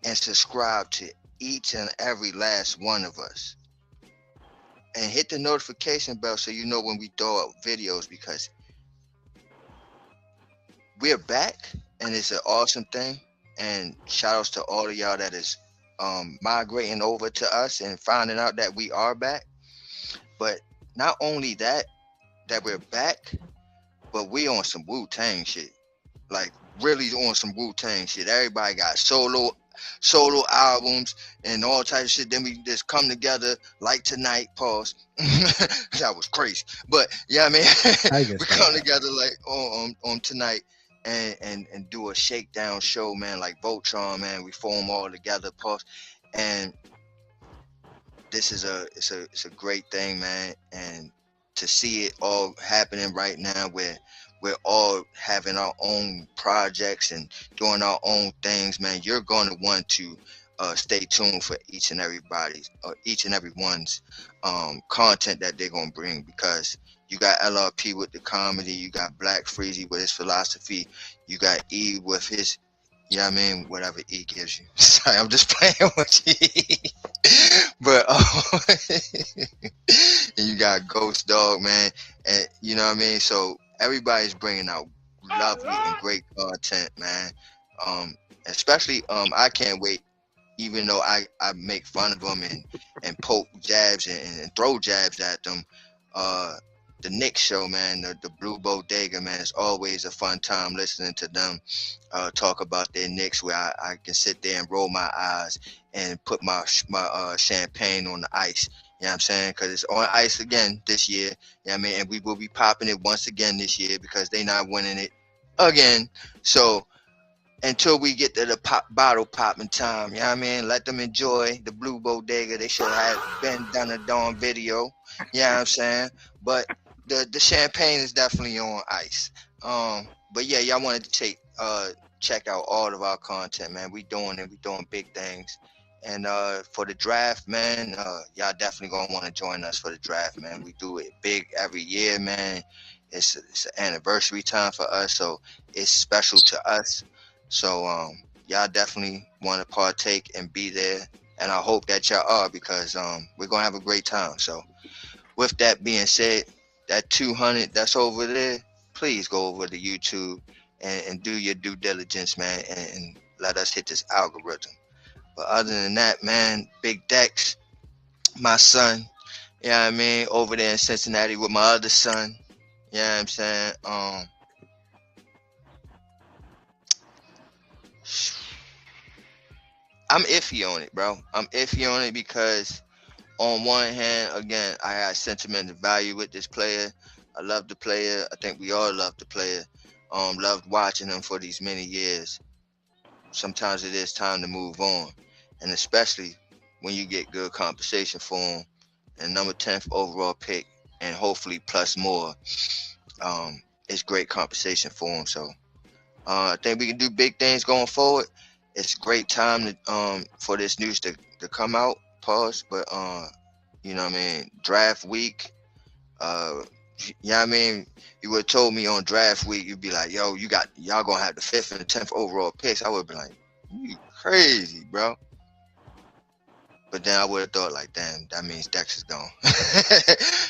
and subscribe to each and every last one of us. and hit the notification bell so you know when we throw up videos, because we're back and it's an awesome thing. And shout outs to all of y'all that is migrating over to us and finding out that we are back. But not only that we're back, but we on some Wu-Tang shit. Like really on some Wu-Tang shit. Everybody got solo albums and all types of shit. Then we just come together like tonight. Pause. That was crazy. But yeah, I mean, we come together like on tonight and do a shakedown show, man. Like Voltron, man. We form all together. Pause. And this is it's a great thing, man. And to see it all happening right now, where we're all having our own projects and doing our own things, man. You're going to want to stay tuned for each and everyone's content that they're going to bring, because you got LRP with the comedy, you got Black Freezy with his philosophy, you got E with his, you know what I mean, whatever E gives you. Sorry, I'm just playing with you. But and you got Ghost Dog, man, and you know what I mean. So everybody's bringing out lovely and great content, man. Especially I can't wait. Even though I make fun of them and poke jabs and throw jabs at them, the Knicks show, man, the Blue Bodega, man, it's always a fun time listening to them talk about their Knicks, where I can sit there and roll my eyes and put my champagne on the ice. You know what I'm saying? Because it's on ice again this year. You know what I mean? And we will be popping it once again this year because they not winning it again. So until we get to the bottle popping time, you know what I mean? Let them enjoy the Blue Bodega. They should have been done a darn video. You know what I'm saying? But the champagne is definitely on ice. But yeah, y'all wanted to check out all of our content, man. We doing it. We doing big things. And for the draft, man, y'all definitely gonna want to join us for the draft, man. We do it big every year, man. It's an anniversary time for us, so it's special to us. So y'all definitely want to partake and be there, and I hope that y'all are, because we're gonna have a great time. So with that being said, that 200 that's over there, please go over to YouTube and do your due diligence, man, and let us hit this algorithm. But other than that, man, Big Dex, my son, you know what I mean, over there in Cincinnati with my other son, you know what I'm saying? I'm iffy on it, bro. I'm iffy on it because on one hand, again, I had sentimental value with this player. I love the player. I think we all love the player. Loved watching him for these many years. Sometimes it is time to move on. And especially when you get good compensation for him, and number 10th overall pick, and hopefully plus more, it's great compensation for him. So I think we can do big things going forward. It's a great time to for this news to come out. Pause. But you know what I mean, draft week. Yeah, I mean, you would have told me on draft week, you'd be like, yo, y'all gonna have the 5th and the 10th overall picks. I would be like, you crazy, bro. But then I would have thought, like, damn, that means Dex is gone.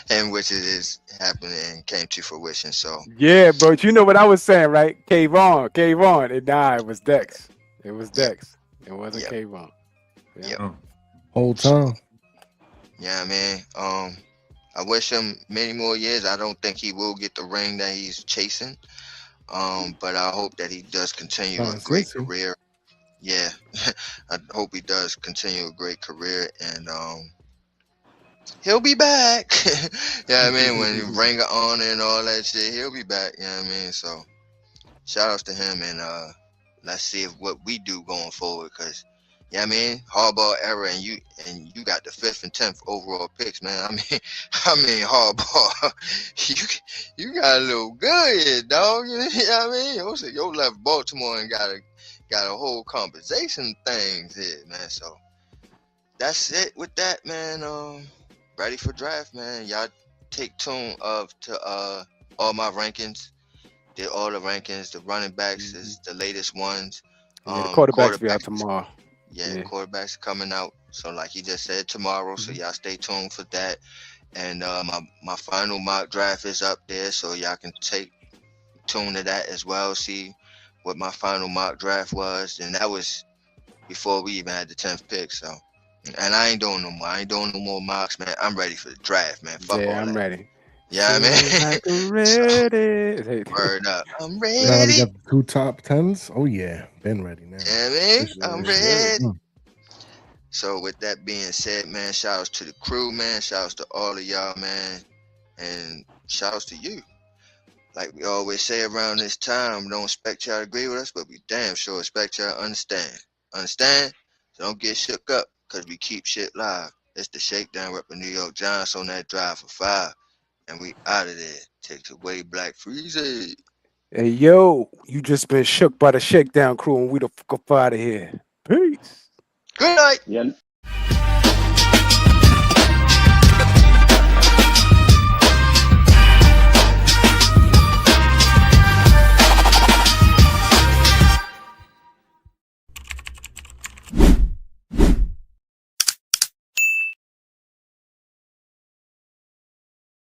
And which it is happening and came to fruition. So yeah, bro, you know what I was saying, right? K-Von. Nah, it was Dex. It was Dex. It wasn't K-Von. Yeah. Whole time. Yeah, man. I wish him many more years. I don't think he will get the ring that he's chasing. But I hope that he does continue a great career. Yeah, I hope he does continue a great career, and he'll be back. Yeah, I mean, when you Ring of Honor and all that shit, he'll be back. You know what I mean? So shout outs to him, and let's see what we do going forward, because yeah, I mean, Harbaugh era, and you got the 5th and 10th overall picks, man. I mean, Harbaugh, you got a little good here, dog. You know what I mean? Yo left Baltimore and got a whole compensation things here, man. So that's it with that, man. Ready for draft, man. Y'all take tune to all my rankings. Did all the rankings. The running backs is the latest ones. Yeah, the quarterbacks be out tomorrow. Yeah, quarterbacks coming out. So like he just said, tomorrow. So y'all stay tuned for that. And my final mock draft is up there, so y'all can take tune to that as well. See what my final mock draft was, and that was before we even had the 10th pick. So, and I ain't doing no more. I ain't doing no more mocks, man. I'm ready for the draft, man. Fuck all Yeah, I'm that. ready. Yeah, man. I'm ready. Word up. I'm Now we ready. got the 2 top 10s. Oh yeah, been ready now. Yeah, man. For sure, I'm for sure. ready. Mm. So with that being said, man, shout outs to the crew, man. Shout outs to all of y'all, man. And shout outs to you. Like we always say around this time, we don't expect y'all to agree with us, but we damn sure expect y'all to understand. Understand? So don't get shook up, because we keep shit live. It's the Shakedown repping New York Giants on that drive for 5. And we out of there. Take it away, Black Freezy. Hey, yo, you just been shook by the Shakedown crew, and we the fuck up out of here. Peace. Good night. Yeah.